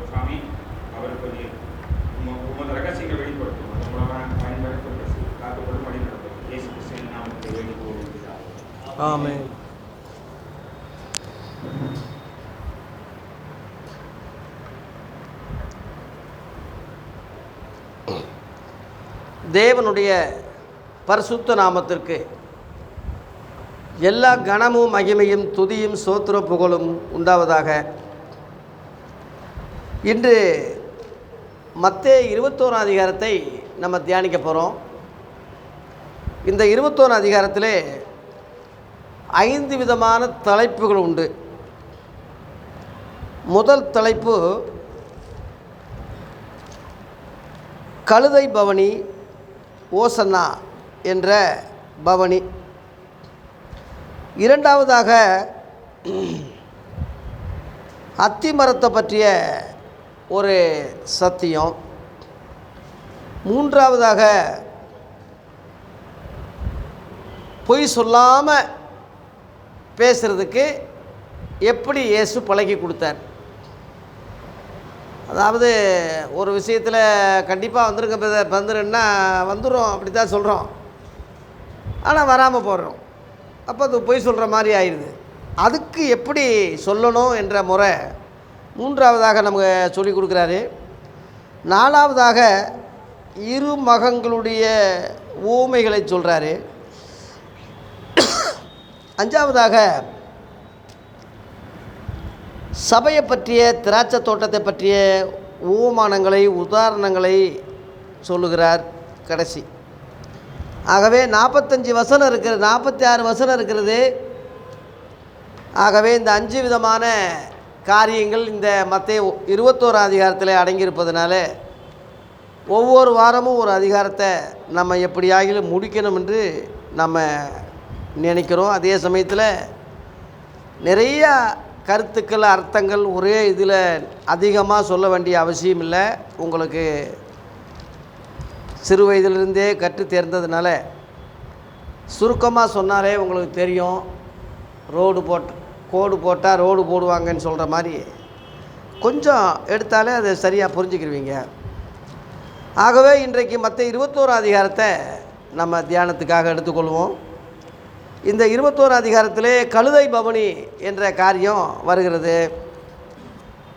சுவாமி அவருக்கு கொஞ்சம் உமது ரகசியங்கள் வெளிப்படுத்தும். அதன் மூலமாக பயன்படுத்த காக்கப்படும் வழி நடத்தும். இயேசு கிறிஸ்துவின் நாமத்தை வேண்டிக் கொள்கிறார். ஆமென். தேவனுடைய பரிசுத்த நாமத்திற்கு எல்லா கனமும் மகிமையும் துதியும் சோத்திர புகழும் உண்டாவதாக. இன்று மத்தேயு 21 அதிகாரத்தை நம்ம தியானிக்க போகிறோம். இந்த 21 அதிகாரத்திலே 5 விதமான தலைப்புகள் உண்டு. முதல் தலைப்பு கழுதை பவனி, ஓசன்னா என்ற பவனி. இரண்டாவதாக அத்திமரத்தை பற்றிய ஒரு சத்தியம். மூன்றாவதாக பொய் சொல்லாமல் பேசுகிறதுக்கு எப்படி இயேசு பழகி கொடுத்தார். அதாவது ஒரு விஷயத்தில் கண்டிப்பாக வந்துருன்னா வந்துடும், அப்படி தான் சொல்கிறோம். ஆனால் வராமல் போடுறோம். அப்போ அது பொய் சொல்கிற மாதிரி ஆயிடுது. அதுக்கு எப்படி சொல்லணும் என்ற முறை மூன்றாவதாக நமக்கு சொல்லி கொடுக்குறாரு. நாலாவதாக இரு மகன்களுடைய ஊமைகளை சொல்கிறாரு. அஞ்சாவதாக சபையை பற்றிய, திராட்சை தோட்டத்தை பற்றிய ஊமானங்களை, உதாரணங்களை சொல்லுகிறார் கடைசி. ஆகவே 45 வசனம் இருக்கிறது, 46 வசனம் இருக்கிறது. ஆகவே இந்த 5 விதமான காரியங்கள் இந்த மத்தேயு 21 அதிகாரத்தில் அடங்கியிருப்பதனால ஒவ்வொரு வாரமும் ஒரு அதிகாரத்தை நம்ம எப்படியாகிலும் முடிக்கணும் என்று நம்ம நினைக்கிறோம். அதே சமயத்தில் நிறையா கருத்துக்கள், அர்த்தங்கள் ஒரே இதில் அதிகமாக சொல்ல வேண்டிய அவசியம் இல்லை. உங்களுக்கு சிறு வயதிலிருந்தே கற்று தேர்ந்ததுனால சுருக்கமாக சொன்னாலே உங்களுக்கு தெரியும். கோடு போட்டால் ரோடு போடுவாங்கன்னு சொல்கிற மாதிரி கொஞ்சம் எடுத்தாலே அதை சரியாக புரிஞ்சுக்கிடுவீங்க. ஆகவே இன்றைக்கு மத்தேயு 21 அதிகாரத்தை நம்ம தியானத்துக்காக எடுத்துக்கொள்வோம். இந்த 21 அதிகாரத்திலே கழுதை பவனி என்ற காரியம் வருகிறது.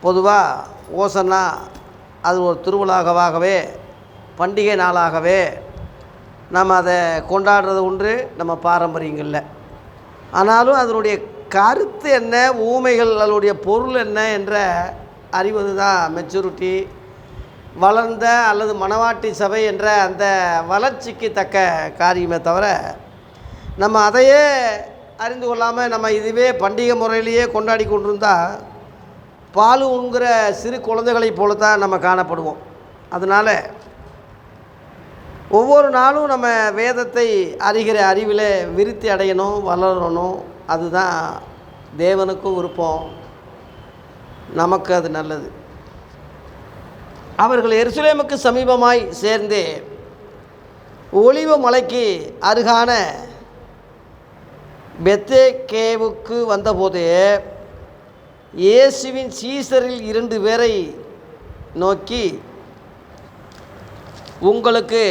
பொதுவாக ஓசன்னா அது ஒரு திருவிழாவாகவே, பண்டிகை நாளாகவே நம்ம அதை கொண்டாடுறது உண்டு நம்ம பாரம்பரியங்களில். ஆனாலும் அதனுடைய கருத்து என்ன, ஊமைகள், அதனுடைய பொருள் என்ன என்ற அறிவது தான் மெச்சூரிட்டி, வளர்ந்த அல்லது மணவாட்டி சபை என்ற அந்த வளர்ச்சிக்கு தக்க காரியமே தவிர நம்ம அதையே அறிந்து கொள்ளாமல் நம்ம இதுவே பண்டிகை முறையிலேயே கொண்டாடி கொண்டிருந்தால் பால் உண்கிற சிறு குழந்தைகளைப் போல தான் நம்ம காணப்படுவோம். அதனால் ஒவ்வொரு நாளும் நம்ம வேதத்தை அறிகிற அறிவில் விருத்தி அடையணும், வளரணும். அதுதான் தேவனுக்கும் விருப்பம், நமக்கு அது நல்லது. அவர்கள் எருசலேமுக்கு சமீபமாய் சேர்ந்து ஒலிவ மலைக்கு அருகான பெத்தேகேவுக்கு வந்தபோது இயேசுவின் சீசரில் 2 பேரை நோக்கி, உங்களுக்கு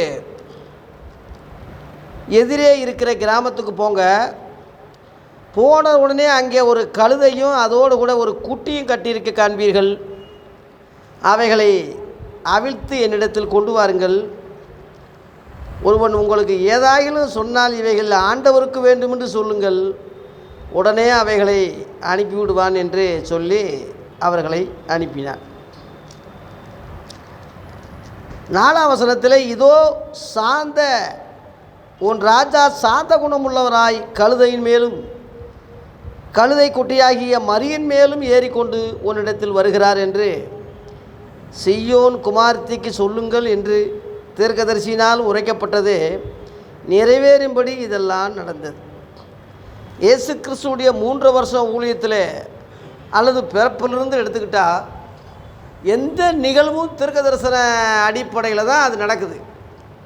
எதிரே இருக்கிற கிராமத்துக்கு போங்க. போன உடனே அங்கே ஒரு கழுதையும் அதோடு கூட ஒரு குட்டியும் கட்டியிருக்க காண்பீர்கள். அவைகளை அவிழ்த்து என்னிடத்தில் கொண்டு வாருங்கள். ஒருவன் உங்களுக்கு ஏதாயிலும் சொன்னால் இவைகள் ஆண்டவருக்கு வேண்டுமென்று சொல்லுங்கள், உடனே அவைகளை அனுப்பிவிடுவான் என்று சொல்லி அவர்களை அனுப்பினான். 4ஆம் வசனத்தில், இதோ சாந்த உன் ராஜா சாந்த குணமுள்ளவராய் கழுதையின் மேலும் கழுதை குட்டியாகிய மரியின் மேலும் ஏறிக்கொண்டு உன்னிடத்தில் வருகிறார் என்று சீயோன் குமாரத்திக்கு சொல்லுங்கள் என்று தீர்க்கதரிசியினால் உரைக்கப்பட்டது நிறைவேறும்படி இதெல்லாம் நடந்தது. இயேசு கிறிஸ்துவுடைய 3 வருஷம் ஊழியத்தில் அல்லது பிறப்பிலிருந்து எடுத்துக்கிட்டால் எந்த நிகழ்வும் தீர்க்க தரிசன அடிப்படையில் தான் அது நடக்குது.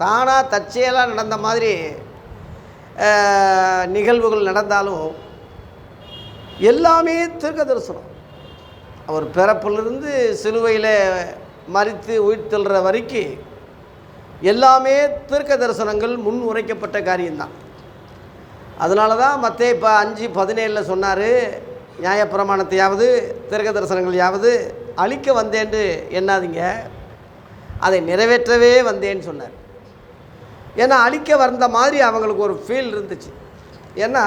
தானாக தற்செயலாக நடந்த மாதிரி நிகழ்வுகள் நடந்தாலும் எல்லாமே தீர்க்க தரிசனம். அவர் பிறப்பிலிருந்து சிலுவையில் மரித்து உயிர்த்தெழுற வரைக்கும் எல்லாமே தீர்க்க தரிசனங்கள் முன் உரைக்கப்பட்ட காரியம்தான். அதனால தான் மத்தேயு 5:17 சொன்னார், நியாயப்பிரமாணத்தையாவது தீர்க்க தரிசனங்களையாவது அழிக்க வந்தேன்னு எண்ணாதீங்க, அதை நிறைவேற்றவே வந்தேன்னு சொன்னார். ஏன்னா அழிக்க வந்த மாதிரி அவங்களுக்கு ஒரு ஃபீல் இருந்துச்சு. ஏன்னா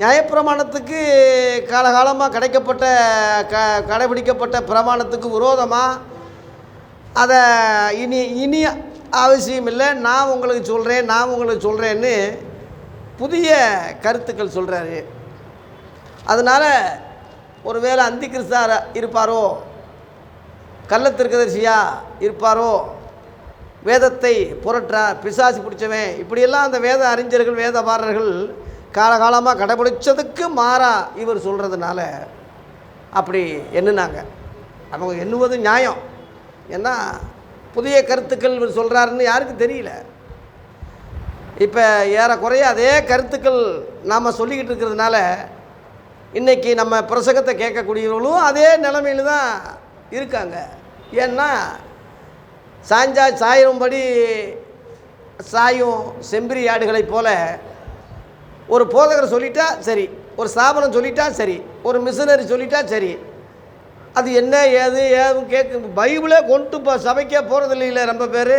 நியாயப்பிரமாணத்துக்கு காலகாலமாக கடைபிடிக்கப்பட்ட பிரமாணத்துக்கு விரோதமாக அதை இனி அவசியம் இல்லை, நான் உங்களுக்கு சொல்கிறேன்னு புதிய கருத்துக்கள் சொல்கிறாரு. அதனால் ஒருவேளை அந்தி கிறிஸ்தா இருப்பாரோ, கள்ளத்திற்கதரிசியாக இருப்பாரோ, வேதத்தை புரட்டார், பிசாசு பிடிச்சவன், இப்படியெல்லாம் அந்த வேத அறிஞர்கள் வேதபாரர்கள் காலகாலமாக கடைபிடிச்சதுக்கு மாறா இவர் சொல்கிறதுனால அப்படி எண்ணுனாங்க. அவங்க எண்ணுவது நியாயம். ஏன்னா புதிய கருத்துக்கள் இவர் சொல்கிறாருன்னு யாருக்கு தெரியல. இப்போ ஏறக்குறைய அதே கருத்துக்கள் நாம் சொல்லிக்கிட்டு இருக்கிறதுனால இன்றைக்கி நம்ம பிரசங்கத்தை கேட்கக்கூடியவர்களும் அதே நிலைமையில் தான் இருக்காங்க. ஏன்னா சாயும்படி சாயும் செம்பிரி ஆடுகளைப் போல் ஒரு போதகர் சொல்லிட்டா சரி, ஒரு ஸ்தாபனம் சொல்லிட்டா சரி, ஒரு மிஷனரி சொல்லிட்டா சரி, அது என்ன ஏதுன்னு கேட்க பைபிளே கொண்டு இப்போ சபைக்கே போகிறதில்ல. ரொம்ப பேர்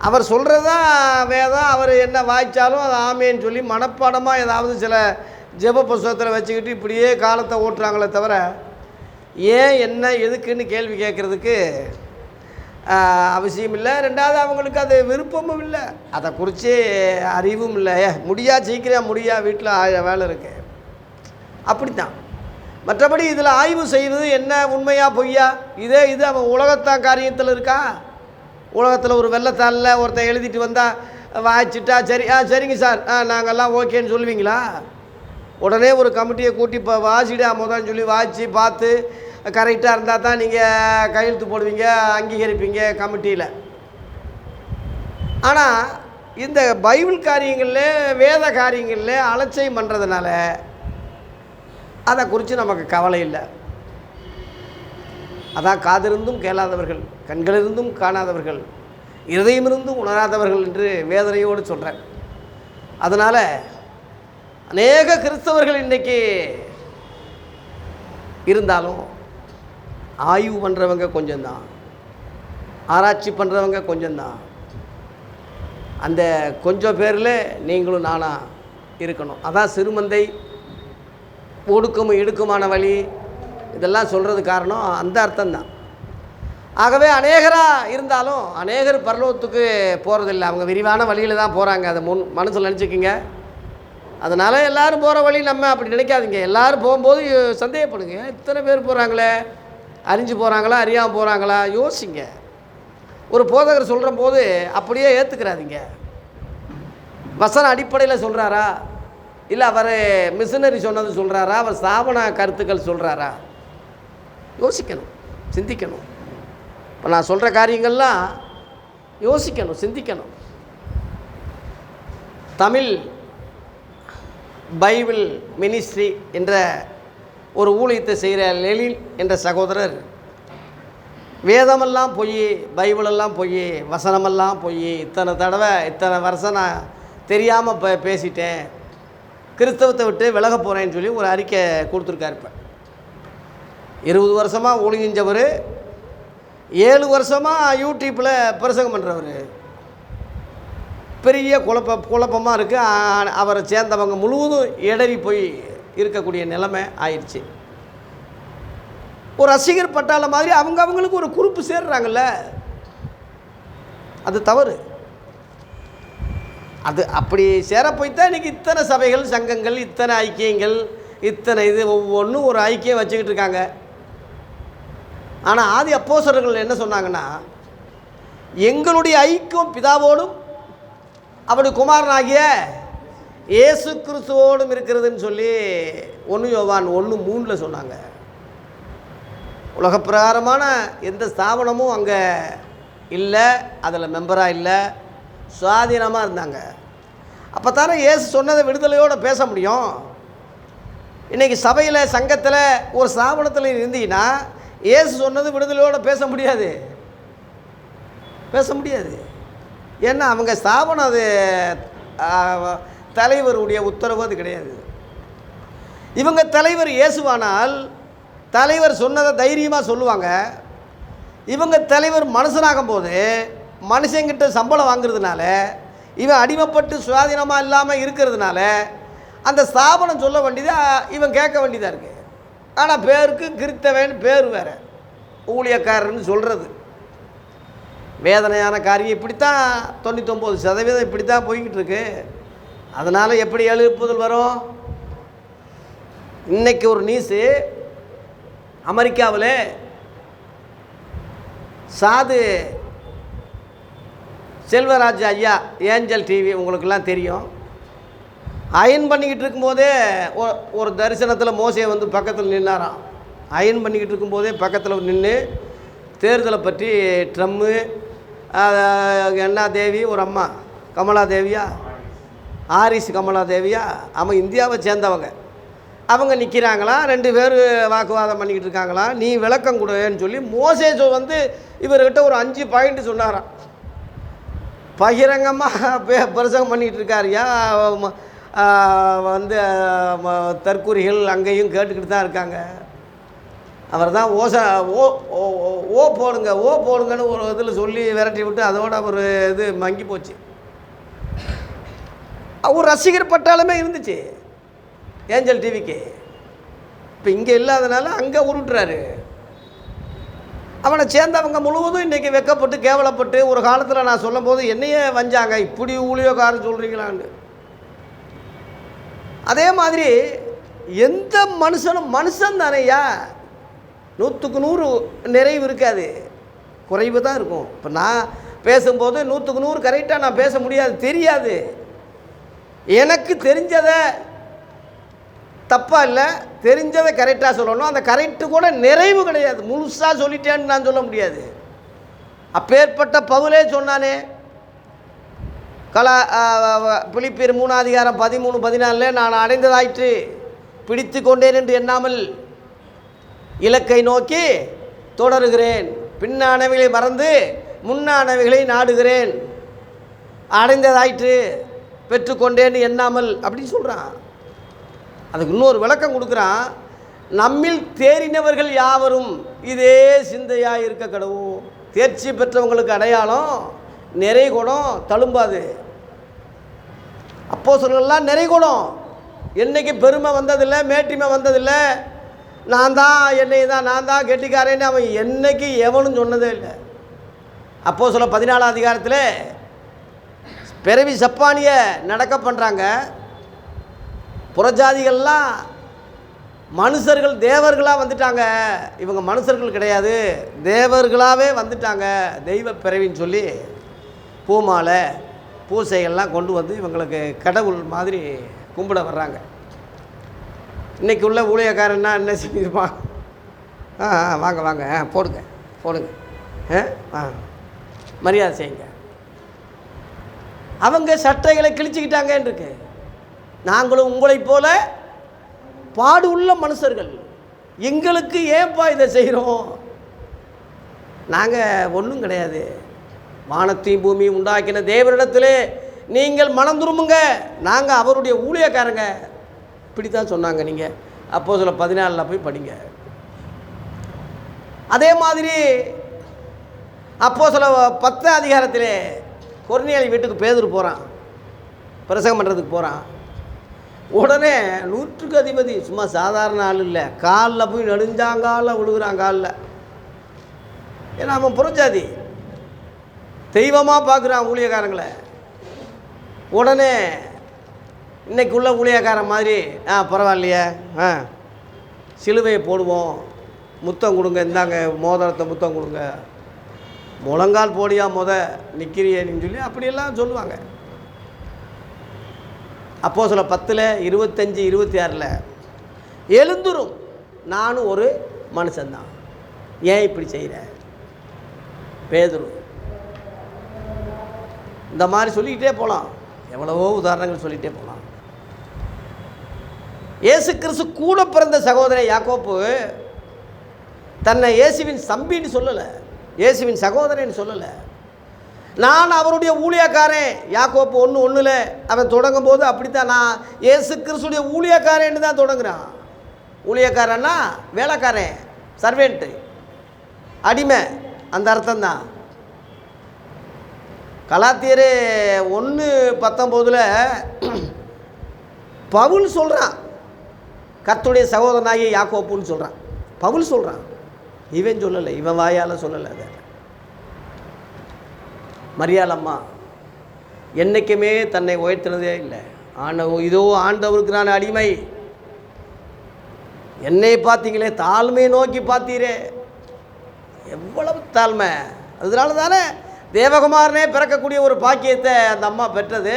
அவர் சொல்கிறது தான் வேதம், அவர் என்ன வாய்ச்சாலும் அது ஆமேன்னு சொல்லி மனப்பாடமாக ஏதாவது சில ஜெப புஸ்தகத்தில் வச்சுக்கிட்டு இப்படியே காலத்தை ஓட்டுறாங்களே தவிர ஏன் என்ன எதுக்குன்னு கேள்வி கேட்குறதுக்கு அவசியம் இல்லை. ரெண்டாவது அவங்களுக்கு அது விருப்பமும் இல்லை, அதை குறித்து அறிவும் இல்லை. சீக்கிரம் வீட்டில் வேலை இருக்கு, அப்படித்தான். மற்றபடி இதில் ஆய்வு செய்வது என்ன உண்மையா பொய்யா, இது அவன் உலகத்தான் காரியத்தில் இருக்கா. உலகத்தில் ஒரு வெள்ளத்தாளில் ஒருத்தன் எழுதிட்டு வந்தால் வாய்ச்சிட்டா சரி, சரிங்க சார், நாங்கள்லாம் ஓகேன்னு சொல்லுவீங்களா? உடனே ஒரு கமிட்டியை கூட்டி இப்போ வாசிடா முதல்னு சொல்லி வாய்ச்சி பார்த்து கரெக்டாக இருந்தால் தான் நீங்கள் கையெழுத்து போடுவீங்க, அங்கீகரிப்பீங்க கமிட்டியில். ஆனால் இந்த பைபிள் காரியங்களில் வேத காரியங்களில் அலட்சியம் பண்ணுறதுனால அதை குறித்து நமக்கு கவலை இல்லை. அதான் காதிருந்தும் கேளாதவர்கள், கண்களிருந்தும் காணாதவர்கள், இருதயமிருந்தும் உணராதவர்கள் என்று வேதனையோடு சொல்கிறேன். அதனால் அநேக கிறிஸ்தவர்கள் இன்றைக்கி இருந்தாலும் ஆய்வு பண்ணுறவங்க கொஞ்சம்தான், ஆராய்ச்சி பண்ணுறவங்க கொஞ்சம்தான். அந்த கொஞ்சம் பேரில் நீங்களும் நானாக இருக்கணும். அதான் சிறுமந்தை ஒடுக்கமும் இடுக்குமான வழி இதெல்லாம் சொல்கிறது காரணம் அந்த அர்த்தம்தான். ஆகவே அநேகராக இருந்தாலும் அநேகர் பரலோகத்துக்கு போகிறதில்லை, அவங்க விரிவான வழியில் தான் போகிறாங்க. அதை மனசில் நினச்சிக்கிங்க. அதனால் எல்லோரும் போகிற வழி நம்ம அப்படி நினைக்காதீங்க. எல்லோரும் போகும்போது சந்தேகப்படுங்க, இத்தனை பேர் போகிறாங்களே, அறிஞ்சு போகிறாங்களா அறியாமல் போகிறாங்களா யோசிங்க. ஒரு போதகர் சொல்கிற போது அப்படியே ஏற்றுக்கிறாதீங்க. வசன அடிப்படையில் சொல்கிறாரா, இல்லை அவர் மிஷனரி சொன்னது சொல்கிறாரா, அவர் ஸ்தாபன கருத்துக்கள் சொல்கிறாரா, யோசிக்கணும், சிந்திக்கணும். இப்போ நான் சொல்கிற காரியங்கள்லாம் யோசிக்கணும், சிந்திக்கணும். தமிழ் பைபிள் மினிஸ்ட்ரி என்ற ஒரு ஊழியத்தை செய்கிற லெலின் என்ற சகோதரர் வேதமெல்லாம் பொய், பைபிளெல்லாம் பொய், வசனமெல்லாம் பொய், இத்தனை வருஷம் நான் தெரியாமல் பேசிட்டேன், கிறிஸ்தவத்தை விட்டு விலக போகிறேன்னு சொல்லி ஒரு அறிக்கை கொடுத்துருக்காரு. இப்போ 20 வருஷமாக ஒழுங்கிஞ்சவர், 7 வருஷமாக யூடியூப்பில் பிரசங்கம் பண்ணுறவர். பெரிய குழப்பமாக இருக்குது. அவரை சேர்ந்தவங்க முழுவதும் இடறி போய் இருக்கக்கூடிய நிலைமை ஆயிடுச்சு. ஒரு ரசிகர் பட்டாள மாதிரி அவங்களுக்கு ஒரு குரூப்பு சேர்றாங்கல்ல, அது தவறு. அது அப்படி சேர போய்த்தான் இன்றைக்கி இத்தனை சபைகள், சங்கங்கள், இத்தனை ஐக்கியங்கள், இத்தனை இது ஒவ்வொன்றும் ஒரு ஐக்கியம் வச்சுக்கிட்டு இருக்காங்க. ஆனால் ஆதி அப்போஸ்தலர்கள் என்ன சொன்னாங்கன்னா, எங்களுடைய ஐக்கியம் பிதாவோடும் அப்படி குமாரனாகிய இயேசு கிறிஸ்துவோடும் இருக்கிறதுன்னு சொல்லி 1 யோவான் 1:3 சொன்னாங்க. உலகப்பிரகாரமான எந்த ஸ்தாபனமும் அங்கே இல்லை, அதில் மெம்பராக இல்லை, சுவாதீனமாக இருந்தாங்க. அப்போ தானே இயேசு சொன்னதை விடுதலையோடு பேச முடியும். இன்றைக்கி சபையில் சங்கத்தில் ஒரு ஸ்தாபனத்தில் இருந்தீங்கன்னா இயேசு சொன்னது விடுதலையோடு பேச முடியாது, பேச முடியாது. ஏன்னா அவங்க ஸ்தாபனம் அது தலைவருடைய உத்தரவு அது கிடையாது. இவங்க தலைவர் இயேசுவானால் தலைவர் சொன்னதை தைரியமாக சொல்லுவாங்க. இவங்க தலைவர் மனுஷனாகும் போது மனுஷங்கிட்ட சம்பளம் வாங்குறதுனால, இவன் அடிமைப்பட்டு சுயாதீனமாக இல்லாமல் இருக்கிறதுனால அந்த ஸ்தாபனம் சொல்ல வேண்டியது இவன் கேட்க வேண்டியதாக இருக்குது. ஆனால் பேருக்கு கிறித்தவன் பேர் வேறு, ஊழியக்காரர்னு சொல்கிறது. வேதனையான காரியம் இப்படித்தான் 99% இப்படி தான் போய்கிட்டு இருக்கு. அதனால் எப்படி எழுப்புதல் வரும்? இன்றைக்கி ஒரு நியூஸு, அமெரிக்காவில் சாது செல்வராஜ் ஐயா, ஏஞ்சல் டிவி உங்களுக்கெல்லாம் தெரியும், அயன் பண்ணிக்கிட்டு இருக்கும்போதே ஒரு தரிசனத்தில் மோசே வந்து பக்கத்தில் நின்னாராம். அயன் பண்ணிக்கிட்டு இருக்கும்போதே பக்கத்தில் நின்று தேர்தலை பற்றி ட்ரம்மு என்ன தேவி ஒரு அம்மா கமலா தேவியா, ஆரிஸ் கமலா தேவியா, அவன் இந்தியாவை சேர்ந்தவங்க, அவங்க நிற்கிறாங்களாம். 2 பேர் வாக்குவாதம் பண்ணிக்கிட்டு இருக்காங்களாம். நீ விளக்கம் கொடுன்னு சொல்லி மோசே வந்து இவர்கிட்ட ஒரு 5 பாயிண்ட் சொன்னாராம். பகிரங்கமாக பிரசங்கம் பண்ணிக்கிட்டு இருக்காருயா. வந்து தற்கூரிகள் அங்கேயும் கேட்டுக்கிட்டு தான் இருக்காங்க. அவர் தான் ஓ போடுங்கன்னு ஒரு இதில் சொல்லி விரட்டி விட்டு அதோட ஒரு இது மங்கி போச்சு. ஒரு ரசிகர் பட்டாலுமே இருந்துச்சு ஏஞ்சல் டிவிக்கு. இப்போ இங்கே இல்லாதனால அங்கே உருட்டுறாரு. அவனை சேர்ந்தவங்க முழுவதும் இன்றைக்கி வெக்கப்பட்டு கேவலப்பட்டு, ஒரு காலத்தில் நான் சொல்லும் போது என்னையே வஞ்சாங்க, இப்படி ஊழியக்காரன் சொல்கிறீங்களான்னு. அதே மாதிரி எந்த மனுஷனும் மனுஷன் தானேயா, 100க்கு 100 நிறைவு இருக்காது, குறைவு தான் இருக்கும். இப்போ நான் பேசும்போது 100க்கு 100 கரெக்டாக நான் பேச முடியாது, தெரியாது. எனக்கு தெரிஞ்சதை தப்பாக இல்லை, தெரிஞ்சதை கரெக்டாக சொல்லணும். அந்த கரெக்டு கூட நிறைவு கிடையாது, முழுசாக சொல்லிட்டேன்னு நான் சொல்ல முடியாது. அப்பேற்பட்ட பவுலே சொன்னானே, பிலிப்பியர் 3:13-14 நான் அடைந்ததாயிற்று, பிடித்து கொண்டேன் என்று எண்ணாமல் இலக்கை நோக்கி தொடருகிறேன், பின்னானவைகளை மறந்து முன்னானவைகளை நாடுகிறேன், அடைந்ததாயிற்று பெற்றுக்கொண்டேன்னு எண்ணாமல் அப்படின்னு சொல்கிறான். அதுக்கு இன்னொரு விளக்கம் கொடுக்குறான். நம்மில் தேறினவர்கள் யாவரும் இதே சிந்தையாக இருக்க கடவுள். தேர்ச்சி பெற்றவங்களுக்கு அடையாளம் நிறை குணம் தழும்பாது. அப்போஸ்தலர்கள்லாம் நிறை குணம், என்னைக்கு பெருமை வந்ததில்லை, மேட்டிமை வந்ததில்லை. நான் தான் கெட்டிக்காரேன்னு அவன் என்னைக்கு எவனும் சொன்னதே இல்லை. அப்போஸ்தலர் 14 அதிகாரத்தில் பிறவி சப்பானிய நடக்க பண்ணுறாங்க. புறஜாதிகள்லாம் மனுஷர்கள் தேவர்களாக வந்துட்டாங்க, இவங்க மனுஷர்கள் கிடையாது தேவர்களாகவே வந்துட்டாங்க, தெய்வ பிறவின்னு சொல்லி பூமாலை பூசைகள்லாம் கொண்டு வந்து இவங்களுக்கு கடவுள் மாதிரி கும்பிட வர்றாங்க. இன்றைக்கி உள்ள ஊழியக்காரன்னா என்ன செஞ்சுருப்பான்? வாங்க வாங்க போடுங்க மரியாதை செய்யுங்க. அவங்க சட்டைகளை கிழிச்சிக்கிட்டாங்கன்னு இருக்கு. நாங்களும் உங்களைப் போல பாடு உள்ள மனுஷர்கள், எங்களுக்கு ஏன்பா இதை செய்கிறோம்? நாங்கள் ஒன்றும் கிடையாது, வானத்தையும் பூமியும் உண்டாக்கின தேவனிடத்திலே நீங்கள் மனம் திரும்புங்க, நாங்கள் அவருடைய ஊழியக்காரங்க, இப்படி தான் சொன்னாங்க. நீங்கள் அப்போஸ்தலர் 14 போய் படிங்க. அதே மாதிரி அப்போஸ்தலர் 10 அதிகாரத்திலே கொர்நேலியு வீட்டுக்கு பேதுரு போகிறான், பிரசங்கம் பண்ணுறதுக்கு போகிறான். உடனே 100க்கு அதிபதி, சும்மா சாதாரண ஆள் இல்லை, காலில் போய் நெடுஞ்சாங்காலில் விழுகிறான். காலில், ஏன்னா அவன் புறஜாதி, தெய்வமாக பார்க்குறான் ஊழியக்காரங்களை. உடனே இன்றைக்கு உள்ள ஊழியக்காரன் மாதிரி பரவாயில்லையே, சிலுவையை போடுவோம், முத்தம் கொடுங்க, இந்தாங்க மோதிரத்தை முத்தம் கொடுங்க, முழங்கால் போடியா நிற்கிறியேன்னு சொல்லி அப்படியெல்லாம் சொல்லுவாங்க. அப்போஸ்தலர் 10:25-26 எழுந்துரும், நானும் ஒரு மனுஷன்தான், ஏன் இப்படி செய்கிற பேதுரு? இந்த மாதிரி சொல்லிக்கிட்டே போகலாம், எவ்வளவோ உதாரணங்கள் சொல்லிகிட்டே போகலாம். இயேசு கிறிஸ்து கூட பிறந்த சகோதரன் யாக்கோப்பு தன்னை இயேசுவின் தம்பின்னு சொல்லலை, இயேசுவின் சகோதரன் சொல்லலை. நான் அவருடைய ஊழியக்காரன். யாக்கோப்பு 1:1 அவன் தொடங்கும் போது அப்படித்தான், நான் இயேசு கிறிஸ்துடைய ஊழியக்காரன்னு தான் தொடங்குறான். ஊழியக்காரன்னா வேலைக்காரன், சர்வெண்ட்டு, அடிமை, அந்த அர்த்தம்தான். கலாத்தியர் 1:19 பவுல் சொல்கிறான், கர்த்தருடைய சகோதரனாகிய யாக்கோப்புன்னு சொல்கிறான். பவுல் சொல்கிறான், இவன் சொல்லலை, இவன் வாயால் சொல்லலை. அதை மரியாள் அம்மா என்றைக்குமே தன்னை உயர்த்தினதே இல்லை. இதோ ஆண்டவருக்கு நான் அடிமை, என்னை பார்த்தீங்களே, தாழ்மையை நோக்கி பார்த்தீரே, எவ்வளவு தாழ்மை. அதனால தானே தேவகுமாரனே பிறக்கக்கூடிய ஒரு பாக்கியத்தை அந்த அம்மா பெற்றது.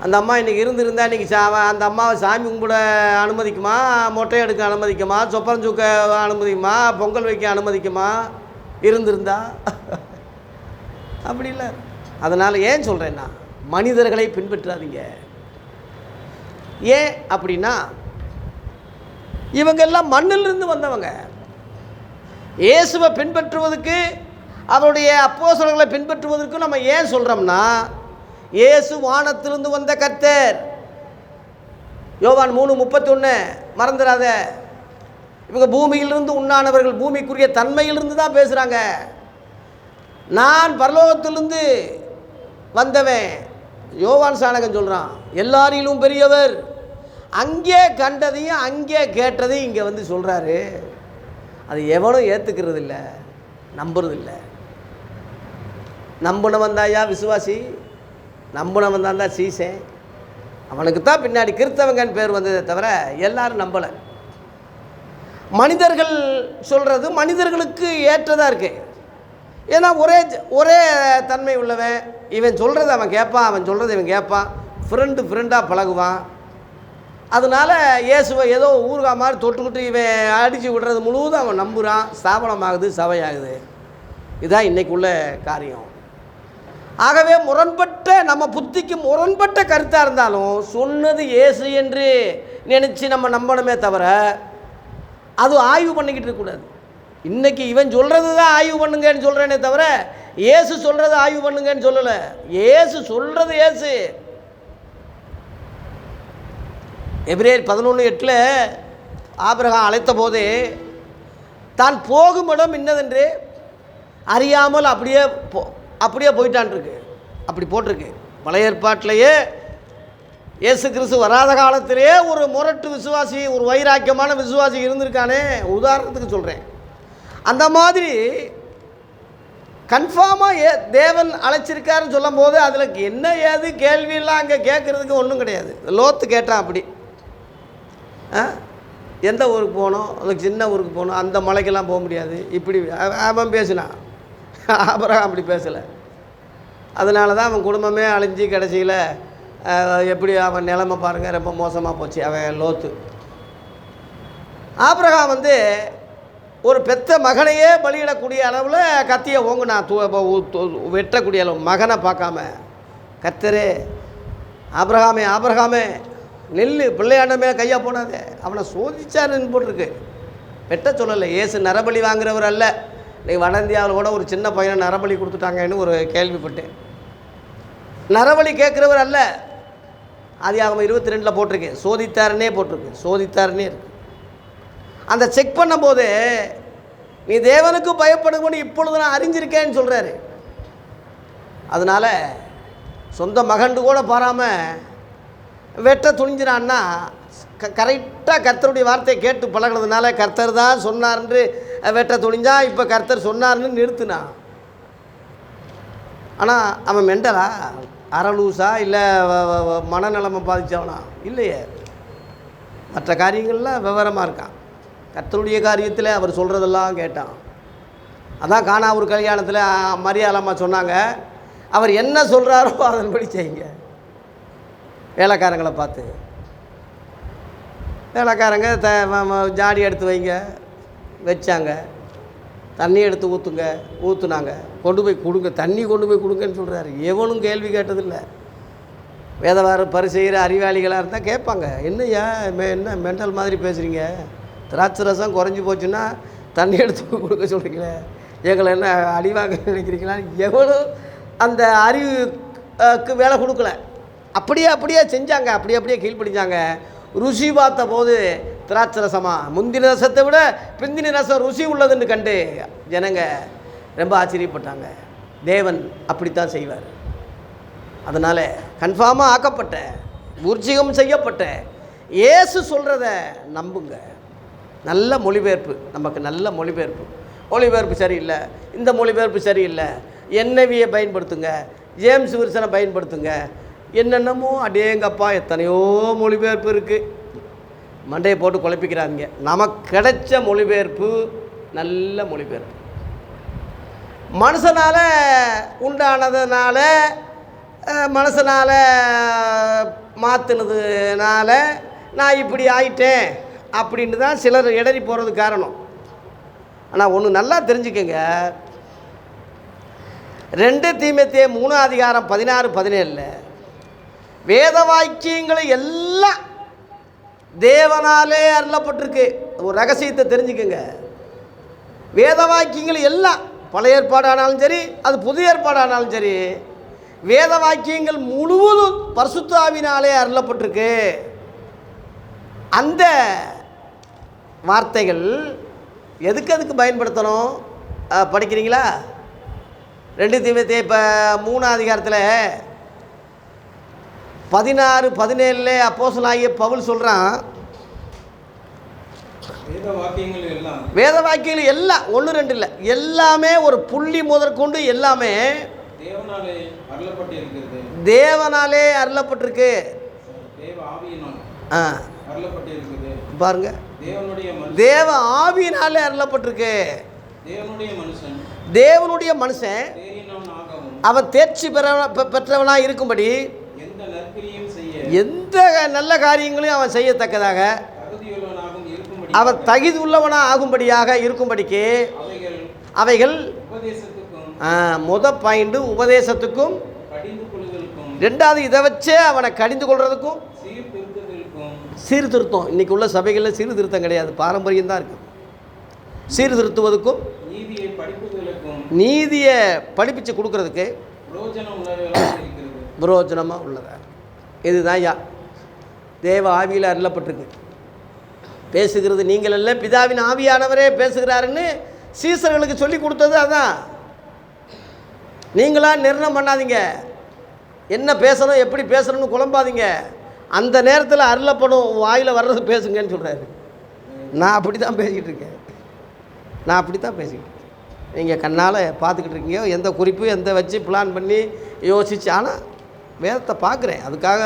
அந்த அம்மா இன்றைக்கி இருந்திருந்தா இன்றைக்கி அந்த அம்மாவை சாமி கும்பிட அனுமதிக்குமா, மொட்டை எடுக்க அனுமதிக்குமா, சொப்பரஞ்சூக்க அனுமதிக்குமா, பொங்கல் வைக்க அனுமதிக்குமா? இருந்திருந்தா அப்படி இல்லை. அதனால் ஏன் சொல்கிறேன்னா, மனிதர்களை பின்பற்றாதீங்க. ஏன் அப்படின்னா, இவங்கெல்லாம் மண்ணிலிருந்து வந்தவங்க. இயேசுவை பின்பற்றுவதற்கு, அவருடைய அப்போஸ்தலர்களை பின்பற்றுவதற்கு நம்ம ஏன் சொல்கிறோம்னா, இயேசு வானத்திலிருந்து வந்த கர்த்தர். யோவான் 3:31 மறந்துடாத. இவங்க பூமியிலிருந்து உண்ணானவர்கள், பூமிக்குரிய தன்மையிலிருந்து தான் பேசுகிறாங்க. நான் பரலோகத்திலிருந்து வந்தவன். யோவான் சாணகன் சொல்கிறான், எல்லாரிலும் பெரியவர். அங்கே கண்டதையும் அங்கே கேட்டதையும் இங்கே வந்து சொல்கிறாரு. அது எவனும் ஏற்றுக்கிறது இல்லை, நம்புறதில்லை. நம்பினவன் தாயா விசுவாசி, நம்பினவன் தான் சீசன். அவனுக்கு தான் பின்னாடி கிறிஸ்தவங்கன்னு பேர் வந்ததே தவிர எல்லாரும் நம்பலை. மனிதர்கள் சொல்கிறது மனிதர்களுக்கு ஏற்றதாக இருக்குது. ஏன்னா ஒரே தன்மை உள்ளவன். இவன் சொல்கிறது அவன் கேட்பான், அவன் சொல்கிறது இவன் கேட்பான், ஃப்ரெண்டாக பழகுவான். அதனால் இயேசுவை ஏதோ ஊறுகா மாதிரி தொட்டுக்கிட்டு இவன் அடித்து விடுறது முழுவதும் அவன் நம்புகிறான். ஸ்தாபனமாகுது, சபையாகுது. இதுதான் இன்றைக்கு உள்ள காரியம். ஆகவே முரண்பட்ட, நம்ம புத்திக்கு முரண்பட்ட கருத்தாக இருந்தாலும் சொன்னது இயேசு என்று நினச்சி நம்ம நம்பணுமே தவிர அது ஆய்வு பண்ணிக்கிட்டு இருக்கக்கூடாது. இன்றைக்கி இவன் சொல்கிறது தான் ஆய்வு பண்ணுங்கன்னு சொல்கிறேனே தவிர இயேசு சொல்கிறது ஆய்வு பண்ணுங்கன்னு சொல்லலை. இயேசு சொல்கிறது இயேசு. எபிரேயர் 11:8 ஆபிரகாம் அழைத்த போதே தான் போகும் இடம் இன்னதென்று அறியாமல் அப்படியே போயிட்டான் இருக்கு. அப்படி போட்டிருக்கு. பழைய ஏற்பாட்டிலேயே இயேசு கிறிஸ்து வராத காலத்திலேயே ஒரு முரட்டு விசுவாசி, ஒரு வைராக்கியமான விசுவாசி இருந்திருக்கானே. உதாரணத்துக்கு சொல்கிறேன். அந்த மாதிரி கன்ஃபார்மாக தேவன் அழைச்சிருக்காருன்னு சொல்லும் போது அதில் என்ன ஏது கேள்வியெல்லாம் அங்கே கேட்குறதுக்கு ஒன்றும் கிடையாது. லோத்து கேட்டான், அப்படி எந்த ஊருக்கு போகணும், அதுக்கு சின்ன ஊருக்கு போகணும், அந்த மலைக்கெல்லாம் போக முடியாது, இப்படி அவன் பேசினான். ஆபிரகாம் அப்படி பேசலை. அதனால தான் அவன் குடும்பமே அழிஞ்சு கடைசியில் எப்படி அவன் நிலைமை பாருங்கள், ரொம்ப மோசமாக போச்சு. அவன் லோத்து. ஆபிரகாம் வந்து ஒரு பெத்த மகனையே பலியிடக்கூடிய அளவில் கத்தியை ஓங்குனான், வெட்டக்கூடிய அளவு. மகனை பார்க்காம, கர்த்தரே ஆபிரகாமே நெல்லு, பிள்ளையாண்ட மேலே கையா போனாதே, அவனை சோதிச்சாருன்னு போட்டிருக்கு. வெட்ட சொல்லலை. இயேசு நரபலி வாங்குறவர் அல்ல. இன்றைக்கி வட இந்தியாவில் கூட ஒரு சின்ன பையனை நரபலி கொடுத்துட்டாங்கன்னு ஒரு கேள்விப்பட்டேன். நரபலி கேட்குறவர் அல்ல. ஆதியாகமம் 22 போட்டிருக்கு. சோதித்தாருன்னே போட்டிருக்கு. சோதித்தாருன்னே இருக்கு. அந்த செக் பண்ணும்போது நீ தேவனுக்கு பயப்படுங்கன்னு இப்பொழுது நான் அறிஞ்சிருக்கேன்னு சொல்கிறாரு. அதனால் சொந்த மகண்டு கூட பாராமல் வெட்ட துணிஞ்சினான்னா, கரெக்டாக கர்த்தருடைய வார்த்தையை கேட்டு பழகிறதுனால கர்த்தர் தான் சொன்னார்ன்று வெட்ட துணிஞ்சா. இப்போ கர்த்தர் சொன்னார்னு நிறுத்தினான். ஆனால் அவன் மெண்டலா, அரலூசா, இல்லை மனநலமை பாதித்தவனா? இல்லையே. மற்ற காரியங்களில் விவரமாக இருக்கான். கர்த்தருடைய காரியத்தில் அவர் சொல்கிறதெல்லாம் கேட்டான். அதான் காணா ஒரு கல்யாணத்தில் மரியாளம்மா சொன்னாங்க, அவர் என்ன சொல்கிறாரோ அதன்படி செய்யுங்க. வேலைக்காரங்களை பார்த்து, வேலைக்காரங்க ஜாடி எடுத்து வைங்க, வச்சாங்க. தண்ணி எடுத்து ஊற்றுனாங்க. கொண்டு போய் கொடுங்க, தண்ணி கொண்டு போய் கொடுங்கன்னு சொல்கிறாரு. எவனும் கேள்வி கேட்டதில்லை. வேதவார பரிசெய்கிற அறிவாளிகளாக இருந்தால் கேட்பாங்க, என்னையா என்ன மெண்டல் மாதிரி பேசுகிறீங்க, திராட்சை ரசம் குறைஞ்சி போச்சுன்னா தண்ணி எடுத்து கொடுக்க சொல்கிறீங்களே, எங்களை என்ன அடிவாங்க நினைக்கிறீங்களா? எவ்வளோ அந்த அறிவுக்கு வேலை கொடுக்கல, அப்படியே செஞ்சாங்க, அப்படியே கீழ்ப்படிஞ்சாங்க. ருசி பார்த்த போது திராட்சை ரசமா முந்தின ரசத்தை விட பிந்தின ரசம் ருசி உள்ளதுன்னு கண்டு ஜனங்க ரொம்ப ஆச்சரியப்பட்டாங்க. தேவன் அப்படித்தான் செய்வார். அதனால் கன்ஃபார்மாக ஆக்கப்பட்ட ஊர்ஜிகம் செய்யப்பட்ட இயேசு சொல்கிறத நம்புங்க. நல்ல மொழிபெயர்ப்பு, நமக்கு நல்ல மொழிபெயர்ப்பு சரியில்லை, இந்த மொழிபெயர்ப்பு சரியில்லை, NIV பயன்படுத்துங்க, ஜேம்ஸ் வில்சனை பயன்படுத்துங்க, என்னென்னமோ அடேங்கப்பா எத்தனையோ மொழிபெயர்ப்பு இருக்குது. மண்டையை போட்டு குழப்பிக்கிறாங்க. நமக்கு கிடைச்ச மொழிபெயர்ப்பு நல்ல மொழிபெயர்ப்பு. மனுஷனால் உண்டானதுனால, மனுஷனால் மாற்றினதுனால நான் இப்படி ஆயிட்டேன் அப்படின்ட்டு தான் சிலர் இடறி போகிறது காரணம். ஆனால் ஒன்று நல்லா தெரிஞ்சுக்கங்க, 2 தீமோத்தேயு 3:16-17 வேத வாக்கியங்களை எல்லாம் தேவனாலே அருளப்பட்டிருக்கு. ஒரு ரகசியத்தை தெரிஞ்சுக்கங்க, வேத வாக்கியங்கள் எல்லாம் பழைய ஏற்பாடானாலும் சரி, அது புதிய ஏற்பாடானாலும் சரி, வேத வாக்கியங்கள் முழுவதும் பரிசுத்த ஆவியினாலே அருளப்பட்டிருக்கு. அந்த வார்த்தைகள் எதுக்கு பயன்படுத்தணும் படிக்கிறீங்களா? 2 தீமோத்தேயு 3 16-17 அப்போஸ்தலனாகிய பவுல் சொல்கிறான், வேத வாக்கியங்கள் எல்லாம் 1-2 இல்லை, எல்லாமே ஒரு புள்ளி முதற்கொண்டு எல்லாமே தேவனாலே அருளப்பட்டிருக்கு. பாருங்க, தேவ ஆவியினாலே அருளப்பட்டிருக்கு. தேவனுடைய மனுஷன் அவன் தேர்ச்சி பெற்றவனாக இருக்கும்படி எந்த நல்ல காரியங்களையும் அவன் செய்யத்தக்கதாக அவன் தகுதி உள்ளவனாக ஆகும்படியாக இருக்கும்படிக்கு அவைகள் பாயிண்ட் உபதேசத்துக்கும், 2வது இதை வச்சே அவனை கடிந்து கொள்றதுக்கும், சீர்திருத்தம். இன்னைக்கு உள்ள சபைகளில் சீர்திருத்தம் கிடையாது, பாரம்பரியம் தான் இருக்குது. சீர்திருத்துவதுக்கும், நீதியை படிப்பிச்சு கொடுக்கறதுக்கு புரோஜனமாக உள்ளதா. இதுதான் தேவ ஆவியில் அருளப்பட்டிருக்கு. பேசுகிறது நீங்கள் அல்ல, பிதாவின் ஆவியானவரே பேசுகிறாருன்னு சீசர்களுக்கு சொல்லி கொடுத்தது அதான். நீங்களா நிர்ணயம் பண்ணாதீங்க, என்ன பேசணும் எப்படி பேசணும்னு குழம்பாதீங்க. அந்த நேரத்தில் அருளப்படும் வாயில் வர்றது பேசுங்கன்னு சொல்கிறாரு. நான் அப்படி தான் பேசிக்கிட்டு இருக்கேன். நீங்கள் கண்ணால் பார்த்துக்கிட்டு இருக்கீங்க, எந்த குறிப்பு எந்த வச்சு பிளான் பண்ணி யோசிச்சு, ஆனால் வேதத்தை பார்க்குறேன், அதுக்காக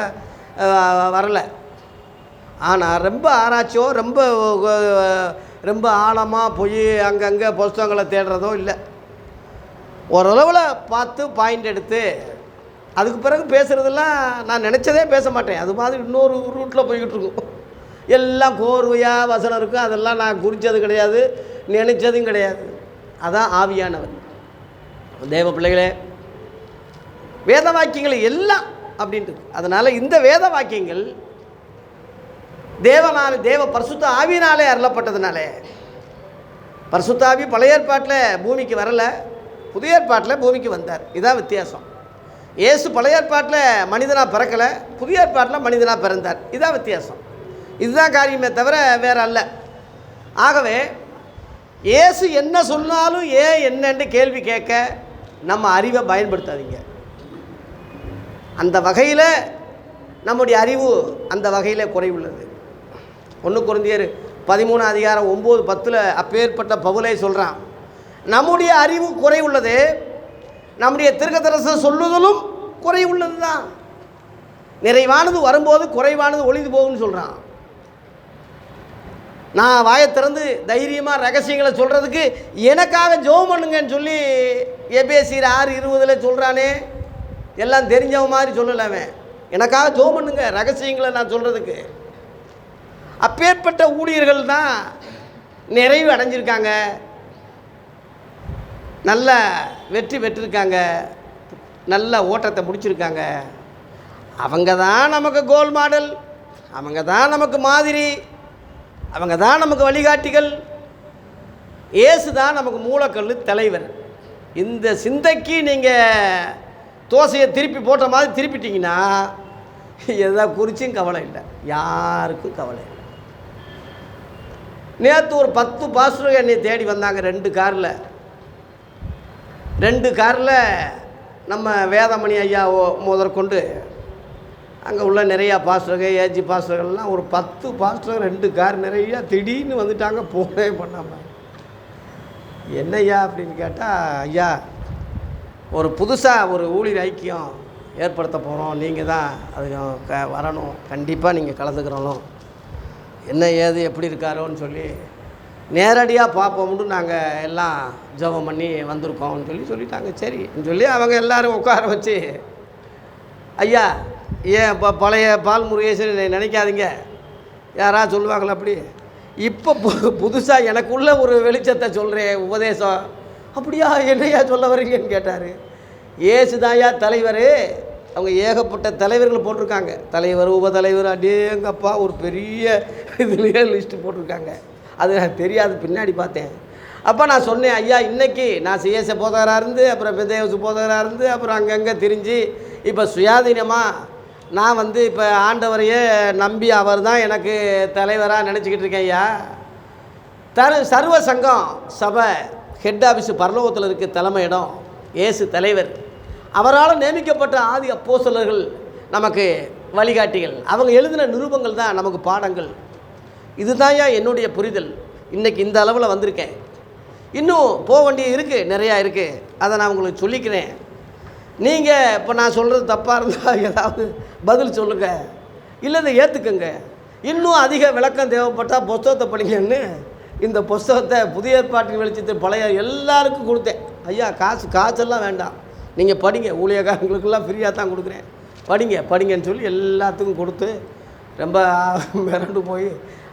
வரலை. ஆனால் ரொம்ப ஆராய்ச்சியோ ரொம்ப ஆழமாக போய் அங்கங்கே புஸ்தகங்களை தேடுறதோ இல்லை. ஓரளவில் பார்த்து பாயிண்ட் எடுத்து அதுக்கு பிறகு பேசுகிறதெல்லாம் நான் நினச்சதே பேச மாட்டேன். அது மாதிரி இன்னொரு ரூட்டில் போய்கிட்டு இருக்கும். எல்லாம் கோர்வையாக வசனம் இருக்கும், அதெல்லாம் நான் குறித்தது கிடையாது, நினைச்சதும் கிடையாது. அதான் ஆவியானவர். தேவ பிள்ளைகளே, வேத வாக்கியங்கள் எல்லாம் அப்படின்ட்டு. அதனால் இந்த வேத வாக்கியங்கள் தேவ பரிசுத்த ஆவியினாலே அருளப்பட்டதுனாலே, பரிசுத்த ஆவி பழைய ஏற்பாட்டில் பூமிக்கு வரலை, புதிய ஏற்பாட்டில் பூமிக்கு வந்தார். இதான் வித்தியாசம். இயேசு பழைய ஏற்பாட்டில் மனிதனாக பிறக்கலை, புதிய ஏற்பாட்டில் மனிதனாக பிறந்தார். இதான் வித்தியாசம். இதுதான் காரியமே தவிர வேற அல்ல. ஆகவே இயேசு என்ன சொன்னாலும் என்னன்னு கேள்வி கேட்க நம்ம அறிவை பயன்படுத்தாதீங்க. அந்த வகையில் நம்முடைய அறிவு அந்த வகையில் குறைவுள்ளது. 1 கொரிந்தியர் 13:9-10 அப்பேற்பட்ட பவுலை சொல்கிறான், நம்முடைய அறிவு குறைவுள்ளது, நம்முடைய தீர்க்கதரிசனம் சொல்லுதலும் குறைவுள்ளது தான். நிறைவானது வரும்போது குறைவானது ஒளிந்து போகும்னு சொல்கிறான். நான் வாயை திறந்து தைரியமாக ரகசியங்களை சொல்கிறதுக்கு எனக்காக ஜெபம் பண்ணுங்கன்னு சொல்லி எபேசியர் 6:20 சொல்கிறானே. எல்லாம் தெரிஞ்சவ மாதிரி சொல்லலாமே, எனக்காக ஜெபம் பண்ணுங்க ரகசியங்களை நான் சொல்கிறதுக்கு. அப்பேற்பட்ட ஊழியர்கள் தான் நிறைவு அடைஞ்சிருக்காங்க, நல்ல வெற்றி பெற்றிருக்காங்க, நல்ல ஓட்டத்தை முடிச்சிருக்காங்க. அவங்க தான் நமக்கு கோல் மாடல், அவங்க தான் நமக்கு மாதிரி, அவங்க தான் நமக்கு வழிகாட்டிகள். இயேசு தான் நமக்கு மூலக்கல் தலைவர். இந்த சிந்தைக்கு நீங்கள் தோசையை திருப்பி போட்ட மாதிரி திருப்பிட்டிங்கன்னா எதை குறிச்சும் கவலை இல்லை, யாருக்கும் கவலை இல்லை. நேற்று ஒரு 10 பாஸ்டர்கள் என்னை தேடி வந்தாங்க. 2 காரில் நம்ம வேதமணி ஐயா முதற்கொண்டு அங்கே உள்ள நிறையா பாஸ்டர்கள், ஏஜி பாஸ்டர்கள்லாம் ஒரு 10 பாஸ்டர்கள் 2 கார் நிறையா திடீர்னு வந்துட்டாங்க. போனே பண்ணாமல் என்னய்யா அப்படின்னு கேட்டால், ஐயா ஒரு புதுசாக ஒரு ஊழியர் ஐக்கியம் ஏற்படுத்த போகிறோம், நீங்கள் தான் அதுக்கு வரணும், கண்டிப்பாக நீங்கள் கலந்துக்கிறணும், என்ன ஏது எப்படி இருக்காரோன்னு சொல்லி நேரடியாக பார்ப்போம்னு நாங்கள் எல்லாம் ஜெபம் பண்ணி வந்திருக்கோம்னு சொல்லிட்டாங்க. சரின்னு சொல்லி அவங்க எல்லோரும் உட்கார வச்சு, ஐயா ஏன் இப்போ பழைய பால் முருகேசன் நினைக்காதீங்க, யாராவது சொல்லுவாங்களா அப்படி, இப்போ புதுசாக எனக்குள்ள ஒரு வெளிச்சத்தை சொல்கிறேன் உபதேசம், அப்படியா என்னையா சொல்ல வரீங்கன்னு கேட்டார். ஏசுதாயா தலைவர், அவங்க ஏகப்பட்ட தலைவர்கள் போட்டிருக்காங்க, தலைவர் உபதலைவர் அடேங்கப்பா ஒரு பெரிய இதுலேயே லிஸ்ட்டு போட்டிருக்காங்க. அது எனக்கு தெரியாது, பின்னாடி பார்த்தேன். அப்போ நான் சொன்னேன், ஐயா இன்றைக்கி நான் சிஎஸ்ஐ போதகராக இருந்து அப்புறம் பெதேவசு போதகராக இருந்து அப்புறம் அங்கங்கே திரிஞ்சு இப்போ சுயாதீனமாக நான் இப்போ ஆண்டவரையே நம்பி அவர் தான் எனக்கு தலைவராக நினச்சிக்கிட்டு இருக்கேன். ஐயா சர்வ சங்கம் சபை ஹெட் ஆஃபீஸு பரலோகத்தில் இருக்க தலைமை இடம், இயேசு தலைவர், அவரால் நியமிக்கப்பட்ட ஆதி அப்போஸ்தலர்கள் நமக்கு வழிகாட்டிகள், அவங்க எழுதின நிருபங்கள் தான் நமக்கு பாடங்கள். இதுதான் என்னுடைய புரிதல். இன்றைக்கி இந்த அளவில் வந்திருக்கேன். இன்னும் போக வேண்டிய இருக்குது, நிறையா இருக்குது, அதை நான் உங்களுக்கு சொல்லிக்கிறேன். நீங்கள் இப்போ நான் சொல்கிறது தப்பாக இருந்தால் ஏதாவது பதில் சொல்லுங்கள், இல்லை இதை ஏற்றுக்குங்க. இன்னும் அதிக விளக்கம் தேவைப்பட்டால் புஸ்தகத்தை படிங்கன்னு இந்த புஸ்தகத்தை புதிய ஏற்பாட்டின் வெளிச்சத்தை பழைய எல்லாருக்கும் கொடுத்தேன். ஐயா காசெல்லாம் வேண்டாம், நீங்கள் படிங்க, ஊழியக்காரங்களுக்கெல்லாம் ஃப்ரீயாக தான் கொடுக்குறேன், படிங்கன்னு சொல்லி எல்லாத்துக்கும் கொடுத்து ரொம்ப மிரண்டு போய்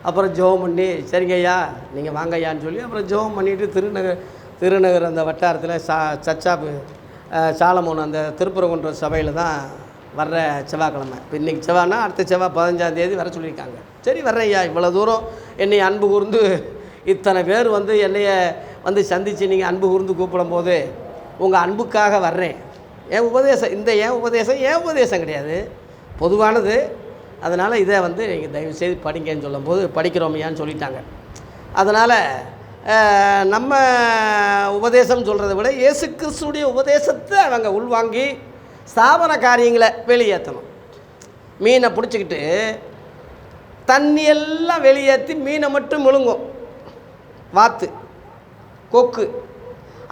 அப்புறம் ஜெபம் பண்ணி, சரிங்க ஐயா நீங்கள் வாங்க ஐயான்னு சொல்லி அப்புறம் ஜெபம் பண்ணிவிட்டு திருநகர் அந்த வட்டாரத்தில் சச்சாப்பு சாலமோன் அந்த திருப்பரங்குன்ற சபையில் தான் வர்ற செவ்வாய்க்கிழமை. இப்போ இன்றைக்கி செவ்வாய்னா அடுத்த செவ்வாய் 15ஆம் தேதி வர சொல்லியிருக்காங்க. சரி வர்றேன் ஐயா, இவ்வளோ தூரம் என்னை அன்பு கூர்ந்து இத்தனை பேர் என்னைய சந்தித்து நீங்கள் அன்பு கூர்ந்து கூப்பிடும்போது உங்கள் அன்புக்காக வர்றேன். என் உபதேசம் என் உபதேசம் கிடையாது, பொதுவானது. அதனால் இதை நீங்கள் தயவுசெய்து படிங்கன்னு சொல்லும்போது படிக்கிறோமையான்னு சொல்லிட்டாங்க. அதனால் நம்ம உபதேசம் சொல்கிறத விட இயேசு கிறிஸ்துடைய உபதேசத்தை அவங்க உள்வாங்கி ஸ்தாபன காரியங்களை வெளியேற்றணும். மீனை பிடிச்சிக்கிட்டு தண்ணி எல்லாம் வெளியேற்றி மீனை மட்டும் முழுங்கும் வாத்து கொக்கு.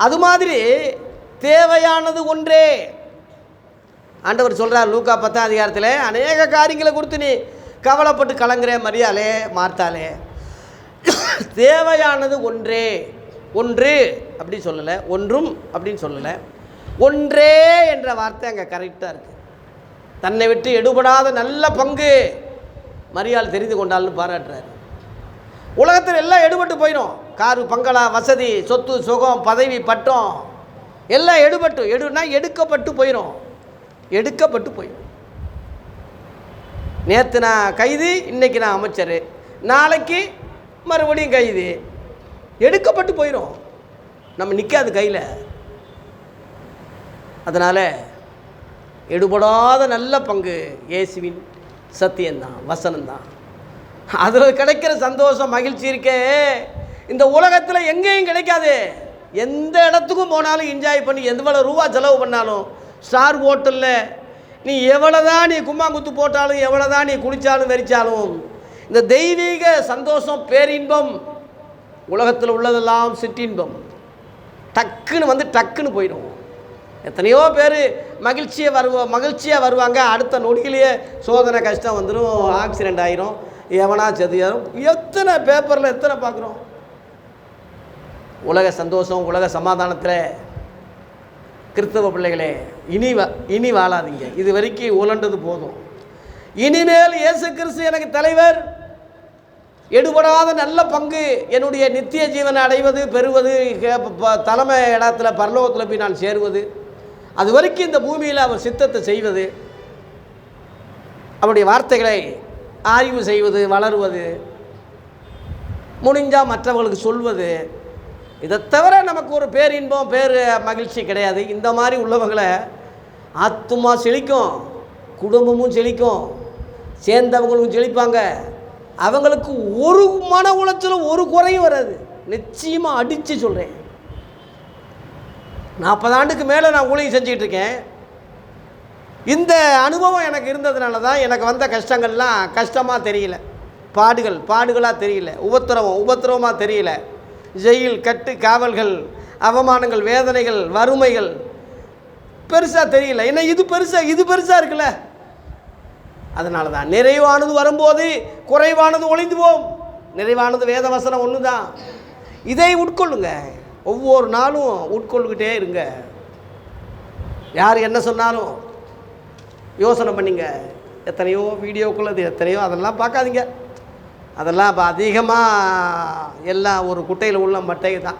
அது மாதிரி தேவையானது ஒன்றே. ஆண்டவர் சொல்கிறார் லூக்கா 10ஆம் அதிகாரத்தில், அநேக காரியங்களை கொடுத்து நீ கவலைப்பட்டு கலங்குற மரியாளே மார்த்தாலே, தேவையானது ஒன்றே. ஒன்று அப்படி சொல்லலை, ஒன்றும் அப்படின்னு சொல்லலை, ஒன்றே என்ற வார்த்தை அங்கே கரெக்டாக இருக்குது. தன்னை விட்டு எடுபடாத நல்ல பங்கு மரியாள் தெரிந்து கொண்டாள்னு பாராட்டுறாரு. உலகத்தில் எல்லாம் எடுபட்டு போயிடும், காரு பங்களா வசதி சொத்து சுகம் பதவி பட்டம் எல்லாம் எடுக்கப்பட்டு போயிடும். நேற்று நான் கைது, இன்றைக்கி நான் அமைச்சர், நாளைக்கு மறுபடியும் கைது, எடுக்கப்பட்டு போயிடும், நம்ம நிற்காது கையில். அதனால் எடுபடாத நல்ல பங்கு இயேசுவின் சத்தியம்தான், வசனம்தான். அதில் கிடைக்கிற சந்தோஷம் மகிழ்ச்சி இருக்கே இந்த உலகத்தில் எங்கேயும் கிடைக்காது. எந்த இடத்துக்கும் போனாலும் என்ஜாய் பண்ணி எவ்வளோ ரூபா செலவு பண்ணாலும், ஸ்டார் ஹோட்டலில் நீ எவ்வளோதான் நீ கும்மாங்குத்து போட்டாலும், எவ்வளோதான் நீ குளித்தாலும் வெறிச்சாலும், இந்த தெய்வீக சந்தோஷம் பேரின்பம் உலகத்தில் உள்ளதெல்லாம் சிற்றின்பம் டக்குன்னு போயிடும். எத்தனையோ பேர் மகிழ்ச்சியாக வருவாங்க, அடுத்த நொடியிலேயே சோதனை கஷ்டம் வந்துடும், ஆக்சிடெண்ட் ஆகிரும், எவனா செதியாரும். எத்தனை பேப்பரில் எத்தனை பார்க்குறோம். உலக சந்தோஷம் உலக சமாதானத்தில் கிறிஸ்தவ பிள்ளைகளே இனி வாழாதீங்க. இது வரைக்கும் உழண்டது போதும். இனிமேல் இயேசு கிறிஸ்து எனக்கு தலைவர், எடுபடாத நல்ல பங்கு, என்னுடைய நித்திய ஜீவனை அடைவது பெறுவது, தலைமை இடத்துல பரலோகத்தில் போய் நான் சேருவது, அது வரைக்கும் இந்த பூமியில் அவர் சித்தத்தை செய்வது, அவருடைய வார்த்தைகளை ஆய்வு செய்வது, வளருவது, முடிஞ்சால் மற்றவர்களுக்கு சொல்வது, இதை தவிர நமக்கு ஒரு பேரின்பம் மகிழ்ச்சி கிடையாது. இந்த மாதிரி உள்ளவங்களை ஆத்துமா செழிக்கும், குடும்பமும் செழிக்கும், சேர்ந்தவங்களும் செழிப்பாங்க. அவங்களுக்கு ஒரு மன உளைச்சலும் ஒரு குறையும் வராது. நிச்சயமாக அடித்து சொல்கிறேன். 40 ஆண்டுக்கு மேலே நான் ஊழியம் செஞ்சுக்கிட்டு இருக்கேன். இந்த அனுபவம் எனக்கு இருந்ததுனால தான் எனக்கு வந்த கஷ்டங்கள்லாம் கஷ்டமாக தெரியல, பாடுகளாக தெரியல, உபத்திரவமாக தெரியல. ஜெயில், கட்டு, காவல்கள், அவமானங்கள், வேதனைகள், வறுமைகள் பெருசாக தெரியல. ஏன்னா இது பெருசாக இருக்குல்ல. அதனால தான் நிறைவானது வரும்போது குறைவானது ஒளிந்து போகும். நிறைவானது வேத வசனம் ஒன்று தான். இதை உட்கொள்ளுங்க, ஒவ்வொரு நாளும் உட்கொள்ளுக்கிட்டே இருங்க. யார் என்ன சொன்னாலும் யோசனை பண்ணிங்க. எத்தனையோ வீடியோக்குள்ளது, எத்தனையோ அதெல்லாம் பார்க்காதீங்க. அதெல்லாம் இப்போ அதிகமாக எல்லாம் ஒரு குட்டையில் உள்ள மட்டை தான்.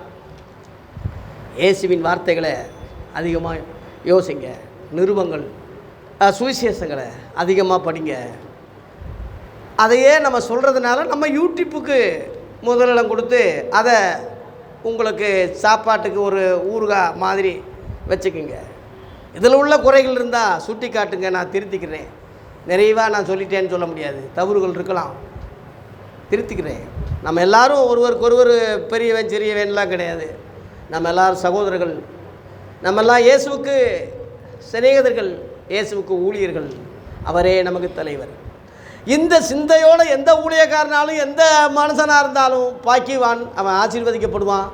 இயேசுவின் வார்த்தைகளை அதிகமாக யோசிங்க. நிருபங்கள், சுவிசேஷங்களை அதிகமாக படிங்க. அதையே நம்ம சொல்கிறதுனால நம்ம யூடியூப்புக்கு முதலிடம் கொடுத்து அதை உங்களுக்கு சாப்பாட்டுக்கு ஒரு ஊறுகாய் மாதிரி வச்சுக்கோங்க. இதில் உள்ள குறைகள் இருந்தால் சுட்டி காட்டுங்க, நான் திருத்திக்கிறேன். நிறைவாக நான் சொல்லிட்டேன்னு சொல்ல முடியாது, தவறுகள் இருக்கலாம், திருத்திக்கிறேன். நம்ம எல்லோரும் ஒருவருக்கொருவர் பெரியவன் சிறியவன்லாம் கிடையாது. நம்ம எல்லோரும் சகோதரர்கள், நம்மெல்லாம் இயேசுவுக்கு சிநேகிதர்கள், இயேசுவுக்கு ஊழியர்கள். அவரே நமக்கு தலைவர். இந்த சிந்தையோடு எந்த ஊழியக்காரனாலும் எந்த மனுஷனாக இருந்தாலும் பாக்கிவான், அவன் ஆசீர்வதிக்கப்படுவான்.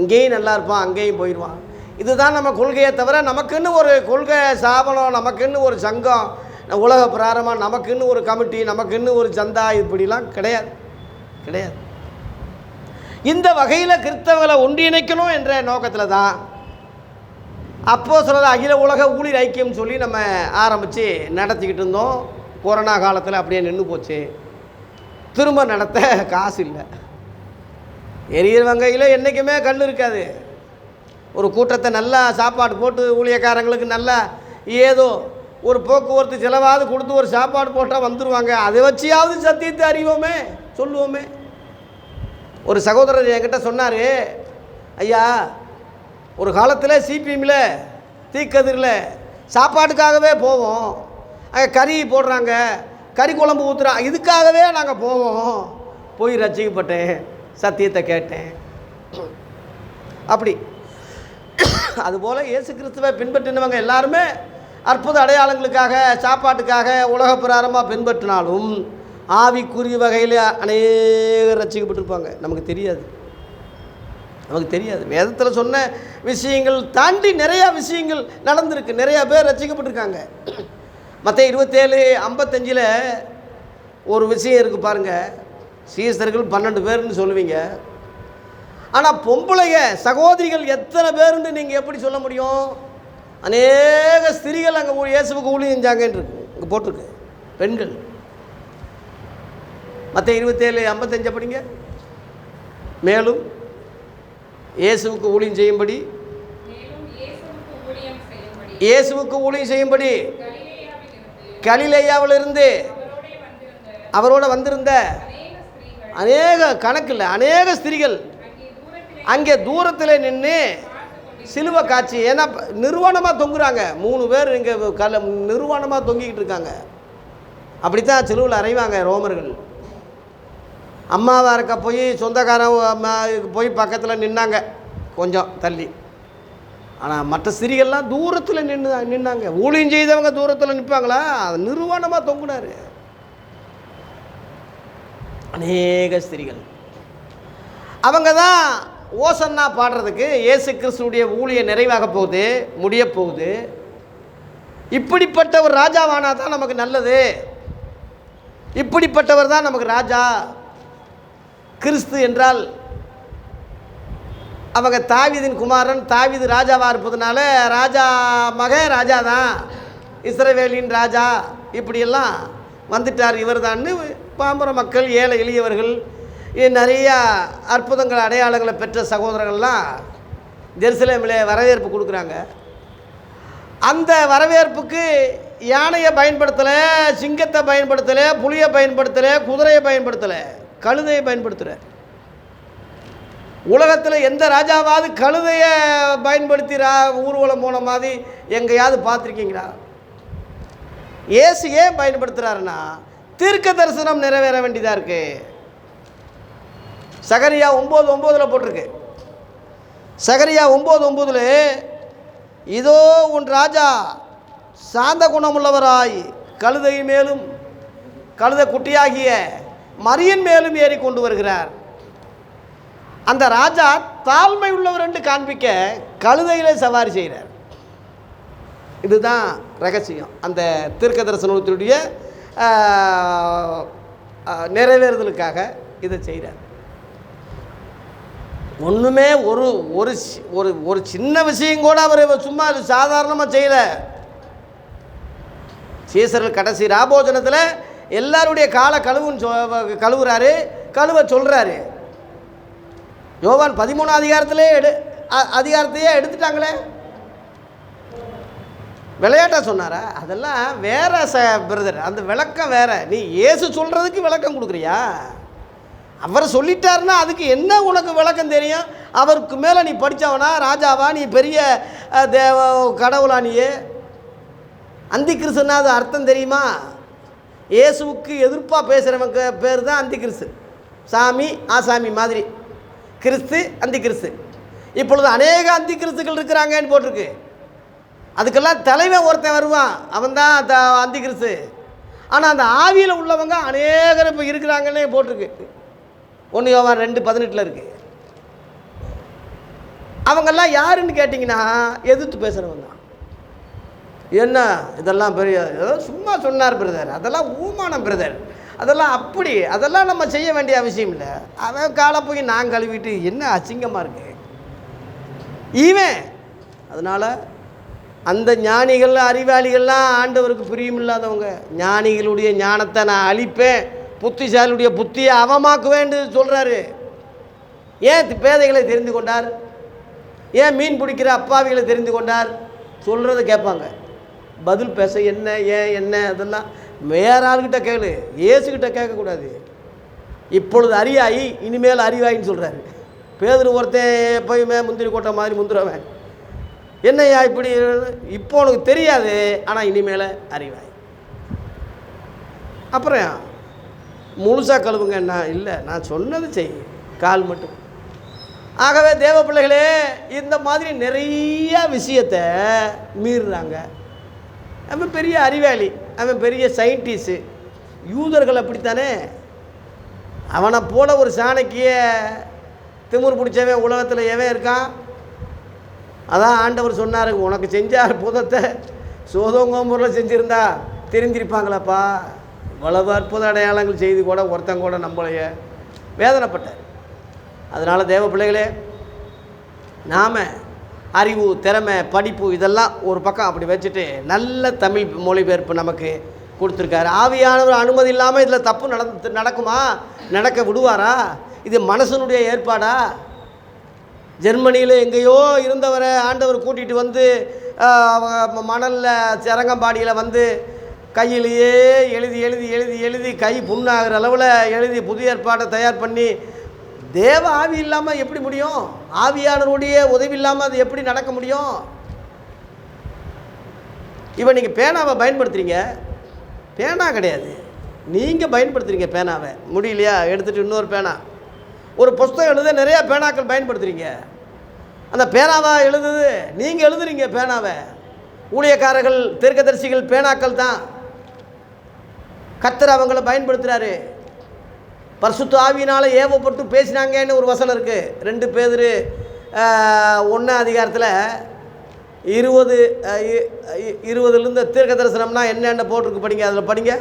இங்கேயும் நல்லா இருப்பான், அங்கேயும் போயிடுவான். இதுதான் நம்ம கொள்கையை தவிர நமக்குன்னு ஒரு கொள்கை ஸ்தாபனம், நமக்குன்னு ஒரு சங்கம், உலக பிராரமாக நமக்குன்னு ஒரு கமிட்டி, நமக்குன்னு ஒரு சந்தா, இப்படிலாம் கிடையாது. இந்த வகையில் கிறிஸ்தவங்களை ஒன்றிணைக்கணும் என்ற நோக்கத்தில் தான் அப்போஸ்தலர் அகில உலக ஊழியர் ஐக்கியம் சொல்லி நம்ம ஆரம்பித்து நடத்திக்கிட்டு இருந்தோம். கொரோனா காலத்தில் அப்படியே நின்று போச்சு. திரும்ப நடத்த காசு இல்லை. எரியிற வங்கையில் என்றைக்குமே கல் இருக்காது. ஒரு கூட்டத்தை நல்லா சாப்பாடு போட்டு ஊழியக்காரங்களுக்கு நல்லா ஏதோ ஒரு போக்குவரத்து செலவாவது கொடுத்து ஒரு சாப்பாடு போட்டால் வந்துடுவாங்க. அதை வச்சியாவது சத்தியத்தை அறிவோமே, சொல்லுவோமே. ஒரு சகோதரர் என்கிட்ட சொன்னார், ஐயா ஒரு காலத்தில் சிபிஎம்மில் தீக்கதிரில் சாப்பாட்டுக்காகவே போவோம், அங்கே கறி போடுறாங்க, கறி குழம்பு ஊற்றுறாங்க, இதுக்காகவே நாங்கள் போவோம். போய் ரசிக்கப்பட்டேன், சத்தியத்தை கேட்டேன். அப்படி அதுபோல் இயேசு கிறிஸ்துவை பின்பற்றினவங்க எல்லாருமே அற்புத அடையாளங்களுக்காக, சாப்பாட்டுக்காக உலக பிரகாரமாக பின்பற்றினாலும் ஆவிக்குரிய வகையில் அநேகர் ரசிக்கப்பட்டிருப்பாங்க. நமக்கு தெரியாது. வேதத்தில் சொன்ன விஷயங்கள் தாண்டி நிறையா விஷயங்கள் நடந்திருக்கு. நிறையா பேர் ரசிக்கப்பட்டிருக்காங்க. மத்தேயு 27:55 ஒரு விஷயம் இருக்குது பாருங்கள். சீசர்கள் 12 பேர்னு சொல்லுவீங்க, ஆனால் பொம்பளைங்க சகோதரிகள் எத்தனை பேருன்னு நீங்கள் எப்படி சொல்ல முடியும்? அநேக ஸ்திரீகள் அங்கே இயேசுவுக்கு ஊழியம் செஞ்சாங்கன்னு இருக்கு, இங்கே போட்டிருக்கு. பெண்கள். மத்தேயு 27:55 படிங்க. மேலும் இயேசுவுக்கு ஊழியம் செய்யும்படி கலிலேயாவிலிருந்து அவரோட வந்திருந்த அநேக கணக்கில் அநேக ஸ்திரீகள் அங்கே தூரத்தில் நின்று சிலுவை காட்சி. ஏன்னா நிர்வாணமாக தொங்குறாங்க. 3 பேர் இங்கே நிர்வாணமாக தொங்கிக்கிட்டு இருக்காங்க. அப்படித்தான் சிலுவில் அறைவாங்க ரோமர்கள். அம்மாவாக இருக்க போய் சொந்தக்காரன் போய் பக்கத்தில் நின்னாங்க, கொஞ்சம் தள்ளி. ஆனால் மற்ற ஸ்திரீகள்லாம் தூரத்தில் நின்னாங்க. ஊழியம் செய்தவங்க தூரத்தில் நிற்பாங்களா? நிர்வாணமாக தொங்குனார். அநேக ஸ்திரீகள் அவங்க தான் ஓசன்னா பாடுறதுக்கு இயேசு கிறிஸ்துடைய ஊழிய நிறைவாக போகுது, முடிய போகுது. இப்படிப்பட்ட ஒரு ராஜாவானா தான் நமக்கு நல்லது. இப்படிப்பட்டவர் தான் நமக்கு ராஜா. கிறிஸ்து என்றால் அவங்க தாவீதின் குமாரன், தாவீது ராஜாவாக இருப்பதுனால ராஜா மகன் ராஜா தான், இஸ்ரவேலின் ராஜா, இப்படியெல்லாம் வந்துட்டார் இவர் தான்னு பாம்பர மக்கள், ஏழை எளியவர்கள், நிறையா அற்புதங்கள் அடையாளங்களை பெற்ற சகோதரர்கள்லாம் ஜெருசலேமில் வரவேற்பு கொடுக்குறாங்க. அந்த வரவேற்புக்கு யானையை பயன்படுத்தலை, சிங்கத்தை பயன்படுத்தலை, புலியை பயன்படுத்தலை, குதிரையை பயன்படுத்தலை, கழுதையை பயன்படுத்துகிறார். உலகத்தில் எந்த ராஜாவாவது கழுதையை பயன்படுத்தி ஊர்வலம் போன மாதிரி எங்கேயாவது பார்த்துருக்கீங்களா? இயேசு ஏன் பயன்படுத்துகிறாருன்னா தீர்க்க தரிசனம் நிறைவேற வேண்டியதாக இருக்குது. சகரியா 9:9 போட்டிருக்கு. சகரியா 9:9 இதோ உன் ராஜா சாந்த குணமுள்ளவராய் கழுதையின் மேலும் கழுதை குட்டியாகிய மரியின் மேலும் ஏறி கொண்டு வருகிறார். அந்த ராஜா தாழ்மை உள்ளவர் என்று காண்பிக்க கழுதையிலே சவாரி செய்கிறார். இதுதான் ரகசியம். அந்த தீர்க்க தரிசனத்தினுடைய நிறைவேறுதலுக்காக இதை செய்கிறார். ஒன்றுமே ஒரு ஒரு ஒரு சின்ன விஷயம் கூட அவர் சும்மா சாதாரணமாக செய்யலை. சீசர்கள் கடைசி ராபோஜனத்தில் எல்லாருடைய காலை கழுவுறாரு, கழுவ சொல்கிறாரு. யோவான் 13 அதிகாரத்தையே எடுத்துட்டாங்களே. விளையாட்டாக சொன்னாரா? அதெல்லாம் வேற பிரதர், அந்த விளக்கம் வேற. நீ இயேசு சொல்கிறதுக்கு விளக்கம் கொடுக்குறியா? அவர் சொல்லிட்டாருன்னா அதுக்கு என்ன உனக்கு விளக்கம் தெரியும்? அவருக்கு மேலே நீ படித்தவனா, ராஜாவா, நீ பெரிய தேவ கடவுளா? நீயே அந்தி கிறிஸ்துன்னா அது அர்த்தம் தெரியுமா? இயேசுவுக்கு எதிர்ப்பாக பேசுகிறவங்க பேர் தான் அந்தி கிறிஸ்து. சாமி ஆசாமி மாதிரி கிறிஸ்து, அந்தி கிறிஸ்து. இப்பொழுது அநேக அந்தி கிறிஸ்துக்கள் இருக்கிறாங்கன்னு போட்டிருக்கு. அதுக்கெல்லாம் தலைவன் ஒருத்தன் வருவான், அவன் தான் அந்தி கிறிஸ்து. ஆனால் அந்த ஆவியில் உள்ளவங்க அநேகர் இப்போ இருக்கிறாங்கன்னே போட்டிருக்கு. 1 யோவான் 2:18 இருக்குது. அவங்கெல்லாம் யாருன்னு கேட்டிங்கன்னா எதிர்த்து பேசுகிறவங்க தான். என்ன இதெல்லாம் பெரிய சும்மா சொன்னார் பிரதர், அதெல்லாம் ஊமானம் பிரதர், அதெல்லாம் அப்படி, அதெல்லாம் நம்ம செய்ய வேண்டிய அவசியம் இல்லை. அவன் காலை போய் நான் கழுவிட்டு என்ன அசிங்கமாக இருக்கு ஈவன். அதனால் அந்த ஞானிகள் அறிவாளிகள்லாம் ஆண்டவருக்கு பிரியமில்லாதவங்க. ஞானிகளுடைய ஞானத்தை நான் அழிப்பேன், புத்திசாலியுடைய புத்தியை அவமாக்குவேன்னு சொல்கிறாரு. ஏன் பேதைகளை தெரிந்து கொண்டார்? ஏன் மீன் பிடிக்கிற அப்பாவிகளை தெரிந்து கொண்டார்? சொல்கிறத கேட்பாங்க, பதில் பேச என்ன ஏன் என்ன அதெல்லாம் வேற ஆள்கிட்ட கேளு, இயேசுக்கிட்ட கேட்கக்கூடாது. இப்பொழுது அறியாயி இனிமேல் அறிவாயின்னு சொல்கிறாரு. பேதுரு ஒருத்தன் போய் முந்திரி கொட்டை மாதிரி முந்துறவன், என்னையா இப்படி? இப்போ உனக்கு தெரியாது, ஆனால் இனிமேல் அறிவாய். அப்புறம் முழுசாக கழுவுங்க. என்ன இல்லை, நான் சொன்னது செய், கால் மட்டும். ஆகவே தேவ பிள்ளைகளே, இந்த மாதிரி நிறைய விஷயத்தை மீறுறாங்க. அவன் பெரிய அறிவாளி, அவன் பெரிய சயின்டிஸ்ட்டு. யூதர்கள் அப்படித்தானே. அவனை போல ஒரு சாணக்கிய திமிர் பிடிச்சவன் உலகத்தில் எவன் இருக்கான்? அதான் ஆண்டவர் சொன்னார், உனக்கு செஞ்ச அற்புதத்தை சோதோங்கோம்பூரில் செஞ்சுருந்தா தெரிஞ்சிருப்பாங்களாப்பா. இவ்வளவு அற்புத அடையாளங்கள் செய்து கூட ஒருத்தங்க கூட நம்மளைய வேதனைப்பட்டார். அதனால் தேவ பிள்ளைகளே, நாம் அறிவு, திறமை, படிப்பு இதெல்லாம் ஒரு பக்கம் அப்படி வச்சுட்டு நல்ல தமிழ் மொழிபெயர்ப்பு நமக்கு கொடுத்துருக்காரு. ஆவியானவர் அனுமதி இல்லாமல் இதில் தப்பு நடக்குமா? நடக்க விடுவாரா? இது மனசனுடைய ஏற்பாடா? ஜெர்மனியில் எங்கேயோ இருந்தவரை ஆண்டவர் கூட்டிகிட்டு வந்து மணலில் சிறங்கம்பாடியில் வந்து கையிலேயே எழுதி எழுதி எழுதி எழுதி கை புண்ணாகிற அளவில் எழுதி புதிய ஏற்பாட்டை தயார் பண்ணி, தேவ ஆவி இல்லாமல் எப்படி முடியும்? ஆவியானவருடைய உதவி இல்லாமல் அது எப்படி நடக்க முடியும்? இப்போ நீங்கள் பேனாவை பயன்படுத்துகிறீங்க, பேனா கிடையாது, நீங்கள் பயன்படுத்துகிறீங்க பேனாவை. முடியலையா? எடுத்துகிட்டு இன்னொரு பேனா. ஒரு புஸ்தகம் எழுத நிறையா பேனாக்கள் பயன்படுத்துகிறீங்க. அந்த பேனாவை எழுதுது நீங்கள் எழுதுறீங்க பேனாவை. ஊழியக்காரர்கள், தீர்க்கதரிசிகள் பேனாக்கள் தான். கர்த்தர் அவங்கள பயன்படுத்துகிறாரு. பரிசுத்த ஆவியினால் ஏவப்பட்டு பேசினாங்கன்னு ஒரு வசனம் இருக்குது. 2 பேதுரு 1 20 தீர்க்க தரிசனம்னா என்னென்ன போட்டிருக்கு படிங்க. அதில் படிங்க.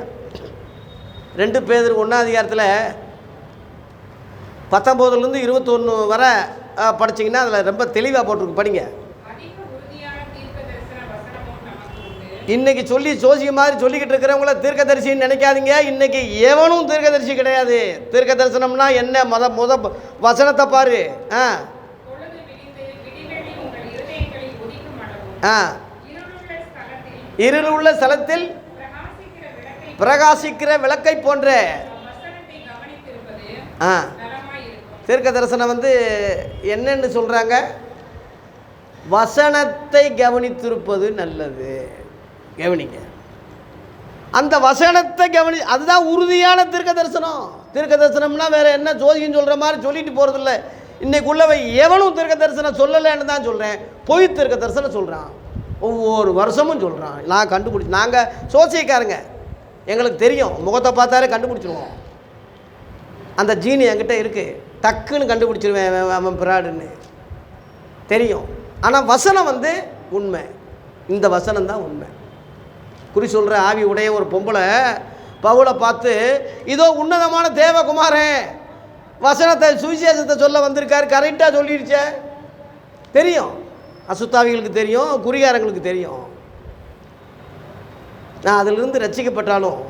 2 பேதுரு 1 19 வரை படிச்சிங்கன்னா அதில் ரொம்ப தெளிவாக போட்டிருக்கு, படிங்க. இன்றைக்கி சொல்லி ஜோசிய மாதிரி சொல்லிக்கிட்டு இருக்கிறவங்கள தீர்க்கதரிசின்னு நினைக்காதீங்க. இன்றைக்கி எவனும் தீர்க்கதரிசி கிடையாது. தீர்க்க தரிசனம்னா என்ன? முத வசனத்தை பாரு. இருள் உள்ள ஸ்தலத்தில் பிரகாசிக்கிற விளக்கை போன்ற தீர்க்க தரிசனம் வந்து என்னன்னு சொல்கிறாங்க? வசனத்தை கவனித்திருப்பது நல்லது. கவனிங்க, அந்த வசனத்தை அதுதான் உறுதியான தீர்க்க தரிசனம். தீர்க்க தரிசனம்னா வேறு என்ன ஜோதியம் சொல்கிற மாதிரி சொல்லிட்டு போகிறதில்ல. இன்றைக்குள்ளவை எவனும் தீர்க்க தரிசனம் சொல்லலைன்னு தான் சொல்கிறேன். பொய் தீர்க்க தரிசனம் சொல்கிறான், ஒவ்வொரு வருஷமும் சொல்கிறான். நான் கண்டுபிடிச்சி, நாங்கள் சோசியக்காரங்க, எங்களுக்கு தெரியும், முகத்தை பார்த்தாலே கண்டுபிடிச்சிருவோம். அந்த ஜீனி என்கிட்ட இருக்குது, டக்குன்னு கண்டுபிடிச்சிருவேன் அவன் பிராடுன்னு தெரியும். ஆனால் வசனம் வந்து உண்மை. இந்த வசனம் தான் உண்மை. குறி சொல்கிற ஆவி உடைய ஒரு பொம்பளை பவுலை பார்த்து, இதோ உன்னதமான தேவகுமாரன் வசனத்தை சுவிசேஷத்தை சொல்ல வந்திருக்காரு, கரெக்டாக சொல்லிடுச்சே. தெரியும், அசுத்தாவிகளுக்கு தெரியும், குறிகாரங்களுக்கு தெரியும். நான் அதிலிருந்து ரட்சிக்கப்பட்டாலும்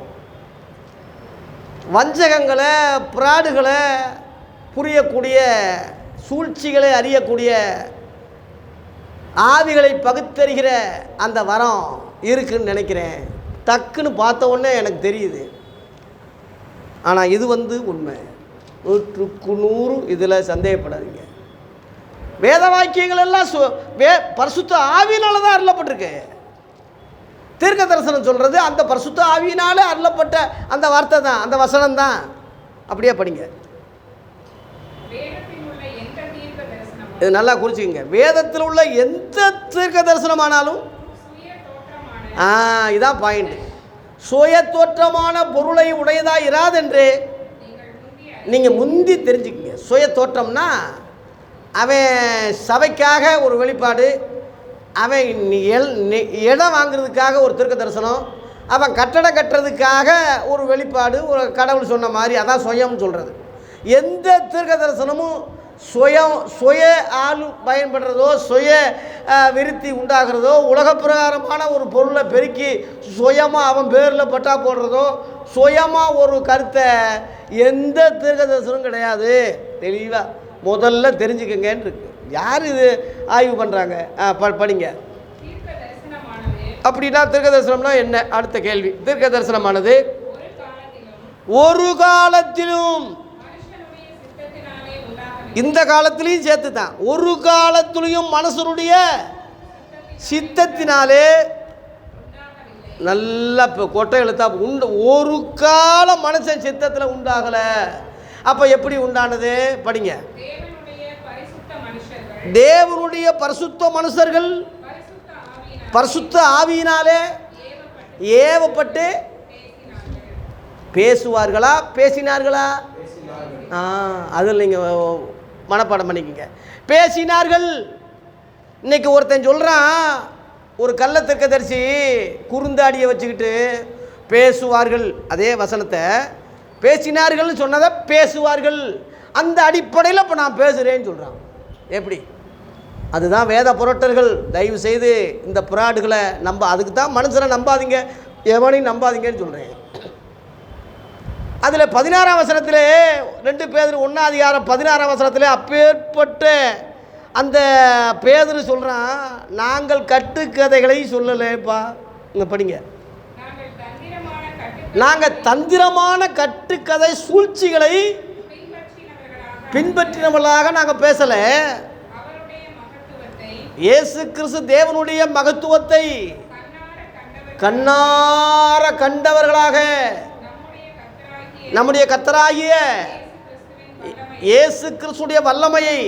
வஞ்சகங்களை, பிராடுகளை புரியக்கூடிய, சூழ்ச்சிகளை அறியக்கூடிய, ஆவிகளை பகுத்தறிகிற அந்த வரம் இருக்குன்னு நினைக்கிறேன். டக்குன்னு பார்த்த உடனே எனக்கு தெரியுது. ஆனால் இது வந்து உண்மை, 100% இதில் சந்தேகப்படாதீங்க. வேத வாக்கியங்கள் எல்லாம் பரிசுத்த ஆவியினால தான் அருளப்பட்டிருக்கு. தீர்க்க தரிசனம் சொல்கிறது அந்த பரிசுத்த ஆவியினாலே அருளப்பட்ட அந்த வார்த்தை தான், அந்த வசனம் தான். அப்படியே படிங்க, இது நல்லா குறிச்சிக்கங்க. வேதத்தில் உள்ள எந்த தீர்க்க தரிசனமானாலும் இதான் பாயிண்ட். சுய தோற்றமான பொருளை உடையதாக இராதென்று நீங்கள் முந்தி தெரிஞ்சுக்கங்க. சுய தோற்றம்னா அவன் சபைக்காக ஒரு வெளிப்பாடு, அவன் இடம் வாங்குறதுக்காக ஒரு தீர்க்க தரிசனம், அவன் கட்டடம் கட்டுறதுக்காக ஒரு வெளிப்பாடு, ஒரு கடவுள் சொன்ன மாதிரி, அதான் சுயம்னு சொல்கிறது. எந்த தீர்க்க தரிசனமும் சுய ஆள் பயன்படுறதோ, சுய விருத்தி உண்டாகிறதோ, உலக பிரகாரமான ஒரு பொருளை பெருக்கி சுயமாக அவன் பேரில் பட்டா போடுறதோ, சுயமாக ஒரு கருத்தை எந்த தீர்க்க தரிசனமும் கிடையாது. தெளிவாக முதல்ல தெரிஞ்சுக்கங்கன்னு இருக்கு. யார் இது ஆய்வு பண்ணுறாங்க? படிங்க. அப்படின்னா தீர்க்க தரிசனம்னா என்ன? அடுத்த கேள்வி. தீர்க்க தரிசனமானது ஒரு காலத்திலும், இந்த காலத்திலையும் சேர்த்து தான், ஒரு காலத்திலையும் மனுஷனுடைய சித்தத்தினாலே, நல்லா இப்போ கொட்டை எழுத்தா உண்டு, ஒரு காலம் மனுஷன் சித்தத்தில் உண்டாகலை. அப்போ எப்படி உண்டானது? படிங்க. தேவனுடைய பரிசுத்த மனுஷர்கள் பரிசுத்த ஆவியினாலே ஏவப்பட்டு பேசுவார்களா, பேசினார்களா? அதில் நீங்கள் மனப்பாடம் பண்ணிக்கங்க. பேசினார்கள். இன்னைக்கு ஒருத்தன் சொல்கிறான், ஒரு கள்ள தீர்க்கதரிசி குறுந்தாடியை வச்சுக்கிட்டு பேசுவார்கள், அதே வசனத்தை பேசினார்கள்னு சொன்னதை பேசுவார்கள், அந்த அடிப்படையில் இப்போ நான் பேசுகிறேன்னு சொல்கிறான். எப்படி? அதுதான் வேத புரட்டர்கள். தயவு செய்து இந்த புராடுகளை அதுக்கு தான் மனுஷனை நம்பாதீங்க, எவனையும் நம்பாதீங்கன்னு சொல்கிறேன். அதில் 16ஆம் வசனத்திலே 2 பேதுரு 1:16 வசனத்திலே அப்பேற்பட்ட அந்த பேதுரு சொல்கிறான், நாங்கள் கட்டுக்கதைகளை சொல்லலைப்பா. இங்கே படிங்க. நாங்கள் தந்திரமான கட்டுக்கதை சூழ்ச்சிகளை பின்பற்றினவர்களாக நாங்கள் பேசலை. இயேசு கிறிஸ்து தேவனுடைய மகத்துவத்தை கண்ணார கண்டவர்களாக, நம்முடைய கர்த்தராகிய இயேசு கிறிஸ்துடைய வல்லமையை,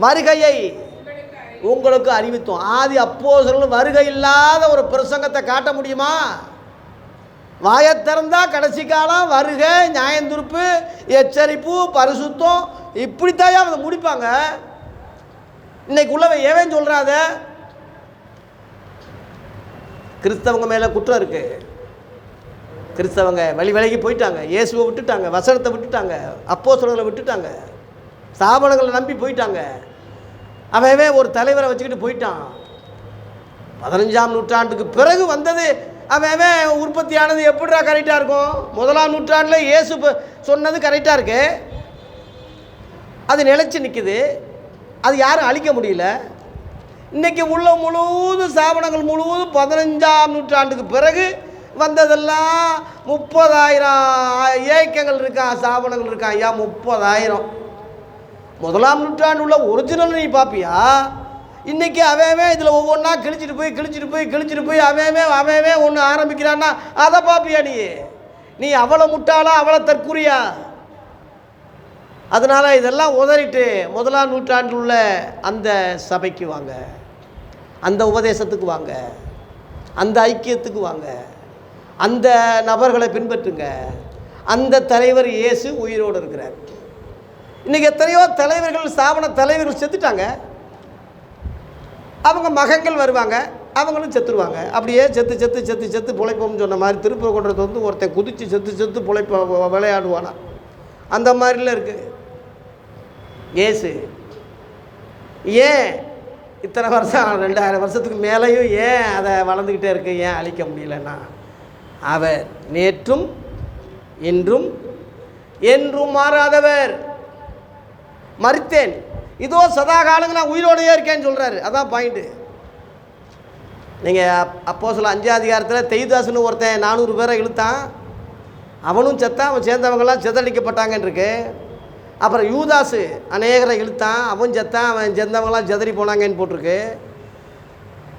வருகையை உங்களுக்கு அறிவித்தோம். ஆதி அப்போஸ்தலர்கள் வருகை இல்லாத ஒரு பிரசங்கத்தை காட்ட முடியுமா? வாயை திறந்தா கடைசி காலம், வருகை, நியாயந்தீர்ப்பு, எச்சரிப்பு, பரிசுத்தம், இப்படித்தாயா அதை முடிப்பாங்க. இன்னைக்கு உள்ளவ ஏவன் சொல்கிறாத? கிறிஸ்தவங்க மேலே குற்றம் இருக்குது. கிறிஸ்தவங்க விலகி போயிட்டாங்க, இயேசுவை விட்டுட்டாங்க, வசனத்தை விட்டுட்டாங்க, அப்போஸ்தலர்களை விட்டுட்டாங்க, ஸ்தாபனங்களை நம்பி போயிட்டாங்க. அவவே ஒரு தலைவரை வச்சுக்கிட்டு போயிட்டான். 15ஆம் நூற்றாண்டுக்கு பிறகு வந்தது அவவே உற்பத்தியானது எப்படிடா கரெக்டாக இருக்கும்? 1ஆம் நூற்றாண்டில் இயேசு சொன்னது கரெக்டாக இருக்கு, அது நிலைச்சி நிற்குது, அது யாரும் அழிக்க முடியல. இன்றைக்கி உள்ள முழுவதும் ஸ்தாபனங்கள் முழுவதும் 15ஆம் நூற்றாண்டுக்கு பிறகு வந்ததெல்லாம் 30,000 ஏக்கங்கள் இருக்கான், ஸ்தாபனங்கள் இருக்கான். ஐயா 30,000. 1ஆம் நூற்றாண்டு உள்ள ஒரிஜினல் நீ பார்ப்பியா? இன்றைக்கி அவன் இதில் ஒவ்வொன்றா கிழிச்சிட்டு போய் அவன் ஒன்று ஆரம்பிக்கிறான்னா அதை பார்ப்பியா? நீ அவ்வளோ முட்டாளா, அவ்வளோ தற்குறியா? அதனால் இதெல்லாம் உதறிட்டு 1ஆம் நூற்றாண்டில் உள்ள அந்த சபைக்கு வாங்க, அந்த உபதேசத்துக்கு வாங்க, அந்த ஐக்கியத்துக்கு வாங்க, அந்த நபர்களை பின்பற்றுங்க. அந்த தலைவர் இயேசு உயிரோடு இருக்கிறார். இன்றைக்கி எத்தனையோ தலைவர்கள், ஸ்தாபன தலைவர்கள் செத்துட்டாங்க. அவங்க மகன்கள் வருவாங்க, அவங்களும் செத்துருவாங்க. அப்படியே செத்து பிழைப்போம்னு சொன்ன மாதிரி திருப்பரங்குன்றத்தை வந்து ஒருத்தன் குதித்து செத்து பிழைப்ப விளையாடுவானா, அந்த மாதிரிலாம் இருக்குது. இயேசு ஏன் இத்தனை வருஷம் 2000 வருஷத்துக்கு மேலேயும் ஏன் அதை வளர்ந்துக்கிட்டே இருக்கு, ஏன் அழிக்க முடியலன்னா, அவர் நேற்றும் இன்றும் என்றும் மாறாதவர். மரித்தேன், இதோ சதா காலங்க நான் உயிரோடையே இருக்கேன்னு சொல்கிறாரு. அதான் பாயிண்ட்டு. நீங்கள் அப்போஸ்தலர் 5ஆம் அதிகாரத்தில் தெய்தாசுன்னு ஒருத்தன் 400 பேரை இழுத்தான், அவனும் செத்தான், அவன் சேர்ந்தவங்களாம் செதறடிக்கப்பட்டாங்கன்னு இருக்கு. அப்புறம் யூதாசு அநேகரை இழுத்தான், அவன் செத்தான், அவன் சேர்ந்தவங்களாம் செதறி போனாங்கன்னு போட்டிருக்கு.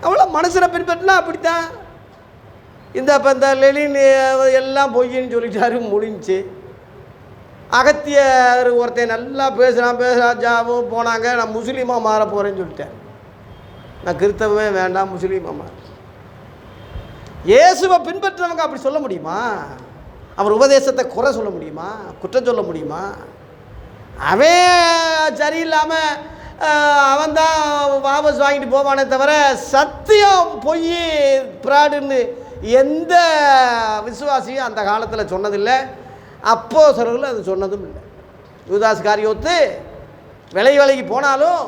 அவ்வளோ மனுஷனை பின்பற்றினா அப்படித்தான். இப்போ இந்த லெனின் எல்லாம் பொய்ன்னு சொல்லிட்டாரு, முடிஞ்சு. அகத்தியர் ஒருத்தன் நல்லா பேசுகிறான் ஜாவும் போனாங்க, நான் முஸ்லீமாக மாற போகிறேன்னு சொல்லிட்டேன். நான் கிறிஸ்தவமே வேண்டாம், முஸ்லீமாக மாற. இயேசுவை பின்பற்றவங்க அப்படி சொல்ல முடியுமா? அவர் உபதேசத்தை குறை சொல்ல முடியுமா? குற்றம் சொல்ல முடியுமா? அவன் சரியில்லாமல் அவன் தான் வாபஸ் வாங்கிட்டு போவானே தவிர சத்தியம் பொய் பிராடுன்னு எந்த விசுவாசியும் அந்த காலத்தில் சொன்னதில்லை. அப்போஸ்தலர்கள் அது சொன்னதும் இல்லை. யூதாஸ் காரியோத்து விலைக்கு போனாலும்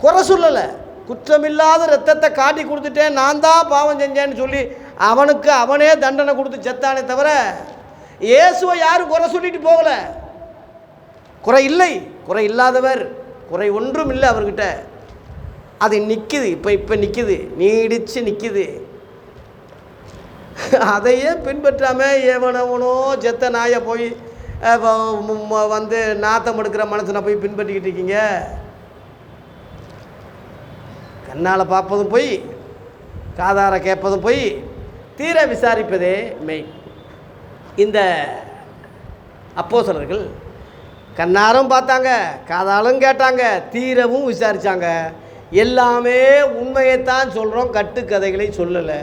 குறை சொல்லலை. குற்றமில்லாத ரத்தத்தை காட்டி கொடுத்துட்டேன், நான் தான் பாவம் செஞ்சேன்னு சொல்லி அவனுக்கு அவனே தண்டனை கொடுத்து செத்தானே தவிர இயேசுவை யாரும் குறை சொல்லிட்டு போகலை. குறை இல்லை, குறை இல்லாதவர், குறை ஒன்றும் இல்லை அவர்கிட்ட. அது நிற்கிது, இப்போ நிற்கிது, நீடிச்சு நிற்கிது. அதையே பின்பற்றாமல் எவனவனோ செத்த நாயை போய் வந்து நாத்தம் எடுக்கிற மனசனை போய் பின்பற்றிக்கிட்டு இருக்கீங்க. கண்ணால் பார்ப்பதும் போய், காதார கேட்பதும் போய், தீர விசாரிப்பதே மெய். இந்த அப்போஸ்தலர்கள் கண்ணாரும் பார்த்தாங்க, காதாலும் கேட்டாங்க, தீரவும் விசாரித்தாங்க. எல்லாமே உண்மையைத்தான் சொல்கிறோம், கட்டுக்கதைகளை சொல்லலை.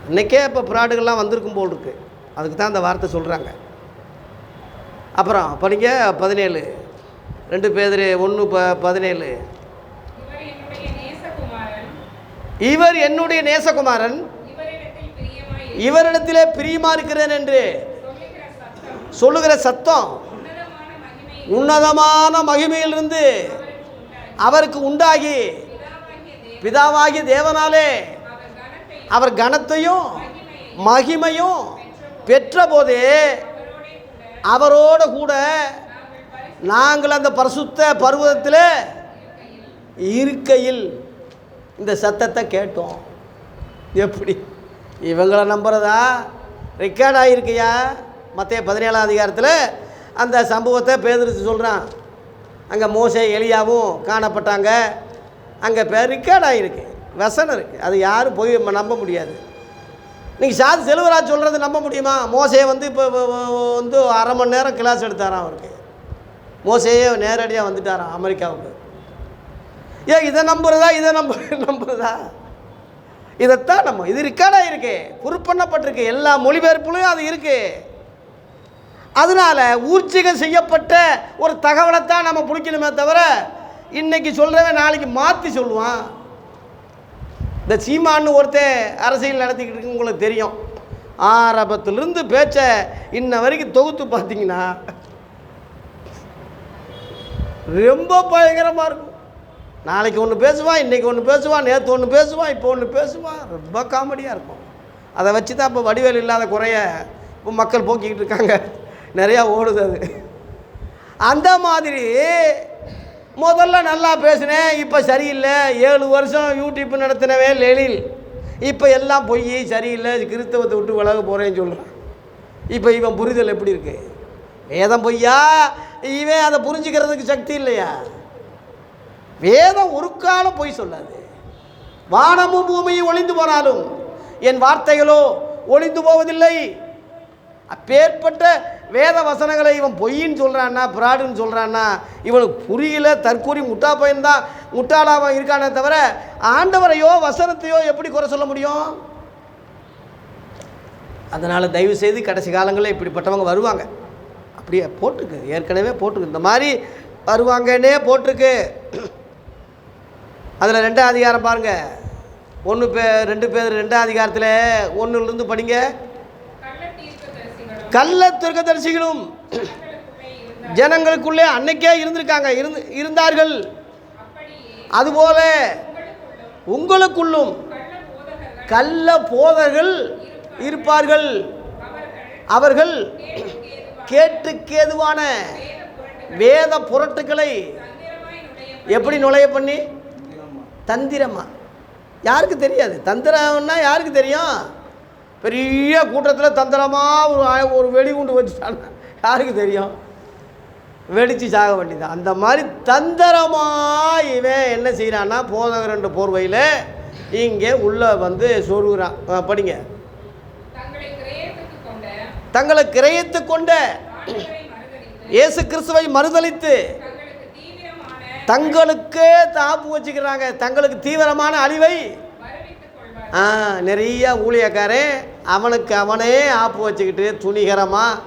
இன்றைக்கே இப்போ பிராடுகள்லாம் வந்திருக்கும் போல் இருக்குது, அதுக்கு தான் அந்த வார்த்தை சொல்கிறாங்க. அப்புறம் படிங்க 17, 2 பேதுரு 1:17. இவர் என்னுடைய நேசகுமாரன், இவரிடத்திலே பிரியமாக இருக்கிறேன் என்று சொல்லுகிற சத்தம் உன்னதமான மகிமையிலிருந்து அவருக்கு உண்டாகி பிதாவாகிய தேவனாலே அவர் கனத்தையும் மகிமையும் பெற்ற போதே அவரோட கூட நாங்கள் அந்த பரிசுத்த பர்வதத்தில் இருக்கையில் இந்த சத்தத்தை கேட்டோம். எப்படி இவங்களை நம்புறதா? ரெக்கார்ட் ஆகிருக்கையா? மத்தேயு 17ஆம் அதிகாரத்தில் அந்த சம்பவத்தை பேதுரு சொல்கிறான். அங்கே மோசே எலியாவும் காணப்பட்டாங்க. அங்கே ரெக்கார்ட் ஆகிருக்கு, வசனம் இருக்குது. அது யாரும் போய் நம்ப முடியாது. நீங்கள் சாதி செல்வராஜ் சொல்கிறது நம்ப முடியுமா? மோசே வந்து இப்போ வந்து 1/2 மணி நேரம் கிளாஸ் எடுத்தாராம் அவருக்கு. மோசேயே நேரடியாக வந்துட்டாராம் அமெரிக்காவுக்கு. ஏன் இதை நம்புறதா? நம்புறதா? இதைத்தான் நம்ம, இது ரெக்கார்டாக இருக்கு, பொறுப்பண்ணப்பட்டிருக்கு, எல்லா மொழிபெயர்ப்புலையும் அது இருக்குது. அதனால் ஊர்ச்சிகம் செய்யப்பட்ட ஒரு தகவலைத்தான் நம்ம பிடிக்கணுமே தவிர இன்றைக்கி சொல்கிறவன் நாளைக்கு மாற்றி சொல்லுவான். இந்த சீமான்னு ஒருத்தர் அரசியல் நடத்திக்கிட்டு இருக்கு, உங்களுக்கு தெரியும். ஆரம்பத்திலிருந்து பேச்சை இன்ன வரைக்கும் தொகுத்து பார்த்தீங்கன்னா ரொம்ப பயங்கரமாக இருக்கும். நாளைக்கு ஒன்று பேசுவான், இன்றைக்கி ஒன்று பேசுவான், நேற்று ஒன்று பேசுவான், இப்போ ஒன்று பேசுவான். ரொம்ப காமெடியாக இருக்கும். அதை வச்சு தான் இப்போ வடிவேல் இல்லாத குறைய இப்போ மக்கள் போக்கிக்கிட்டு இருக்காங்க. நிறையா ஓடுது அது. அந்த மாதிரி முதல்ல நல்லா பேசினேன், இப்போ சரியில்லை. 7 வருஷம் யூடியூப் நடத்தினவன் லெலில், இப்போ எல்லாம் பொய், சரியில்லை, கிறிஸ்தவத்தை விட்டு விலக போகிறேன்னு சொல்கிறான். இப்போ இவன் புரிதல் எப்படி இருக்கு? வேதம் பொய்யா? இவன் அதை புரிஞ்சுக்கிறதுக்கு சக்தி இல்லையா? வேதம் ஒரு காலம் பொய் சொல்லாது. வானமும் பூமியும் ஒளிந்து போனாலும் என் வார்த்தைகளோ ஒளிந்து போவதில்லை. அப்பேற்பட்ட வேத வசனங்களை இவன் பொய்ன்னு சொல்கிறான்னா, பிராடுன்னு சொல்கிறான்னா, இவனுக்கு புரியல, தற்கூரி முட்டா பையன்தான், முட்டாளாக இருக்கானே தவிர ஆண்டவரையோ வசனத்தையோ எப்படி குறை சொல்ல முடியும்? அதனால் தயவு செய்து கடைசி காலங்களில் இப்படிப்பட்டவங்க வருவாங்க. அப்படியே போட்டிருக்கு, ஏற்கனவே போட்டிருக்கு, இந்த மாதிரி வருவாங்கன்னே போட்டிருக்கு. அதில் 2ஆம் அதிகாரம் பாருங்கள், 2 பேர் 2ஆம் அதிகாரத்தில் 1லிருந்து படிங்க. கள்ள தீர்க்கதரிசிகளும் ஜனங்களுக்குள்ளே அன்னைக்கே இருந்தார்கள். அதுபோல உங்களுக்குள்ளும் கள்ள போதர்கள் இருப்பார்கள். அவர்கள் கேட்டுக்கேதுவான வேத புரட்டுக்களை எப்படி நுழைய பண்ணி தந்திரமா. யாருக்கு தெரியாது? தந்திரம்னா யாருக்கு தெரியும்? பெரிய கூட்டத்தில் தந்திரமாக ஒரு வெடிகுண்டு வச்சுட்டாங்க, யாருக்கு தெரியும்? வெடித்து சாக வேண்டியதான். அந்த மாதிரி தந்திரமாக இவன் என்ன செய்கிறான்னா, போதகர் என்ற போர்வையில் இங்கே உள்ளே வந்து சொருகிறான். படிங்க. தங்களை கிரயத்து கொண்ட இயேசு கிறிஸ்துவை மறுதலித்து தங்களுக்கே தாப்பு வச்சுக்கிறாங்க. தங்களுக்கு தீவிரமான அழிவை நிறைய ஊழியக்காரன் அவனுக்கு அவனே ஆப்பு வச்சுக்கிட்டு துணிகரமாக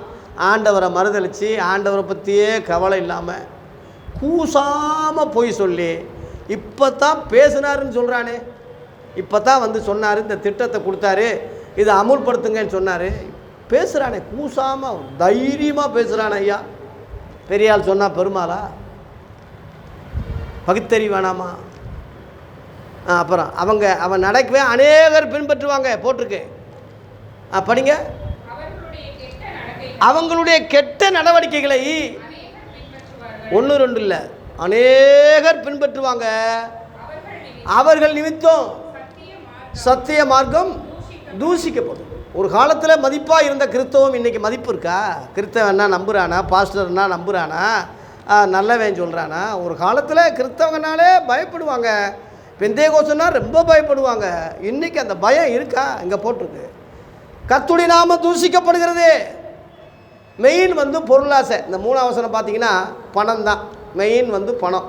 ஆண்டவரை மறுதளித்து ஆண்டவரை பற்றியே கவலை இல்லாமல் கூசாமல் போய் சொல்லி இப்போ தான் பேசினாருன்னு சொல்கிறானே, இப்போ தான் வந்து சொன்னார், இந்த திட்டத்தை கொடுத்தாரு, இதை அமுல்படுத்துங்கன்னு சொன்னார். பேசுகிறானே, கூசாமல் தைரியமாக பேசுகிறானே. ஐயா, பெரியாள் சொன்னால் பெருமாளா? பகுத்தறி வேணாமா? அப்புறம் அவன் நடக்கவே அநேகர் பின்பற்றுவாங்க, போட்டிருக்கு. படிங்க. அவங்களுடைய கெட்ட நடவடிக்கைகளை 1 2 இல்லை, அநேகர் பின்பற்றுவாங்க. அவர்கள் நிமித்தம் சத்திய மார்க்கம் தூஷிக்கப்படும். ஒரு காலத்தில் மதிப்பாக இருந்த கிறிஸ்தவம் இன்றைக்கி மதிப்பு இருக்கா? கிறிஸ்தவன்னா நம்புகிறானா? பாஸ்டர்னா நம்புகிறானா? நல்லவன் சொல்கிறானா? ஒரு காலத்தில் கிறிஸ்தவங்கனாலே பயப்படுவாங்க, பெந்தேகோஸ்துனா ரொம்ப பயப்படுவாங்க. இன்றைக்கி அந்த பயம் இருக்கா? இங்கே போட்டிருக்கு, கர்த்தருடைய நாமம் தூஷிக்கப்படுகிறது. மெயின் வந்து பொருளாசை. இந்த 3ஆம் வசனம் பார்த்தீங்கன்னா பணம் தான் மெயின், வந்து பணம்.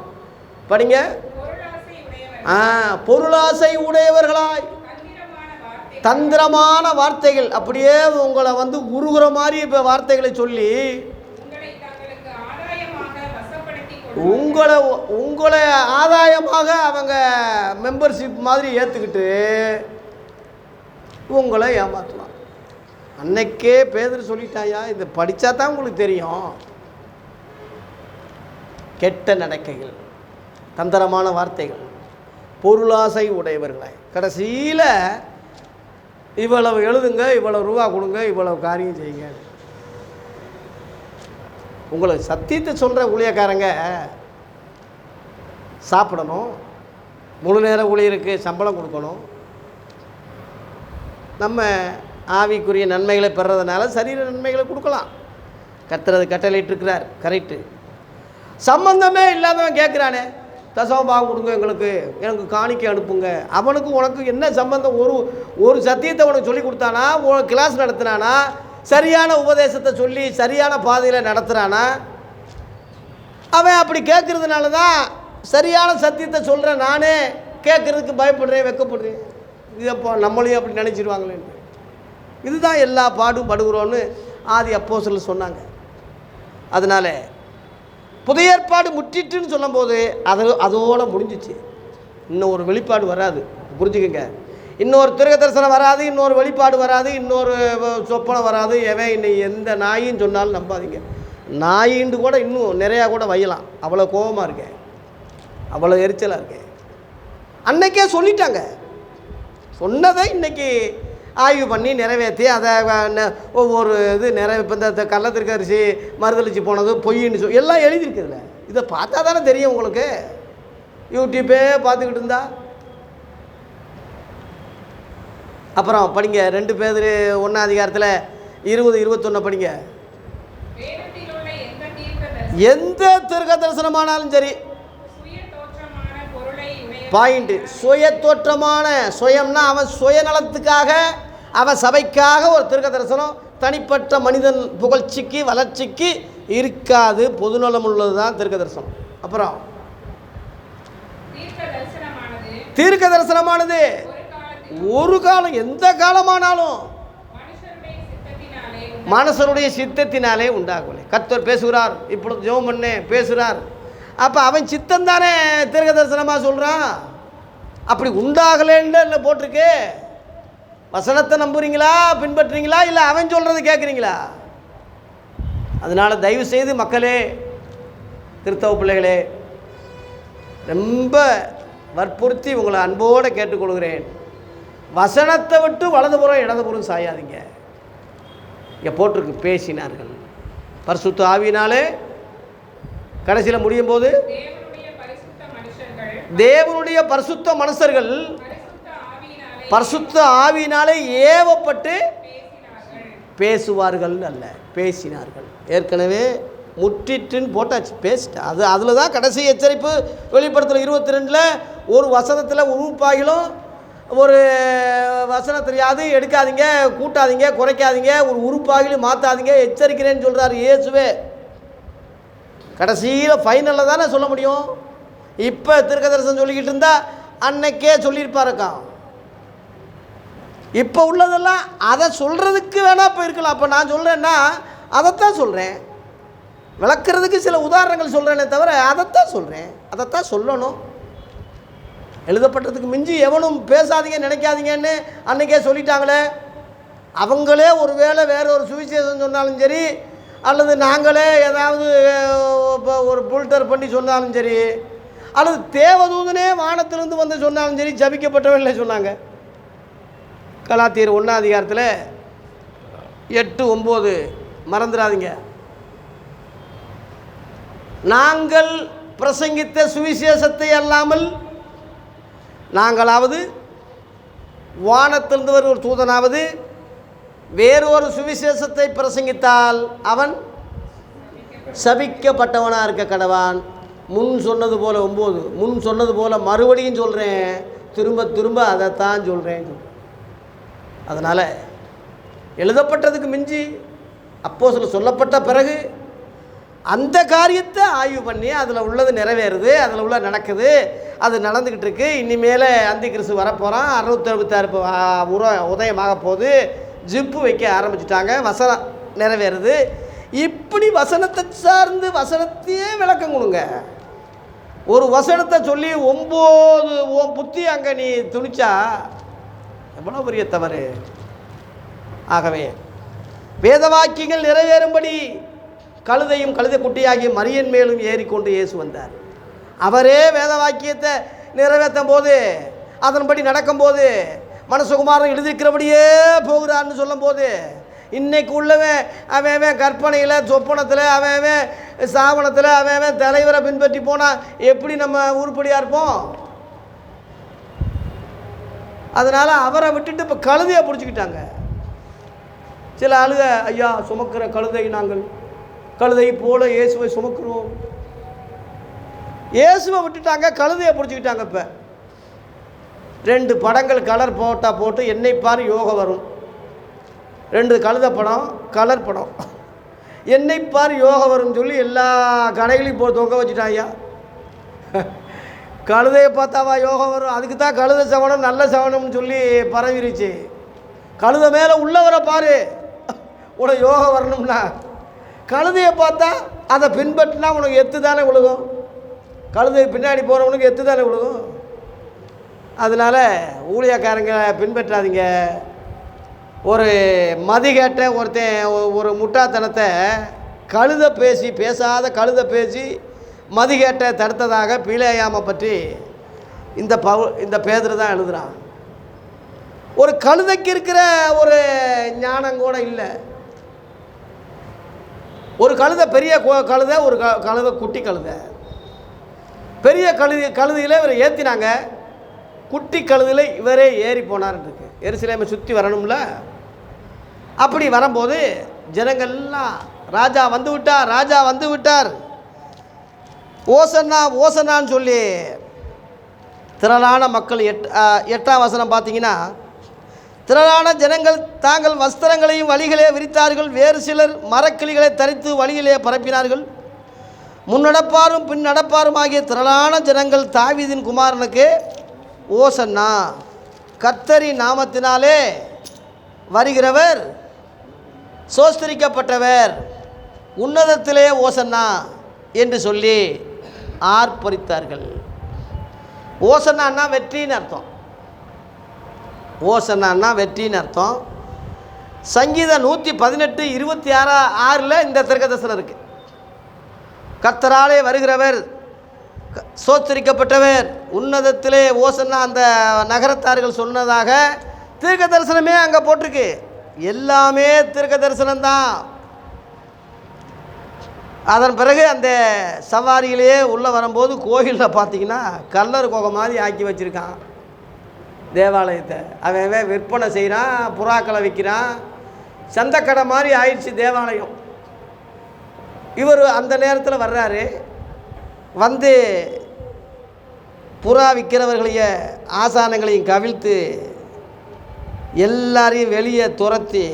படிங்க. பொருளாசை உடையவர்களாய் தந்திரமான வார்த்தைகள், அப்படியே உங்களை வந்து உருகுற மாதிரி இப்போ வார்த்தைகளை சொல்லி உங்களை ஆதாயமாக அவங்க மெம்பர்ஷிப் மாதிரி ஏற்றுக்கிட்டு உங்களை ஏமாற்றலாம். அன்னைக்கே பேதர் சொல்லிட்டாயா, இதை படித்தா தான் உங்களுக்கு தெரியும். கெட்ட நடக்கைகள், தந்திரமான வார்த்தைகள், பொருளாசை உடையவர்களாய். கடைசியில் இவ்வளவு எழுதுங்க, இவ்வளவு ரூபா கொடுங்க, இவ்வளவு காரியம் செய்யுங்க. உங்களுக்கு சத்தியத்தை சொல்கிற ஊழியக்காரங்க சாப்பிடணும், முழு நேர ஊழியருக்கு சம்பளம் கொடுக்கணும், நம்ம ஆவிக்குரிய நன்மைகளை பெறதுனால சரீர நன்மைகளை கொடுக்கலாம். கர்த்தர் கட்டளையிட்டிருக்கிறார், கரெக்டு. சம்பந்தமே இல்லாதவன் கேட்குறானே, தசமபாகம் கொடுங்க, எனக்கு காணிக்கை அனுப்புங்க. அவனுக்கு உனக்கு என்ன சம்பந்தம்? ஒரு சத்தியத்தை உனக்கு சொல்லி கொடுத்தானா? உனக்கு கிளாஸ் நடத்தினானா? சரியான உபதேசத்தை சொல்லி சரியான பாதையில் நடத்துகிறானா? அவன் அப்படி கேட்குறதுனால தான் சரியான சத்தியத்தை சொல்கிறேன் நானே கேட்குறதுக்கு பயப்படுறேன், வெட்கப்படுறேன். இது அப்போ நம்மளையும் அப்படி நினச்சிடுவாங்களேன்னு. இதுதான் எல்லா பாடும் படுகிறோன்னு ஆதி அப்போஸ்தலர் சொன்னாங்க. அதனால் புதிய ஏற்பாடு முற்றிட்டுன்னு சொல்லும்போது அதோடு முடிஞ்சிச்சு. இன்னும் ஒரு வெளிப்பாடு வராது, புரிஞ்சுக்கங்க. இன்னொரு தீர்க்க தரிசனம் வராது, இன்னொரு வெளிப்பாடு வராது, இன்னொரு சொப்பனம் வராது. இன்னைக்கு எந்த நாயின்னு சொன்னாலும் நம்பாதீங்க. நாயின்னு கூட இன்னும் நிறையா கூட வையலாம். அவ்வளோ கோபமாக இருக்கேன், அவ்வளோ எரிச்சலாக இருக்கேன். அன்னைக்கே சொல்லிட்டாங்க, சொன்னதை இன்றைக்கி ஆய்வு பண்ணி நிறைவேற்றி அதை ஒவ்வொரு இது இப்போ இந்த கள்ளத்திற்கு அரிசி மறுதளிச்சு போனது பொய்ன்னு எல்லாம் எழுதியிருக்குதுல்ல. இதை பார்த்தா தானே தெரியும் உங்களுக்கு. யூடியூப்பே பார்த்துக்கிட்டு இருந்தா. அப்புறம் படிங்க 2 பேதுரு 1ஆம் அதிகாரத்தில் 20-21 படிங்க. எந்த தீர்க்க தரிசனமானாலும் சரி, பாயிண்ட் சுய தோற்றமான, சுயம்னா அவன் சுயநலத்துக்காக, அவன் சபைக்காக ஒரு தீர்க்க தரிசனம் தனிப்பட்ட மனிதன் புகழ்ச்சிக்கு வளர்ச்சிக்கு இருக்காது. பொதுநலம் உள்ளது தான் தீர்க்க தரிசனம். அப்புறம் தீர்க்க தரிசனமானது ஒரு காலம், எந்த காலமானாலும் மனுஷருடைய சித்தத்தினாலே உண்டாகவில்லை. கர்த்தர் பேசுகிறார், இப்பொழுது ஜெபம் பண்ணே பேசுகிறார். அப்போ அவன் சித்தம் தானே தீர்க்க தரிசனமாக சொல்கிறான். அப்படி உண்டாகலேன்னு இல்லை போட்டிருக்கு. வசனத்தை நம்புறீங்களா, பின்பற்றுறீங்களா, இல்லை அவன் சொல்கிறது கேட்குறீங்களா? அதனால் தயவு செய்து மக்களே, கிறிஸ்தவ பிள்ளைகளே, ரொம்ப வற்புறுத்தி உங்களை அன்போடு கேட்டுக்கொள்கிறேன், வசனத்தை விட்டு வலதுபுறம் இடதுபுறம் சாயாதீங்க. இங்கே போட்டிருக்கு பேசினார்கள். பரிசுத்த ஆவியினாலே கடைசியில் முடியும் போது தேவனுடைய பரிசுத்த மனுஷர்கள் பரிசுத்த ஆவியினாலே ஏவப்பட்டு பேசுவார்கள் அல்ல, பேசினார்கள். ஏற்கனவே முற்றிட்டுன்னு போட்டாச்சு, பேசிட்டு அது அதில் தான் கடைசி எச்சரிப்பு. வெளிப்படுத்தல் 22 ஒரு வசனத்தில் உருப்பாகிலும் ஒரு வசனத்தையாவது எடுக்காதீங்க, கூட்டாதீங்க, குறைக்காதீங்க, ஒரு உருப்பாகிலும் மாற்றாதீங்க, எச்சரிக்கிறேன்னு சொல்கிறார் இயேசுவே. கடைசியில் ஃபைனலில் தானே சொல்ல முடியும். இப்போ தீர்க்க தரிசனம் சொல்லிக்கிட்டு இருந்தால் அன்னைக்கே சொல்லியிருப்பாருக்கா. இப்போ உள்ளதெல்லாம் அதை சொல்கிறதுக்கு வேணால் இப்போ இருக்கலாம். அப்போ நான் சொல்கிறேன்னா அதைத்தான் சொல்கிறேன், விளக்குறதுக்கு சில உதாரணங்கள் சொல்கிறேனே தவிர அதைத்தான் சொல்கிறேன், அதைத்தான் சொல்லணும். எழுதப்பட்டதுக்கு மிஞ்சி எவனும் பேசாதீங்க நினைக்காதீங்கன்னு அன்றைக்கே சொல்லிட்டாங்களே. அவங்களே ஒரு வேளை வேறு ஒரு சுவிசேஷம் சொன்னாலும் சரி, அல்லது நாங்களே ஏதாவது ஒரு புல்டர் பண்ணி சொன்னாலும் சரி, அல்லது தேவதூதனே வானத்திலிருந்து வந்து சொன்னாலும் சரி, ஜபிக்கப்பட்டவங்களே சொன்னாங்க. கலாத்தியர் 1ஆம் அதிகாரத்தில் 8-9 மறந்துடாதீங்க. நாங்கள் பிரசங்கித்த சுவிசேஷத்தை அல்லாமல் நாங்களாவது வானத்திலிருந்து வரும் ஒரு தூதனாவது வேறு ஒரு சுவிசேஷத்தை பிரசங்கித்தால் அவன் சபிக்கப்பட்டவனாக இருக்க கடவான். முன் சொன்னது போல் 9 முன் சொன்னது போல் மறுபடியும் சொல்கிறேன், திரும்ப திரும்ப அதைத்தான் சொல்கிறேன். அதனால் எழுதப்பட்டதுக்கு மிஞ்சி அப்போஸ்தலர் சொல்லப்பட்ட பிறகு அந்த காரியத்தை ஆய்வு பண்ணி அதில் உள்ளது நிறைவேறுது, அதில் உள்ள நடக்குது, அது நடந்துக்கிட்டு இருக்குது. இனிமேல் அந்தி கிறிஸ்து வரப்போகிறான், 666 உதயமாக போகுது, ஜிப்பு வைக்க ஆரம்பிச்சிட்டாங்க, வசனம் நிறைவேறுது. இப்படி வசனத்தை சார்ந்து வசனத்தையே விளக்கம் கொடுங்க. ஒரு வசனத்தை சொல்லி 9 புத்தி அங்கே நீ துணிச்சா எவ்வளோ பெரிய தவறு. ஆகவே வேத வாக்கியங்கள் நிறைவேறும்படி கழுதையும் கழுதை குட்டியாகிய மரியன் மேலும் ஏறிக்கொண்டு இயேசு வந்தார். அவரே வேத வாக்கியத்தை நிறைவேற்றும் போது, அதன்படி நடக்கும்போது, மனுஷகுமாரன் எழுதியிருக்கிறபடியே போகிறான்னு சொல்லும் போது, இன்றைக்கு உள்ளவன் அவன் கற்பனையில் சொப்பனத்தில் அவன் சாவனத்தில் அவன் தலைவரை பின்பற்றி போனால் எப்படி நம்ம உருப்படியாக இருப்போம்? அதனால் அவரை விட்டுட்டு இப்போ கழுதையை பிடிச்சிக்கிட்டாங்க. சில ஆளுக ஐயா சுமக்கிற கழுதை, நாங்கள் கழுதை போல இயேசுவை சுமக்கிறோம். இயேசுவை விட்டுட்டாங்க, கழுதையை பிடிச்சிக்கிட்டாங்க. இப்போ 2 படங்கள் கலர் போட்டு என்னை பாரு யோகம் வரும். 2 கழுதை படம், கலர் படம். என்னை பாரு யோகம் வரும்னு சொல்லி எல்லா கடைகளையும் தொங்க வச்சுட்டான். ஐயா கழுதையை பார்த்தாவா யோகம் வரும்? அதுக்கு தான் கழுதை சவனம் நல்ல சவனம்னு சொல்லி பரவிருச்சு. கழுதை மேலே உள்ளவரை பாரு, உனக்கு யோகம் வரணும்னா. கழுதையை பார்த்தா அதை பின்பற்றினா உனக்கு எத்து தானே விழுகும். கழுதை பின்னாடி போகிறவனுக்கு எத்து தானே விழுகும். அதனால் ஊழியக்காரங்க பின்பற்றாதீங்க. ஒரு மதிகேட்ட ஒருத்தன் ஒரு முட்டாத்தனத்தை கழுதை பேசாத கழுதை பேசி மதிகேட்ட தடுத்ததாக பீலேயாமை பற்றி இந்த பேதுரு தான் எழுதுகிறான். ஒரு கழுதைக்கு இருக்கிற ஒரு ஞானம் கூட இல்லை. ஒரு கழுதை பெரிய கழுதை, ஒரு கழுதை குட்டி கழுதை. பெரிய கழுதியில் இவரை ஏற்றினாங்க, குட்டி கழுதியில் இவரே ஏறி போனார்ன்னு இருக்கு. எருசலேமை சுற்றி வரணும்ல. அப்படி வரும்போது ஜனங்கள்லாம் ராஜா வந்து விட்டார், ராஜா வந்து விட்டார், ஓசன்னா ஓசன்னான்னு சொல்லி திரளான மக்கள். 8ஆம் வசனம் பார்த்தீங்கன்னா, திரளான ஜனங்கள் தாங்கள் வஸ்திரங்களையும் வழிகளே விரித்தார்கள், வேறு சிலர் மரக்கிளிகளை தரித்து வழியிலே பரப்பினார்கள். முன்னடப்பாரும் பின் நடப்பாரும் ஆகிய திரளான ஜனங்கள் தாவீதின் குமாரனுக்கு ஓசன்னா, கர்த்தரின் நாமத்தினாலே வருகிறவர் சோஸ்திரிக்கப்பட்டவர், உன்னதத்திலே ஓசன்னா என்று சொல்லி ஆர்ப்பரித்தார்கள். ஓசன்னான்னா வெற்றின்னு அர்த்தம். ஓசன்னான்னா வெற்றின்னு அர்த்தம். சங்கீதம் 118:26 இந்த தீர்க்கதரிசனம் இருக்குது. கர்த்தராலே வருகிறவர் சோத்தரிக்கப்பட்டவர், உன்னதத்திலே ஓசன்னா அந்த நகரத்தார்கள் சொன்னதாக தீர்க்க தரிசனமே அங்கே போட்டிருக்கு. எல்லாமே தீர்க்க தரிசனம்தான். அதன் பிறகு அந்த சவாரியிலேயே உள்ளே வரும்போது கோயிலில் பார்த்தீங்கன்னா கல்லர் குகை மாதிரி ஆக்கி வச்சுருக்கான் தேவாலயத்தை. அவன் விற்பனை செய்கிறான், புறாக்களை விற்கிறான், சந்தைக்கடை மாதிரி ஆயிடுச்சு தேவாலயம். இவர் அந்த நேரத்தில் வர்றாரு, வந்து புறா விற்கிறவர்களைய ஆசானங்களையும் கவிழ்த்து எல்லாரையும் வெளியே துரத்தி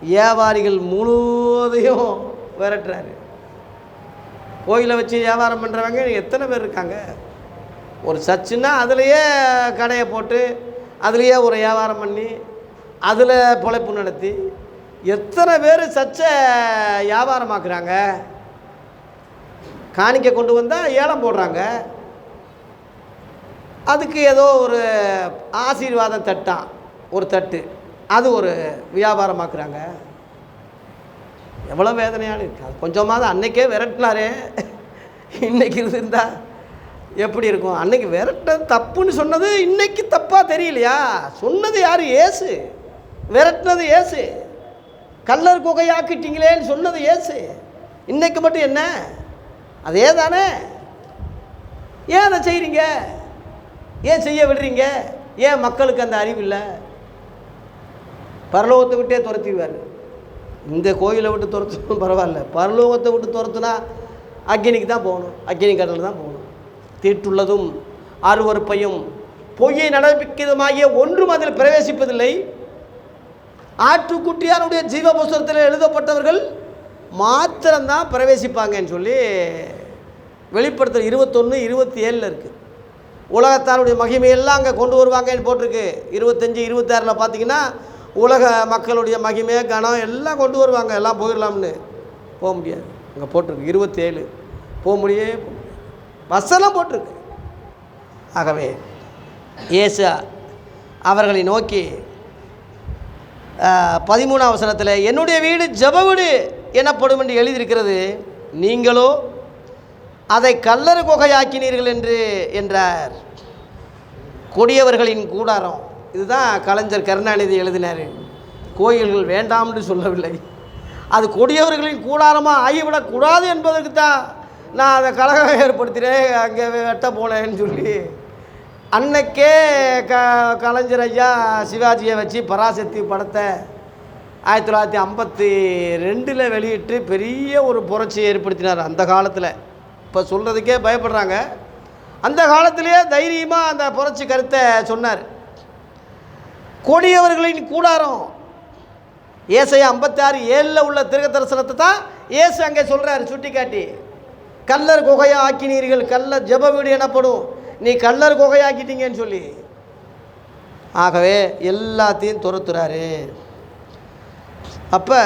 வியாபாரிகள் முழுவதையும் விரட்டுறாரு. கோயிலை வச்சு வியாபாரம் பண்ணுறவங்க எத்தனை பேர் இருக்காங்க? ஒரு சர்ச்சுன்னா அதுலேயே கடையை போட்டு அதுலேயே ஒரு வியாபாரம் பண்ணி அதில் பொழைப்பு நடத்தி எத்தனை பேர் சர்ச்சை வியாபாரமாக்குறாங்க. காணிக்க கொண்டு வந்தால் ஏலம் போடுறாங்க, அதுக்கு ஏதோ ஒரு ஆசீர்வாதம் தட்டான் ஒரு தட்டு, அது ஒரு வியாபாரமாக்குறாங்க. எவ்வளோ வேதனையான இருக்குது. அது கொஞ்சமாவது அன்னைக்கே விரட்டினாரே, இன்றைக்கி இருந்தால் எப்படி இருக்கும்? அன்னைக்கு விரட்டது தப்புன்னு சொன்னது இன்னைக்கு தப்பாக தெரியலையா? சொன்னது யார்? ஏசு. விரட்டினது ஏசு. கல்லர் குகையாக்கிட்டீங்களேன்னு சொன்னது ஏசு. இன்னைக்கு மட்டும் என்ன? அதே தானே. ஏன் அதை செய்கிறீங்க? ஏன் செய்ய விடுறீங்க? ஏன் மக்களுக்கு அந்த அறிவு இல்லை? பரலோகத்தை விட்டே துரத்திடுவார். இந்த கோயிலை விட்டு துரத்தணும் பரவாயில்ல, பரலோகத்தை விட்டு துரத்துனா அக்கினிக்கு தான் போகணும், அக்கினி கடலில் தான் போகணும். தீட்டுள்ளதும் அருவருப்பையும் பொய்யை நடப்பிக்கிறதுமாகிய ஒன்றும் அதில் பிரவேசிப்பதில்லை. ஆட்டுக்குட்டியாருடைய ஜீவ புஸ்தகத்தில் எழுதப்பட்டவர்கள் மாத்திரம்தான் பிரவேசிப்பாங்கன்னு சொல்லி வெளிப்படுத்தல் 21:27 இருக்குது. உலகத்தாருடைய மகிமையெல்லாம் அங்கே கொண்டு வருவாங்கன்னு போட்டிருக்கு. 25-26 பார்த்தீங்கன்னா உலக மக்களுடைய மகிமை கனம் எல்லாம் கொண்டு வருவாங்க. எல்லாம் போயிடலாம்னு போக முடியாது. அங்கே போட்டிருக்கு 27 போக முடியே பஸ்ஸெல்லாம் போட்டிருக்கு. ஆகவே இயேசு அவர்களை நோக்கி 13ஆம் வசனத்தில் என்னுடைய வீடு ஜெப வீடு எனப்படும் என்று எழுதியிருக்கிறது, நீங்களோ அதை கல்லறு குகையாக்கினீர்கள் என்றார். கொடியவர்களின் கூடாரம். இதுதான் கலைஞர் கருணாநிதி எழுதினார். கோயில்கள் வேண்டாம்னு சொல்லவில்லை, அது கொடியவர்களின் கூடாரமாக ஆகிவிடக்கூடாது என்பதற்கு தான் நான் அதை கலகம் ஏற்படுத்தினேன், அங்கே வெட்ட போனேன்னு சொல்லி அன்னைக்கே கலைஞர் ஐயா சிவாஜியை வச்சு பராசக்தி படத்தை 1952 வெளியிட்டு பெரிய ஒரு புரட்சியை ஏற்படுத்தினார் அந்த காலத்தில். இப்போ சொல்கிறதுக்கே பயப்படுறாங்க. அந்த காலத்திலேயே தைரியமாக அந்த புரட்சி கருத்தை சொன்னார். கொடியவர்களின் கூடாரம். ஏசாயா 56:7 உள்ள தீர்க்க தரிசனத்தை தான் ஏசு அங்கே சொல்கிறார் சுட்டி காட்டி. கல்லர் குகையா ஆக்கினீர்கள், கல்லர் ஜெப வீடு எனப்படும், நீ கல்லர் குகையாக்கிட்டீங்கன்னு சொல்லி. ஆகவே எல்லாத்தையும் துரத்துறாரு. அப்போ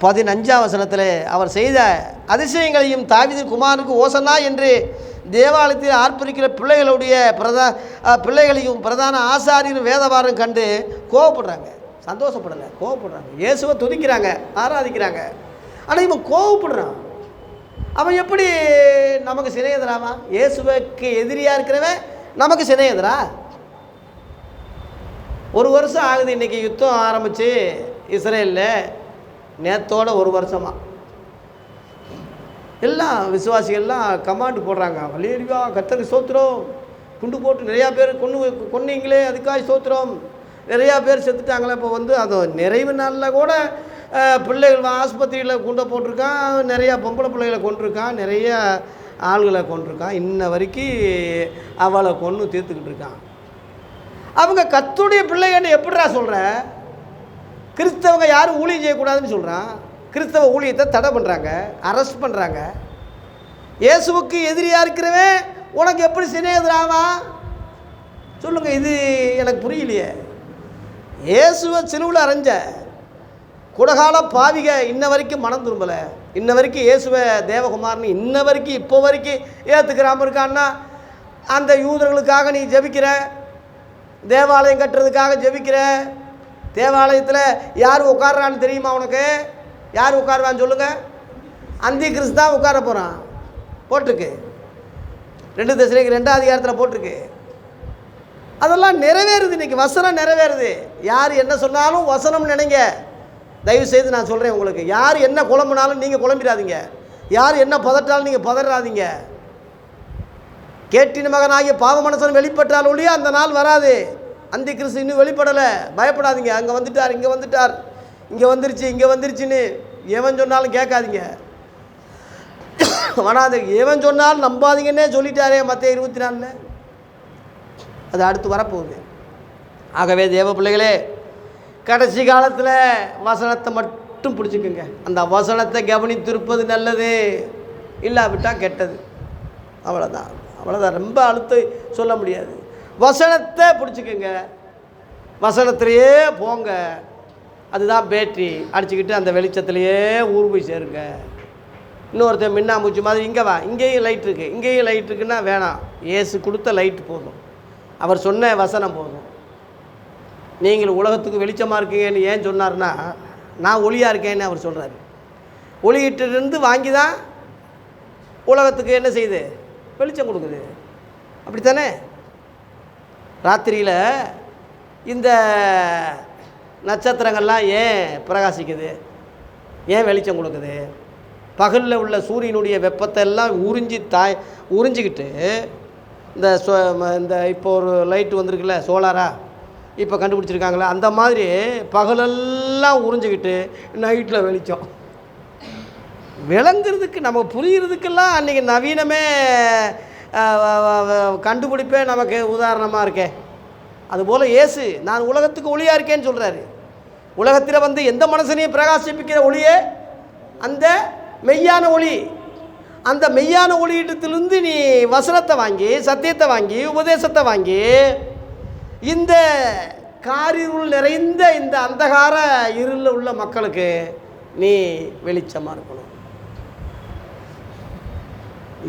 15ஆம் வசனத்தில் அவர் செய்த அதிசயங்களையும் தாவீதின் குமாரனுக்கு ஓசன்னா என்று தேவாலயத்தில் ஆர்ப்பரிக்கிற பிள்ளைகளையும் பிரதான ஆசாரியரும் வேதபாரம் கண்டு கோவப்படுறாங்க. சந்தோஷப்படலை, கோவப்படுறாங்க. இயேசுவை துதிக்கிறாங்க, ஆராதிக்கிறாங்க. ஆனால் இவன் கோவப்படுறான். அவன் எப்படி நமக்கு சிநேகிதராமா? இயேசுவுக்கு எதிரியாக இருக்கிறவன் நமக்கு சிநேகிதரா? 1 வருஷம் ஆகுது இன்றைக்கி யுத்தம் ஆரம்பித்து இஸ்ரேலில். நேத்தோட 1 வருஷமாக எல்லாம் விசுவாசிகள்லாம் கமாண்டு போடுறாங்க, அல்லேலூயா கர்த்தருக்கு ஸ்தோத்திரம், குண்டு போட்டு நிறையா பேர் கொன்னீங்களே அதுக்காக ஸ்தோத்திரம், நிறையா பேர் செத்துட்டாங்களே. இப்போ வந்து அது நிறைவு நாளில் கூட பிள்ளைகள் ஆஸ்பத்திரியில் குண்டை போட்டிருக்கான், நிறையா பொம்பளை பிள்ளைகளை கொண்டிருக்கான், நிறைய ஆள்களை கொண்டிருக்கான், இன்ன வரைக்கும் அவளை கொன்று தீர்த்துக்கிட்டு இருக்கான். அவங்க கர்த்தருடைய பிள்ளைகன்னு எப்படிடா சொல்கிற? கிறிஸ்தவங்க யாரும் ஊழியம் செய்யக்கூடாதுன்னு சொல்கிறான், கிறிஸ்தவ ஊழியத்தை தடை பண்ணுறாங்க, அரெஸ்ட் பண்ணுறாங்க. இயேசுவுக்கு எதிரியாக இருக்கிறவன் உனக்கு எப்படி சிநேகிதராவா சொல்லுங்கள்? இது எனக்கு புரியலையே. இயேசுவை சிலுவில் அரைஞ்ச குடகால பாவிக இன்ன வரைக்கும் மனம் திரும்பலை, இன்ன வரைக்கும் இயேசுவை தேவகுமார்னு இன்ன வரைக்கும் இப்போ வரைக்கும் ஏற்றுக்கிறாமல் இருக்கான்னா, அந்த யூதர்களுக்காக நீ ஜெபிக்கிற, தேவாலயம் கட்டுறதுக்காக ஜெபிக்கிற, தேவாலயத்தில் யார் உட்கார்றான்னு தெரியுமா உனக்கு? யார் உட்காருவான்னு சொல்லுங்கள்? அந்தி கிறிஸ்து தான் உட்கார போகிறான். போட்டிருக்கு 2 தெசலோனிக்கேயர் 2ஆம் அதிகாரத்தில் போட்டிருக்கு. அதெல்லாம் நிறைவேறுது, இன்றைக்கி வசனம் நிறைவேறுது. யார் என்ன சொன்னாலும் வசனம் நினைங்க. தயவுசெய்து நான் சொல்கிறேன் உங்களுக்கு, யார் என்ன குழம்புனாலும் நீங்கள் குழம்பிடாதீங்க, யார் என்ன பதட்டாலும் நீங்கள் பதறாதீங்க. கேட்டின மகனாகிய பாவ மனுஷன் வெளிப்பட்டால் ஒழிய அந்த நாள் வராது. அந்தி கிறிஸ்து இன்னும் வெளிப்படலை, பயப்படாதீங்க. அங்கே வந்துட்டார், இங்கே வந்துட்டார், இங்கே வந்துருச்சு, இங்கே வந்துருச்சுன்னு எவன் சொன்னாலும் கேட்காதீங்க. வராது, எவன் சொன்னாலும் நம்பாதீங்கன்னே சொல்லிட்டாரே மத்தேயு 24. அது அடுத்து வரப்போகுது. ஆகவே தேவ பிள்ளைகளே, கடைசி காலத்தில் வசனத்தை மட்டும் பிடிச்சிக்குங்க. அந்த வசனத்தை கவனித்திருப்பது நல்லது, இல்லாவிட்டால் கெட்டது. அவ்வளோதான், அவ்வளோதான். ரொம்ப அழுத்த சொல்ல முடியாது. வசனத்தை பிடிச்சிக்குங்க, வசனத்திலேயே போங்க. அதுதான் பேட்டரி அடிச்சுக்கிட்டு அந்த வெளிச்சத்துலேயே ஊர் போய் சேருங்க. இன்னொருத்தன் மின்னாமூச்சி மாதிரி இங்கே வா, இங்கேயும் லைட் இருக்குது, இங்கேயும் லைட் இருக்குன்னா வேணாம். இயேசு கொடுத்த லைட்டு போதும், அவர் சொன்ன வசனம் போதும். நீங்கள் உலகத்துக்கு வெளிச்சமாக இருக்கீங்கன்னு ஏன் சொன்னார்னா, நான் ஒளியாக இருக்கேன்னு அவர் சொல்கிறார். ஒளியிட்டிருந்து வாங்கி தான் உலகத்துக்கு என்ன செய்யுது? வெளிச்சம் கொடுக்குது. அப்படித்தானே? ராத்திரியில் இந்த நட்சத்திரங்கள்லாம் ஏன் பிரகாசிக்குது? ஏன் வெளிச்சம் கொடுக்குது? பகலில் உள்ள சூரியனுடைய வெப்பத்தை எல்லாம் உறிஞ்சிக்கிட்டு இந்த இப்போ ஒரு லைட்டு வந்திருக்குல்ல, சோலாரா இப்போ கண்டுபிடிச்சிருக்காங்களே, அந்த மாதிரி பகலெல்லாம் உறிஞ்சிக்கிட்டு நைட்டில் வெளிச்சம் விளங்குறதுக்கு நமக்கு புரிகிறதுக்கெல்லாம் அன்றைக்கி நவீனமே கண்டுபிடிப்பே நமக்கு உதாரணமாக இருக்கே. அதுபோல் இயேசு நான் உலகத்துக்கு ஒளியாக இருக்கேன்னு சொல்கிறாரு. உலகத்தில் வந்து எந்த மனுஷனையும் பிரகாசிப்பிக்கிற ஒளியே அந்த மெய்யான ஒளி. அந்த மெய்யான ஒளியிடத்திலிருந்து நீ வசனத்தை வாங்கி, சத்தியத்தை வாங்கி, உபதேசத்தை வாங்கி, இந்த காரிருள் நிறைந்த இந்த அந்தகார இருளில் உள்ள மக்களுக்கு நீ வெளிச்சமாக இருக்கணும்.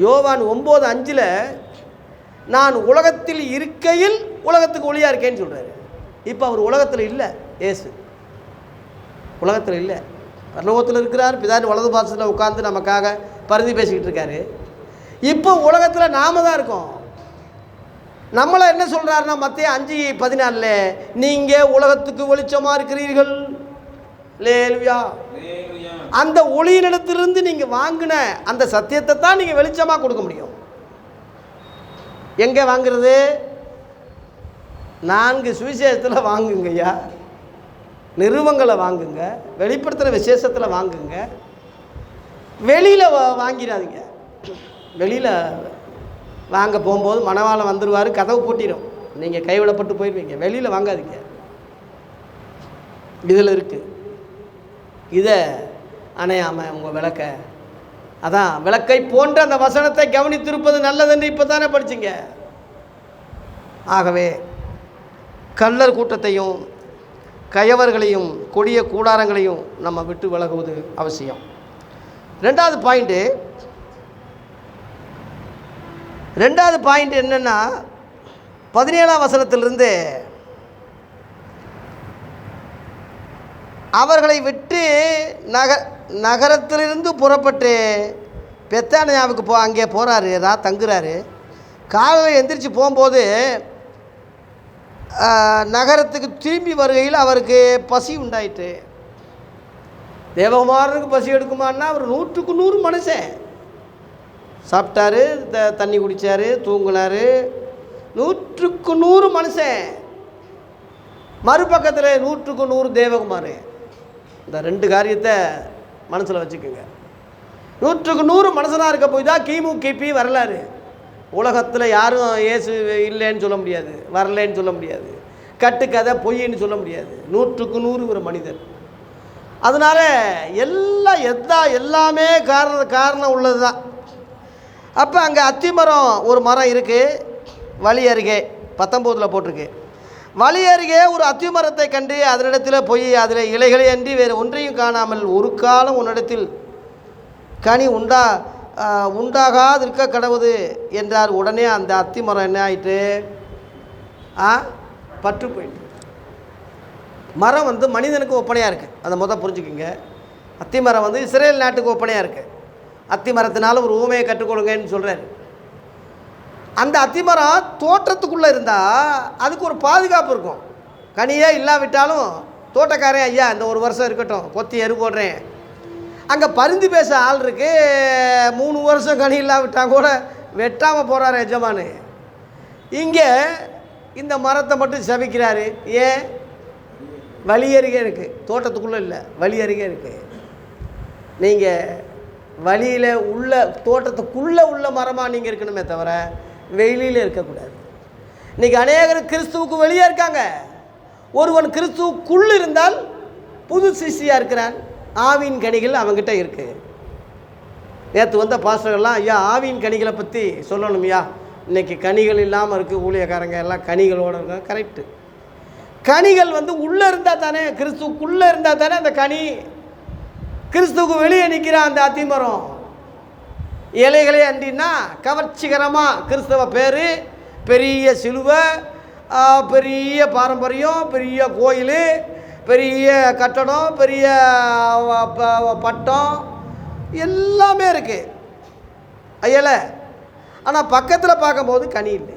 யோவான் 9:5 நான் உலகத்தில் இருக்கையில் உலகத்துக்கு ஒளியாக இருக்கேன்னு சொல்கிறாரு. இப்போ அவர் உலகத்தில் இல்லை, இயேசு உலகத்தில் இல்லை, பரலோகத்தில் இருக்கிறார். பிதாவின் வலது பாசத்தில் உட்கார்ந்து நமக்காக பரிந்து பேசிக்கிட்டு இருக்காரு. இப்போ உலகத்தில் நாம தான் இருக்கோம். நம்மளை என்ன சொல்கிறாருன்னா, மத்தேயு 5:14 நீங்கள் உலகத்துக்கு வெளிச்சமாக இருக்கிறீர்கள். அல்லேலூயா. அந்த ஒளியினிடத்திலிருந்து நீங்கள் வாங்கின அந்த சத்தியத்தை தான் நீங்கள் வெளிச்சமாக கொடுக்க முடியும். எங்கே வாங்குறது? 4 சுவிசேஷத்தில் வாங்குங்கய்யா, நிறுவங்களை வாங்குங்க, வெளிப்படுத்துகிற விசேஷத்தில் வாங்குங்க. வெளியில் வாங்கிடாதீங்க. வெளியில் வாங்க போகும்போது மணவாளன் வந்துடுவார், கதவு பூட்டிடும், நீங்கள் கைவிடப்பட்டு போயிடுவீங்க. வெளியில் வாங்காதீங்க. இதில் இருக்குது. இதை அணையாமல் உங்கள் விளக்க, அதான் விளக்கை போன்ற அந்த வசனத்தை கவனித்திருப்பது நல்லதுன்னு இப்போ தானே படிச்சிங்க. ஆகவே கள்ளர் கூட்டத்தையும் கயவர்களையும் கொடிய கூடாரங்களையும் நம்ம விட்டு விலகுவது அவசியம். 2வது பாயிண்ட் என்னென்னா, 17ஆம் வசனத்திலிருந்து அவர்களை விட்டு நகரத்திலிருந்து புறப்பட்டு பெத்தானியாவுக்கு அங்கே போகிறாரு, தங்குறாரு. காலையில் எந்திரிச்சு போகும்போது நகரத்துக்கு திரும்பி வருகையில் அவருக்கு பசி உண்டாயிட்டு. தேவகுமாரனுக்கு பசி எடுக்குமான்னா அவர் 100க்கு 100 மனுஷன், சாப்பிட்டாரு, தண்ணி குடித்தார், தூங்கினார். 100க்கு 100 மனுஷன். மறுபக்கத்தில் 100க்கு 100 தேவகுமார். இந்த 2 காரியத்தை மனசில் வச்சுக்கோங்க. 100க்கு 100 மனுஷனாக இருக்க போய் தான் கிமு கிபி வரலாறு. உலகத்தில் யாரும் இயேசு இல்லைன்னு சொல்ல முடியாது, வரலேன்னு சொல்ல முடியாது, கட்டுக்கதை பொய்ன்னு சொல்ல முடியாது. 100க்கு 100 ஒரு மனிதர். அதனால் எல்லாமே காரணம் உள்ளது தான். அப்போ அங்கே அத்திமரம் ஒரு மரம் இருக்குது, வழி அருகே 19 போட்டிருக்கு. வழி அருகே ஒரு அத்திமரத்தை கண்டு அதனிடத்தில் போய் அதில் இலைகளை அன்றி வேறு ஒன்றையும் காணாமல் ஒரு காலம் உன்னிடத்தில் கனி உண்டாகாதிருக்க கடவுது என்றார். உடனே அந்த அத்திமரம் என்ன ஆயிட்டு? பற்று போயிட்டு. மரம் மனிதனுக்கு ஒப்பனையாக இருக்குது. அதை புரிஞ்சுக்குங்க. அத்திமரம் இஸ்ரேல் நாட்டுக்கு ஒப்பனையாக இருக்குது. அத்திமரத்தினால ஒரு ஊமையை கற்றுக்கொடுங்கன்னு சொல்கிறார். அந்த அத்திமரம் தோட்டத்துக்குள்ளே இருந்தால் அதுக்கு ஒரு பாதுகாப்பு இருக்கும். கனியே இல்லாவிட்டாலும் தோட்டக்காரன், ஐயா இந்த ஒரு வருஷம் இருக்கட்டும், கொத்தி எரு போடுறேன். அங்கே பரிந்து பேச ஆள் இருக்கு. 3 வருஷம் கனி இல்லாவிட்டால் கூட வெட்டாமல் போகிறார் எஜமானு. இங்கே இந்த மரத்தை மட்டும் சபிக்கிறாரு. ஏன்? வழி அருகே இருக்குது, தோட்டத்துக்குள்ளே இல்லை, வழி அருகே இருக்குது. நீங்கள் வழியில் உள்ள தோட்டத்துக்குள்ளே உள்ள மரமாக நீங்கள் இருக்கணுமே தவிர வெளியில் இருக்கக்கூடாது. இன்றைக்கி அநேகர் கிறிஸ்துவுக்கு வெளியே இருக்காங்க. ஒருவன் கிறிஸ்துவுக்குள் இருந்தால் புது சிஷ்டியாக இருக்கிறான். ஆவின் கனிகள் அவங்ககிட்ட இருக்குது. நேற்று வந்த பாஸ்டர்கள்லாம், ஐயா ஆவின் கனிகளை பற்றி சொல்லணும்யா, இன்றைக்கி கனிகள் இல்லாமல் இருக்குது, ஊழியக்காரங்க எல்லாம் கனிகளோடு இருக்காங்க. கரெக்டு. கனிகள் உள்ளே இருந்தால் தானே, கிறிஸ்துவுக்குள்ளே இருந்தால் தானே அந்த கனி. கிறிஸ்துவுக்கு வெளியே நிற்கிற அந்த அத்திமரம் இலைகளே அண்டின்னா கவர்ச்சிகரமாக கிறிஸ்தவ பேர், பெரிய சிலுவை, பெரிய பாரம்பரியம், பெரிய கோயில், பெரிய கட்டடம், பெரிய பட்டம் எல்லாமே இருக்குது ஐயல. ஆனால் பக்கத்தில் பார்க்கும்போது கனி இல்லை.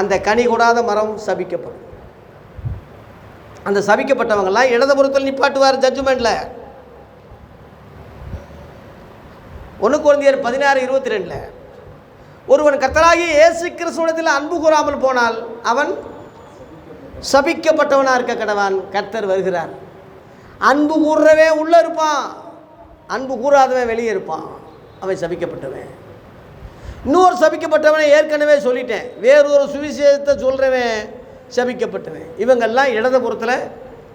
அந்த கனி கூடாத மரம் சபிக்கப்படும். அந்த சபிக்கப்பட்டவங்கெல்லாம் இடதுபுறத்தில் நிப்பாட்டுவார் ஜட்ஜ்மெண்ட்டில். 1 கொரிந்தியர் 16:22 ஒருவன் கர்த்தராகிய இயேசு கிறிஸ்துவிடத்தில் அன்பு கூறாமல் போனால் அவன் சபிக்கப்பட்டவனாக இருக்க கடவான். கர்த்தர் வருகிறார். அன்பு கூறுறவே உள்ளே இருப்பான், அன்பு கூறாதவன் வெளியே இருப்பான், அவன் சபிக்கப்பட்டவன். இன்னொரு சபிக்கப்பட்டவனை ஏற்கனவே சொல்லிட்டேன், வேறொரு சுவிசேஷத்தை சொல்கிறவன் சபிக்கப்பட்டவன். இவங்கெல்லாம் இடதுபுறத்தில்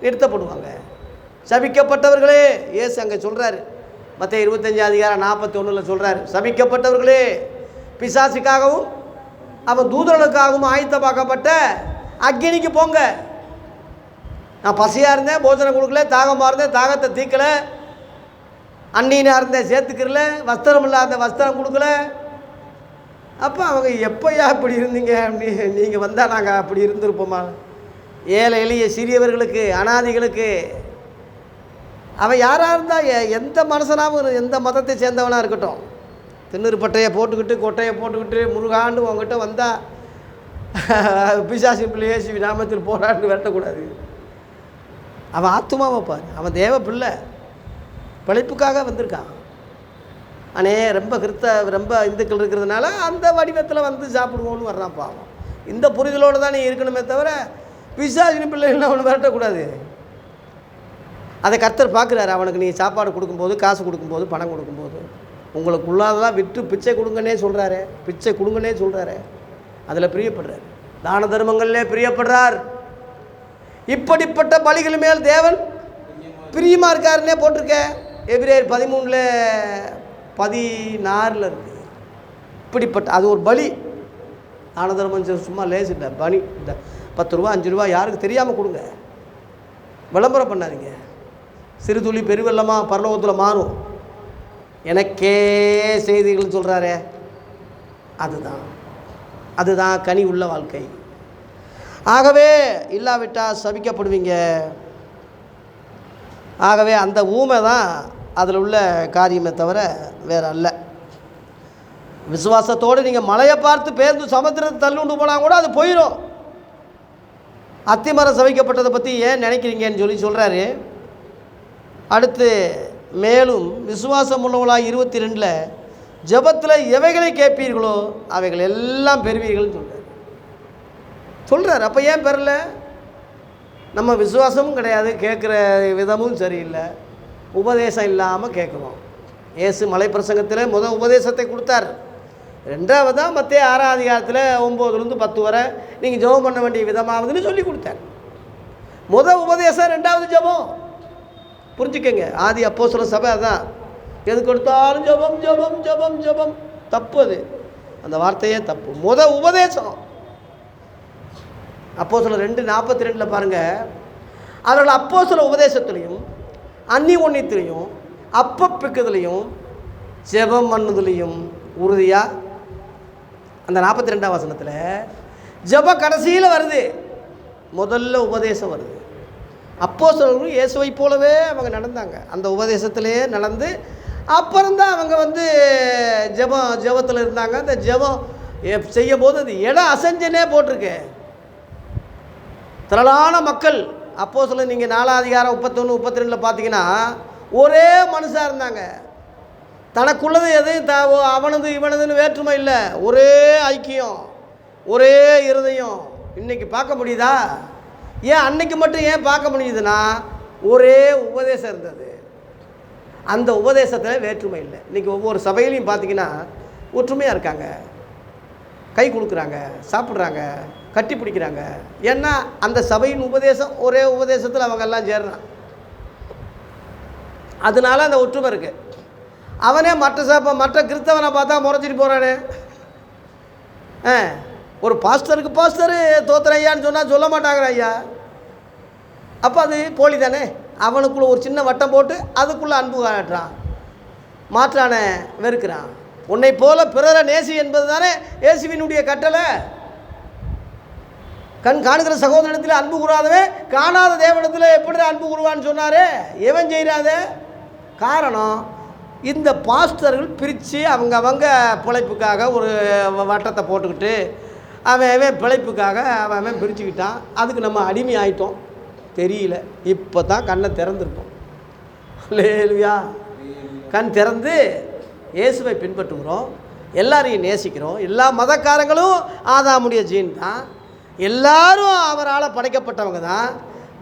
நிறுத்தப்படுவாங்க. சபிக்கப்பட்டவர்களே, இயேசு அங்கே சொல்கிறார், மத்தேயு 25:41 சொல்கிறார், சபிக்கப்பட்டவர்களே, பிசாசுக்காகவும் அவன் தூதர்களுக்காகவும் ஆயத்தமாக்கப்பட்ட அக்கினிக்கு போங்க. நான் பசியாக இருந்தேன், போஜனம் கொடுக்கல, தாகமாக இருந்தேன், தாகத்தை தீர்க்கலை, அந்நியனாக இருந்தேன், சேர்த்துக்கிறல, வஸ்திரம் இல்லாத வஸ்திரம் கொடுக்கல. அப்போ அவங்க எப்போயா இப்படி இருந்தீங்க? நீங்கள் வந்தால் நாங்கள் அப்படி இருந்திருப்போமா? ஏழை எளிய சிறியவர்களுக்கு, அனாதிகளுக்கு. அவன் யாராக இருந்தால் எந்த மனுஷனாகவும், எந்த மதத்தை சேர்ந்தவனாக இருக்கட்டும், திண்ணூறு பட்டையை போட்டுக்கிட்டு கொட்டையை போட்டுக்கிட்டு முருகாண்டு உங்ககிட்ட வந்தால் பிசாசு பிள்ளை இயேசு நாமத்தில் போராண்டு வெட்டக்கூடாது. அவன் ஆத்துமாவை பாரு, அவன் தேவ பிள்ளை, பிழைப்புக்காக வந்திருக்கான். ரொம்ப இந்துக்கள் இருக்கிறதுனால அந்த வடிவத்தில் சாப்பிடுவோன்னு வர்றான். பாவம். இந்த புரிதலோடு தான் நீ இருக்கணுமே தவிர பிசாசின் பிள்ளைகள் அவனை விரட்டக்கூடாது. அதை கர்த்தர் பார்க்குறாரு. அவனுக்கு நீ சாப்பாடு கொடுக்கும்போது, காசு கொடுக்கும்போது, பணம் கொடுக்கும்போது உங்களுக்கு உள்ளாதெல்லாம் விட்டு பிச்சை கொடுங்கன்னே சொல்கிறாரு. பிச்சை கொடுங்கன்னே சொல்கிறாரு. அதில் பிரியப்படுறார். தான தர்மங்களிலே பிரியப்படுறார். இப்படிப்பட்ட பலிகள் மேல் தேவன் பிரியமாக இருக்காருன்னே போட்டிருக்க. எபிரேயர் 13:16 இருக்குது. இப்படிப்பட்ட அது ஒரு பலி. தான தர்மம் சும்மா லேசிட்ட பலி. இந்த 10 ரூபா 5 ரூபா யாருக்கு தெரியாமல் கொடுங்க, விளம்பரம் பண்ணாதீங்க. சிறு துளி பெருவெள்ளமாக பரலோகத்தில் மாறும். எனக்கே செய்திகள் சொல்கிறாரே, அதுதான் கனி உள்ள வாழ்க்கை. ஆகவே இல்லாவிட்டால் சபிக்கப்படுவீங்க. ஆகவே அந்த ஊமை தான் அதில் உள்ள காரியமே தவிர வேறு அல்ல. விசுவாசத்தோடு நீங்கள் மலையை பார்த்து பேர்ந்து சமுத்திரத்தை தள்ளுண்டு போனால் கூட அது போயிடும். அத்திமரம் சபிக்கப்பட்டதை பற்றி ஏன் நினைக்கிறீங்கன்னு சொல்கிறாரு. அடுத்து மேலும் விசுவாசம் உள்ளவளாக 22 ஜெபத்தில் எவைகளை கேட்பீர்களோ அவைகள் எல்லாம் பெறுவீர்கள்னு சொல்கிறார். அப்போ ஏன் பெறல? நம்ம விசுவாசமும் கிடையாது, கேட்குற விதமும் சரியில்லை, உபதேசம் இல்லாமல் கேட்குறோம். இயேசு மலை பிரசங்கத்தில் முதல் உபதேசத்தை கொடுத்தார். ரெண்டாவதாக மத்திய 6ஆம் அதிகாரத்தில் 9லேருந்து 10 வரை நீங்கள் ஜெபம் பண்ண வேண்டிய விதமாவதுன்னு சொல்லி கொடுத்தார். முதல் உபதேசம், ரெண்டாவது ஜெபம். புரிஞ்சுக்கங்க, ஆதி அப்போஸ்தலர் சபை அதான். எது கொடுத்தாலும் ஜெபம் ஜெபம் ஜெபம் ஜெபம். தப்பு, அது அந்த வார்த்தையே தப்பு. முதல் உபதேசம் அப்போஸ்தலர் 2:42 பாருங்கள். அவர்கள் அப்போஸ்தல உபதேசத்துலேயும் அன்னி ஒன்னியத்துலேயும் அப்பப்பிக்கிறதுலையும் ஜெபம் பண்ணதுலேயும் உறுதியாக. அந்த 42ஆம் வசனத்தில் ஜெபம் கடைசியில் வருது, முதல்ல உபதேசம் வருது. அப்போஸ்தலர்களும் இயேசுவை போலவே அவங்க நடந்தாங்க, அந்த உபதேசத்திலே நடந்து அப்புறம்தான் அவங்க ஜெபத்தில் இருந்தாங்க. அந்த ஜெபம் செய்யும் போது அது இடம் அசைஞ்சனே போட்டிருக்கு. திரளான மக்கள். அப்போஸ்தலர் நீங்கள் 4ஆம் அதிகாரம் 31, 32 பார்த்தீங்கன்னா ஒரே மனுஷாக இருந்தாங்க. தனக்குள்ளது எதையும் அவனது இவனதுன்னு வேற்றுமை இல்லை, ஒரே ஐக்கியம், ஒரே இருதயம். இன்றைக்கி பார்க்க முடியுதா? ஏன் அன்னைக்கு மட்டும் ஏன் பார்க்க முடியுதுன்னா ஒரே உபதேசம் இருந்தது, அந்த உபதேசத்தில் வேற்றுமை இல்லை. இன்றைக்கி ஒவ்வொரு சபையிலையும் பார்த்தீங்கன்னா ஒற்றுமையாக இருக்காங்க, கை கொடுக்குறாங்க, சாப்பிட்றாங்க, கட்டி பிடிக்கிறாங்க. ஏன்னா அந்த சபையின் உபதேசம் ஒரே உபதேசத்தில் அவங்க எல்லாம் சேர்றான். அதனால அந்த ஒற்றுமை இருக்குது. அவனே மற்ற கிறிஸ்தவனை பார்த்தா முறைச்சிட்டு போகிறானே. ஒரு பாஸ்டருக்கு பாஸ்டரு தோத்திர ஐயான்னு சொன்னால் சொல்ல மாட்டாங்கிற ஐயா. அப்போ அது போலி தானே. அவனுக்குள்ளே ஒரு சின்ன வட்டம் போட்டு அதுக்குள்ளே அன்பு காட்டுறான், மாற்றான வெறுக்கிறான். உன்னை போல பிறரை நேசி என்பது தானே இயேசுவினுடைய கட்டளை. கண் காணுகிற சகோதரத்தில் அன்பு கூறாதவன் காணாத தேவனிடத்தில் எப்படி அன்பு கூறுவான்னு சொன்னார். எவன் செய்கிறாத காரணம், இந்த பாஸ்டர்கள் பிரித்து அவங்க பிழைப்புக்காக ஒரு வட்டத்தை போட்டுக்கிட்டு அவன் பிழைப்புக்காக அவன் பிரிச்சுக்கிட்டான். அதுக்கு நம்ம அடிமை ஆகிட்டோம், தெரியல. இப்போ தான் கண்ணை திறந்துருக்கோம். லேலுயா, கண் திறந்து இயேசுவை பின்பற்றுகிறோம், எல்லாரையும் நேசிக்கிறோம். எல்லா மதக்காரங்களும் ஆதாமுடைய ஜீன் தான், எல்லாரும் அவரால் படைக்கப்பட்டவங்க தான்.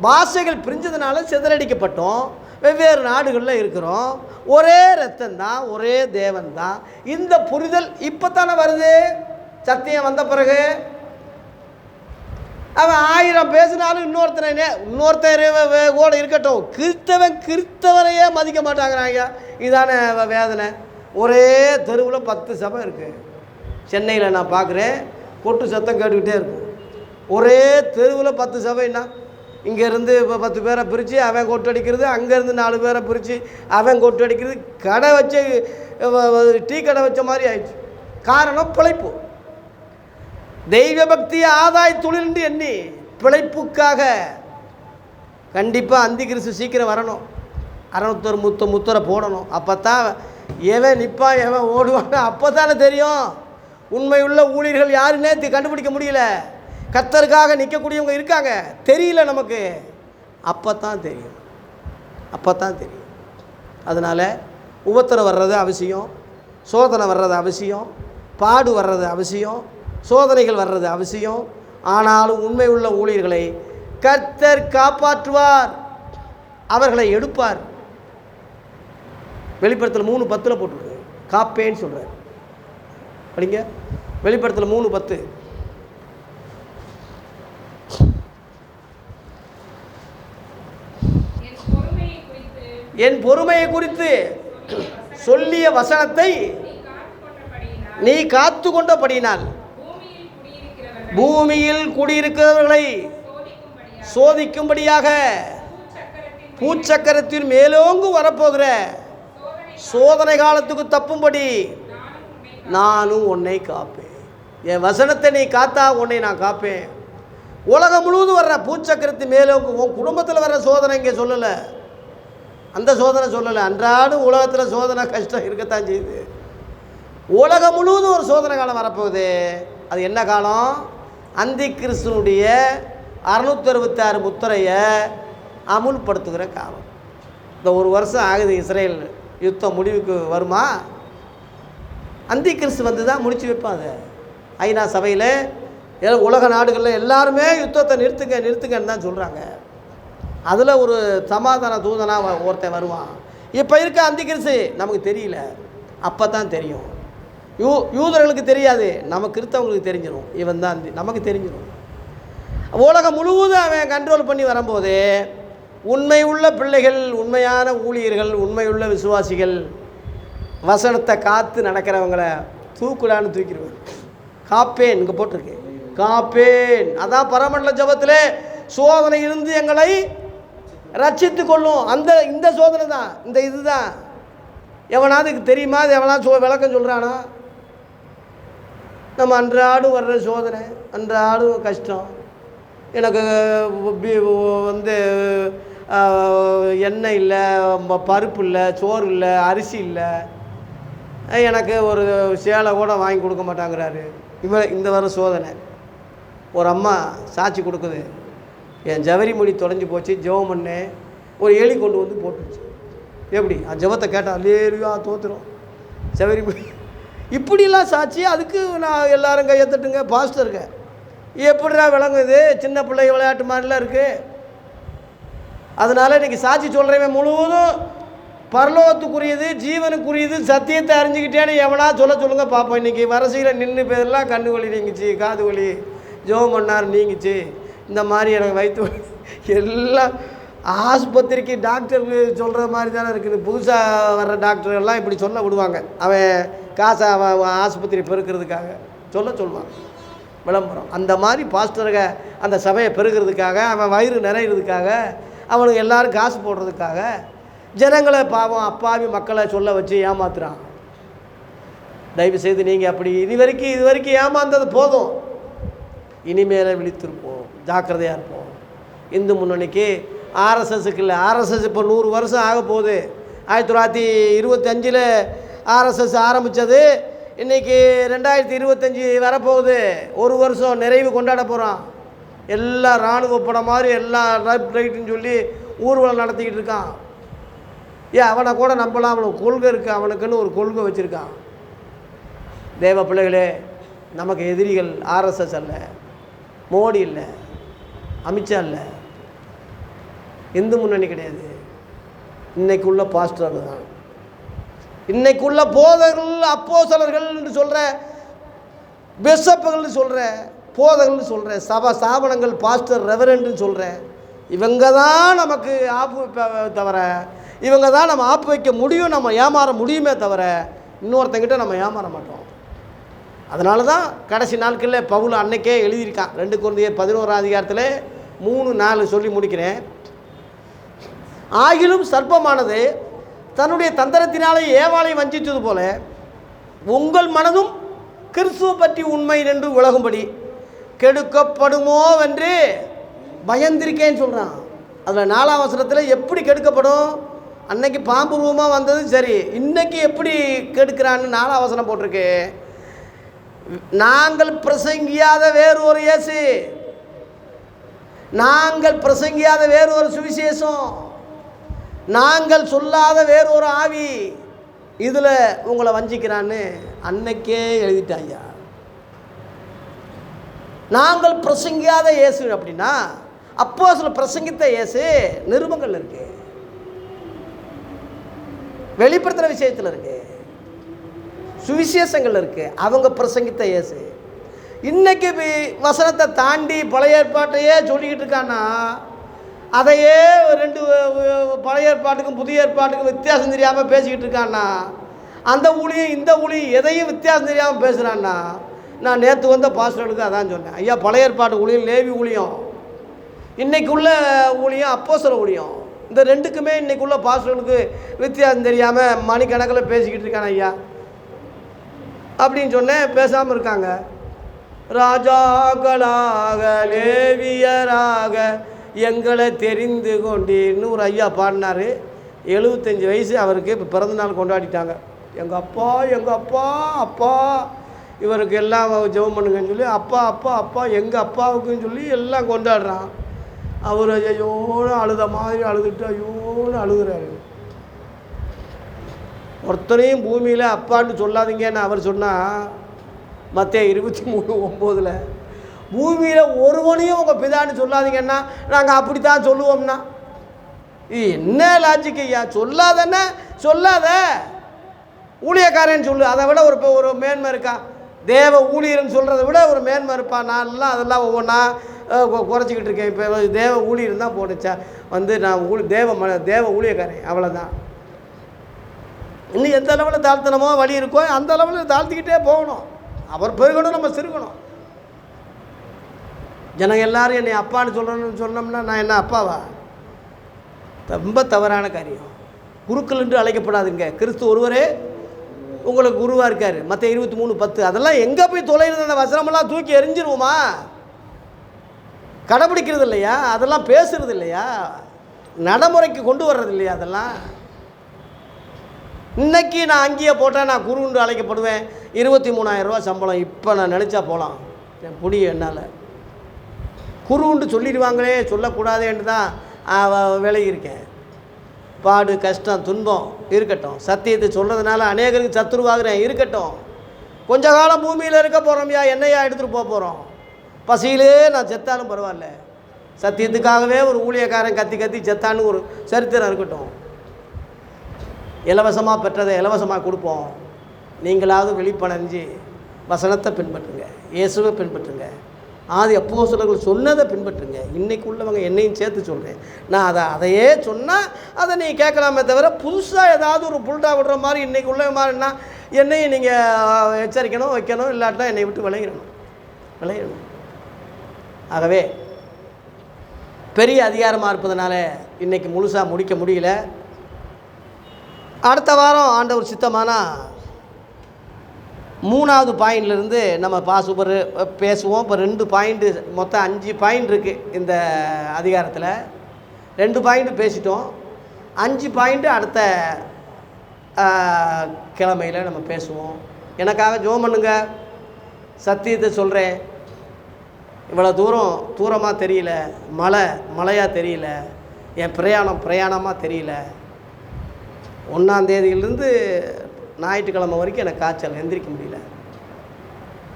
பாஷைகள் பிரிஞ்சதுனால சிதறடிக்கப்பட்டோம், வெவ்வேறு நாடுகளில் இருக்கிறோம். ஒரே ரத்தம் தான், ஒரே தேவன் தான். இந்த புரிதல் இப்போ தானே வருது. சத்தியம் வந்த பிறகு அவன் 1000 பேசினாலும் இன்னொருத்தர் கூட இருக்கட்டும், கிறிஸ்தவரையே மதிக்க மாட்டாங்கிறாங்க. இதான வேதனை. ஒரே தெருவில் 10 சபை இருக்குது. சென்னையில் நான் பார்க்குறேன், கொட்டு சத்தம் கேட்டுக்கிட்டே இருக்கும். ஒரே தெருவில் 10 சபைன்னா இங்கேருந்து இப்போ 10 பேரை பிரித்து அவன் கொட்டு அடிக்கிறது, அங்கேருந்து 4 பேரை பிரித்து அவன் கொட்டு அடிக்கிறது. கடை வச்சு டீ கடை வச்ச மாதிரி ஆயிடுச்சு. காரணம் பிழைப்பு. தெய்வ பக்தி ஆதாய தொழில்னு எண்ணி பிழைப்புக்காக கண்டிப்பாக அந்தி கிறிஸ்து சீக்கிரம் வரணும். 600 முத்திரை போடணும். அப்போ தான் எவன் நிற்பான் எவன் ஓடுவான்னு அப்போ தானே தெரியும். உண்மையுள்ள ஊழியர்கள் யாருன்னே கண்டுபிடிக்க முடியல. கர்த்தருக்காக நிற்கக்கூடியவங்க இருக்காங்க, தெரியல நமக்கு. அப்போ தான் தெரியும். அதனால் உபத்திரம் வர்றது அவசியம், சோதனை வர்றது அவசியம், பாடு வர்றது அவசியம், சோதனைகள் வர்றது அவசியம். ஆனாலும் உண்மை உள்ள ஊழியர்களை கர்த்தர் காப்பாற்றுவார், அவர்களை எடுப்பார். வெளிப்படுத்தல் 3:10 போட்டுருக்கு, காப்பேன்னு சொல்கிறார். படிங்க, வெளிப்படுத்தல் 3:10. என் பொறுமையை குறித்து சொல்லிய வசனத்தை நீ காத்து கொண்டபடியினால் பூமியில் குடியிருக்கிறவர்களை சோதிக்கும்படியாக பூச்சக்கரத்தின் மேலோங்கு வரப்போகிற சோதனை காலத்துக்கு தப்பும்படி நானும் உன்னை காப்பேன். என் வசனத்தை நீ காத்தா உன்னை நான் காப்பேன். உலகம் முழுவதும் வர்ற பூச்சக்கரத்தின் மேலோங்கு, உன் குடும்பத்தில் வர்ற சோதனை இங்கே சொல்லலை, அந்த சோதனை சொல்லலை. அன்றாடும் உலகத்தில் சோதனை கஷ்டம் இருக்கத்தான் செய்யுது. உலகம் முழுவதும் ஒரு சோதனை காலம் வரப்போகுது. அது என்ன காலம்? அந்தி கிறிஸ்துனுடைய 666 முத்திரையை அமுல்படுத்துகிற காலம். இந்த 1 வருஷம் ஆகுது, இஸ்ரேல் யுத்தம் முடிவுக்கு வருமா? அந்தி கிறிஸ்து வந்து தான் முடிச்சு வைப்பாங்க. ஐநா சபையில் உலக நாடுகளில் எல்லாருமே யுத்தத்தை நிறுத்துங்கன்னு தான் சொல்கிறாங்க. அதில் ஒரு சமாதான தூதனாக ஒருத்தன் வருவான். இப்போ இருக்க அந்தி கிறிஸ்து நமக்கு தெரியல, அப்போ தான் தெரியும். யூதர்களுக்கு தெரியாது, நம்ம கிறிஸ்தவங்களுக்கு தெரிஞ்சிடும். இவன் தான் நமக்கு தெரிஞ்சிடும். உலகம் முழுவதும் அவன் கண்ட்ரோல் பண்ணி வரும்போது உண்மை உள்ள பிள்ளைகள், உண்மையான ஊழியர்கள், உண்மையுள்ள விசுவாசிகள், வசனத்தை காத்து நடக்கிறவங்களை தூக்குடான்னு தூக்கிடுவேன். காப்பேன் இங்கே போட்டிருக்கு, காப்பேன். அதான் பரமண்டல ஜபத்தில் சோதனை இருந்து எங்களை ரட்சித்து கொள்ளும். இந்த சோதனை தான், இந்த இதுதான். எவனாதுக்கு தெரியுமா? அது எவனா விளக்கம் சொல்கிறானா? நம்ம அன்றாடு வர்ற சோதனை, அன்றாடு கஷ்டம். எனக்கு வந்து எண்ணெய் இல்லை, பருப்பு இல்லை, சோறு இல்லை, அரிசி இல்லை, எனக்கு ஒரு சேலை கூட வாங்கி கொடுக்க மாட்டாங்கிறாரு. இந்த வர சோதனை. ஒரு அம்மா சாட்சி கொடுக்குது, என் ஜவரி மொழி தொலைஞ்சி போச்சு, ஜெபம் பண்ணேன், ஒரு எலி கொண்டு வந்து போட்டுருச்சு. எப்படி ஜெபத்தை கேட்டால் லேரியா தோத்துரும் ஜவரி மொழி. இப்படிலாம் சாட்சி. அதுக்கு நான் எல்லோரும் கையத்தட்டுங்க, பாஸ்டருங்க. எப்படிடா விளங்குது? சின்ன பிள்ளை விளையாட்டு மாதிரிலாம் இருக்குது. அதனால் இன்றைக்கி சாட்சி சொல்கிறவன் முழுவதும் பரலோகத்துக்குரியது, ஜீவனுக்குரியது, சத்தியத்தை அறிஞ்சிக்கிட்டேன்னு எவனா சொல்லுங்கள் பார்ப்போம். இன்றைக்கி வரசையில் நின்று பேரெல்லாம் கண்ணு வலி நீங்கிச்சு, காது வலி, ஜெபம் பண்ணார் நீங்கிச்சு, இந்த மாதிரி எனக்கு வயிற்று வலி எல்லாம் ஆஸ்பத்திரிக்கு டாக்டருக்கு சொல்கிற மாதிரி தானே இருக்குது. புதுசாக வர்ற டாக்டர்கள்லாம் இப்படி சொல்ல விடுவாங்க. அவன் காசை அவன் ஆஸ்பத்திரி பெருக்கிறதுக்காக சொல்லுவான் விளம்பரம். அந்த மாதிரி பாஸ்டருங்க அந்த சபையை பெருகிறதுக்காக, அவன் வயிறு நிறையிறதுக்காக, அவனுக்கு எல்லோரும் காசு போடுறதுக்காக ஜனங்களை பாவம் அப்பாவி மக்களை சொல்ல வச்சு ஏமாத்துறான். தயவு செய்து நீங்கள் அப்படி இது வரைக்கும் ஏமாந்தது போதும். இனிமேல விழித்திருப்போம், ஜாக்கிரதையாக இருப்போம். இந்து முன்னணிக்கு ஆர்எஸ்எஸ்க்கு இல்லை, ஆர்எஸ்எஸ் இப்போ 100 வருஷம் ஆக போகுது. 1925 ஆர்எஸ்எஸ் ஆரம்பித்தது, இன்றைக்கி 2025 வரப்போகுது. 1 வருஷம் நிறைவு கொண்டாட போகிறான். எல்லாம் இராணுவ படம் மாதிரி எல்லாம் ரைட்டுன்னு சொல்லி ஊர்வலம் நடத்திக்கிட்டு இருக்கான். அவனை கூட நம்பலாம், அவனுக்கு கொள்கை இருக்குது, அவனுக்குன்னு ஒரு கொள்கை வச்சுருக்கான். தேவ பிள்ளைகளே, நமக்கு எதிரிகள் ஆர்எஸ்எஸ் அல்ல, மோடி இல்லை, அமித்ஷா இல்லை, இந்து முன்னணி கிடையாது. இன்றைக்குள்ள பாஸ்டர்கள் தான், இன்றைக்குள்ள போதகர்கள், அப்போஸ்தலர்கள் என்று சொல்கிற, பிஷப்புகள்னு சொல்கிற, போதகர்கள்னு சொல்கிற, சபா ஸ்தாபனங்கள், பாஸ்டர், ரெவரண்ட்னு சொல்கிற, இவங்க தான் நமக்கு ஆப்பு தவிர, இவங்க தான் நம்ம ஆப்பு வைக்க முடியும், நம்ம ஏமாற முடியுமே தவிர இன்னொருத்தங்கிட்ட நம்ம ஏமாற மாட்டோம். அதனால தான் கடைசி நாட்களில் பவுல் அன்னைக்கே எழுதியிருக்கான். 2 கொரிந்தியர் 11ஆம் அதிகாரத்தில் 3-4 சொல்லி முடிக்கிறேன். ஆகிலும் சர்ப்பமானது தன்னுடைய தந்திரத்தினாலே ஏவாளை வஞ்சித்தது போல உங்கள் மனதும் கிறிஸ்துவ பற்றி உண்மை என்று உலகும்படி கெடுக்கப்படுமோ என்று பயந்திருக்கேன்னு சொல்கிறான். அதில் 4ஆம் வசனத்தில் எப்படி கெடுக்கப்படும்? அன்னைக்கு பாம்பு ரூபமாக வந்தது சரி, இன்றைக்கி எப்படி கெடுக்கிறான்னு 4ஆம் வசனம் போட்டிருக்கு. நாங்கள் பிரசங்கியாத வேறு ஒரு இயேசு, நாங்கள் பிரசங்கியாத வேறு ஒரு சுவிசேஷம், நாங்கள் சொல்லாத வேறு ஒரு ஆவி, இதில் உங்களை வஞ்சிக்கிறான்னு அன்னைக்கே எழுதிட்டாங்க. நாங்கள் பிரசங்கியாத இயேசு அப்படின்னா அப்போஸ்தலர் பிரசங்கித்த இயேசு நிருபங்கள் இருக்கு, வெளிப்படுத்துகிற விஷயத்தில் இருக்கு, சுவிசேஷங்கள் இருக்கு. அவங்க பிரசங்கித்த இயேசு இன்னைக்கு வசனத்தை தாண்டி பழைய ஏற்பாட்டையே சொல்லிக்கிட்டு இருக்கான்னா, அதையே 2 பழைய ஏற்பாட்டுக்கும் புதிய ஏற்பாட்டுக்கும் வித்தியாசம் தெரியாமல் பேசிக்கிட்டு இருக்கான்னா, அந்த ஊழியம் இந்த ஊழியம் எதையும் வித்தியாசம் தெரியாமல் பேசுகிறான்னா, நான் நேற்று வந்த பாஸ்டர்களுக்கு அதான் சொன்னேன். ஐயா, பழைய ஏற்பாட்டு ஊழியம் லேவி ஊழியம், இன்றைக்குள்ள ஊழியம் அப்போஸ்தலர் ஊழியம், இந்த 2க்குமே இன்றைக்குள்ள பாஸ்டர்களுக்கு வித்தியாசம் தெரியாமல் மணிக்கணக்கில் பேசிக்கிட்டு இருக்கான ஐயா அப்படின்னு சொன்னேன். பேசாமல் இருக்காங்க. ராஜாக்களாக லேவியராக எங்களை தெரிந்து கொண்டின்னு ஒரு ஐயா பாடினார். 75 வயசு அவருக்கு. இப்போ பிறந்தநாள் கொண்டாடிட்டாங்க. எங்கள் அப்பா எங்கள் அப்பா அப்பா இவருக்கு எல்லாம் ஜெபம் பண்ணுங்கன்னு சொல்லி அப்பா அப்பா அப்பா எங்கள் அப்பாவுக்குன்னு சொல்லி எல்லாம் கொண்டாடுறான். அவர் ஐயோன்னு அழுத மாதிரி அழுதுட்டு ஐயோன்னு அழுகுறாரு. ஒருத்தனையும் பூமியில் அப்பான்னு சொல்லாதீங்கன்னு அவர் சொன்னால், மத்தேயு 23:9 பூமியில் ஒருவனையும் உங்கள் பிதான்னு சொல்லாதீங்கன்னா நாங்கள் அப்படித்தான் சொல்லுவோம்னா, இது என்ன லாஜிக் ஐயா? சொல்லாதன்னா சொல்லாத, ஊழியக்காரன்னு சொல்லு. அதை விட ஒரு மேன்மை இருக்கா? தேவ ஊழியர்னு சொல்கிறத விட ஒரு மேன்மை இருப்பா? நான்லாம் அதெல்லாம் ஒவ்வொன்றா குறைச்சிக்கிட்டு இருக்கேன். இப்போ தேவ ஊழியர் தான் போட்டுச்சா நான் தேவ ஊழியக்காரன், அவ்வளோதான். இன்னும் எந்த அளவில் தாழ்த்தனமோ வழி இருக்கோ அந்த அளவில் தாழ்த்திக்கிட்டே போகணும். அவர் பெருகணும், நம்ம சிறுகணும். ஜனங்க எல்லாரும் என்னை அப்பான்னு சொன்னோம்னா நான் என்ன அப்பாவா? ரொம்ப தவறான காரியம். குருக்கள் என்று அழைக்கப்படாதுங்க. கிறிஸ்து ஒருவரே உங்களுக்கு குருவாக இருக்கார். மத்தேயு 23:10 அதெல்லாம் எங்கே போய் தொலைகிறது? அந்த வசனமெல்லாம் தூக்கி எறிஞ்சிருவோமா? கடைப்பிடிக்கிறது இல்லையா? அதெல்லாம் பேசுறது இல்லையா? நடைமுறைக்கு கொண்டு வர்றது இல்லையா? அதெல்லாம் இன்னைக்கு நான் அங்கேயே போட்டால் நான் குருன்னு அழைக்கப்படுவேன். 23,000 ரூபா சம்பளம். இப்போ நான் நினச்சா போகலாம், முடியும் என்னால். குருன்னு சொல்லிடுவாங்களே, சொல்லக்கூடாதேன்னு தான் விலகியிருக்கேன். பாடு, கஷ்டம், துன்பம் இருக்கட்டும். சத்தியத்தை சொல்கிறதுனால அநேகருக்கு சத்துருவாகிறேன், இருக்கட்டும். கொஞ்ச காலம் பூமியில் இருக்க போகிறோம்யா, என்னையா எடுத்துகிட்டு போகிறோம்? பசியிலே நான் செத்தாலும் பரவாயில்ல, சத்தியத்துக்காகவே ஒரு ஊழியக்காரன் கத்தி கத்தி செத்தான்னு ஒரு சரித்திரம் இருக்கட்டும். இலவசமாக பெற்றதை இலவசமாக கொடுப்போம். நீங்களாவது விழிப்படைஞ்சு வசனத்தை பின்பற்றுங்க, இயேசுவை பின்பற்றுங்க, ஆதி அப்போஸ்தலர்கள் சொன்னதை பின்பற்றுங்க. இன்றைக்கு உள்ளவங்க என்னையும் சேர்த்து சொல்கிறேன். நான் அதையே சொன்னால் அதை நீங்கள் கேட்கலாமே தவிர புதுசாக ஏதாவது ஒரு புல்டா விடுற மாதிரி இன்றைக்கி உள்ள மாதிரின்னா என்னையும் நீங்கள் எச்சரிக்கணும், வைக்கணும். இல்லாட்டினா என்னை விட்டு விளையிடணும். ஆகவே பெரிய அதிகாரமாக இருப்பதனால இன்றைக்கி முழுசாக முடிக்க முடியல. அடுத்த வாரம் ஆண்டவர் சித்தமானா 3வது பாயிண்ட்லேருந்து நம்ம பாசுபர் பேசுவோம். இப்போ 2 பாயிண்ட்டு, மொத்தம் 5 பாயிண்ட் இருக்குது இந்த அதிகாரத்தில். 2 பாயிண்ட்டு பேசிட்டோம். 5 பாயிண்ட்டு அடுத்த கிழமையில் நம்ம பேசுவோம். எனக்காக ஜெபம் பண்ணுங்க. சத்தியத்தை சொல்கிறேன். இவ்வளோ தூரமாக தெரியல, மழையாக தெரியல, என் பிரயாணமாக தெரியல. 1ஆம் தேதியிலேருந்து ஞாயிற்றுக்கிழமை வரைக்கும் எனக்கு காய்ச்சல், எந்திரிக்க முடியல.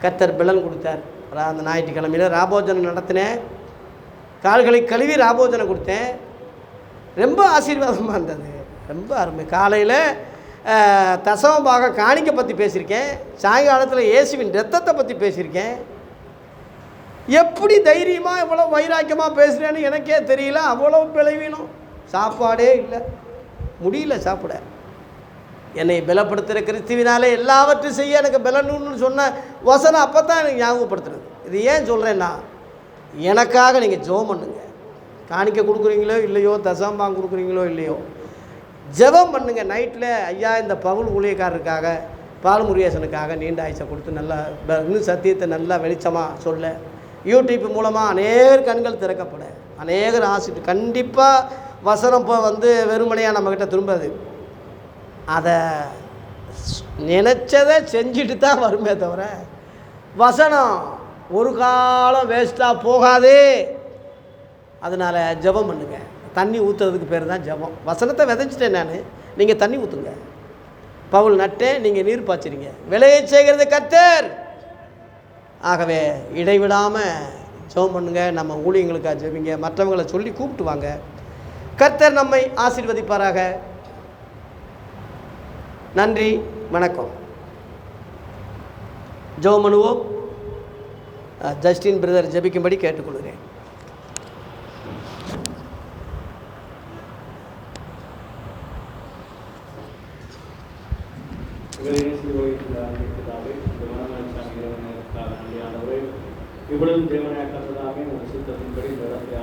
கர்த்தர் பலன் கொடுத்தார். அந்த ஞாயிற்றுக்கிழமையில் ராபோஜனம் நடத்தினேன். கால்களை கழுவி ராபோஜனம் கொடுத்தேன். ரொம்ப ஆசீர்வாதமாக இருந்தது, ரொம்ப அருமை. காலையில் தசமபாக காணிக்கை பற்றி பேசியிருக்கேன். சாயங்காலத்தில் இயேசுவின் இரத்தத்தை பற்றி பேசியிருக்கேன். எப்படி தைரியமாக இவ்வளோ வைராக்கியமாக பேசுகிறேன்னு எனக்கே தெரியல. அவ்வளோ விளைவினோம். சாப்பாடே இல்லை, முடியல சாப்பிட. என்னை பலப்படுத்துகிற கிறிஸ்துவினாலே எல்லாவற்றையும் செய்ய எனக்கு பலன்னு சொன்ன வசனம் அப்போ தான் எனக்கு ஞாபகப்படுத்துறது. இது ஏன் சொல்கிறேன்னா, எனக்காக நீங்கள் ஜெபம் பண்ணுங்க. காணிக்கை கொடுக்குறீங்களோ இல்லையோ, தசம்பாங்க கொடுக்குறீங்களோ இல்லையோ, ஜெபம் பண்ணுங்க. நைட்டில் ஐயா இந்த பவுல் ஊழியக்காரருக்காக, பால் முருகேசனுக்காக நீண்ட ஆயுசை கொடுத்து நல்லா இன்னும் சத்தியத்தை நல்லா வெளிச்சமாக சொல்ல, யூடியூப் மூலமாக அநேகர் கண்கள் திறக்கப்பட, அநேகர் ஆசிட்டு கண்டிப்பாக வசனம் இப்போ வெறுமனையாக நம்மக்கிட்ட திரும்பாது. அதை நினச்சதை செஞ்சுட்டு தான் வருமே தவிர வசனம் ஒரு காலம் வேஸ்ட்டாக போகாதே. அதனால் ஜெபம் பண்ணுங்க. தண்ணி ஊற்றுறதுக்கு பேர் தான் ஜெபம். வசனத்தை விதைச்சிட்டேன் நான், நீங்கள் தண்ணி ஊற்றுங்க. பவுல் நட்டேன், நீங்கள் நீர் பாய்ச்சிறீங்க. விளையை செய்கிறது கர்த்தர். ஆகவே இடைவிடாமல் ஜெபம் பண்ணுங்க. நம்ம ஊழியங்களுக்காக ஜெபிங்க. மற்றவங்களை சொல்லி கூப்பிட்டு வாங்க. கர்த்தர் நம்மை ஆசீர்வதிப்பாராக. நன்றி, வணக்கம். ஜெபம் பண்ணுவோம். ஜஸ்டின் பிரதர் ஜெபிக்கும்படி கேட்டுக்கொள்கிறேன். இவ்வளவு தேவனையாக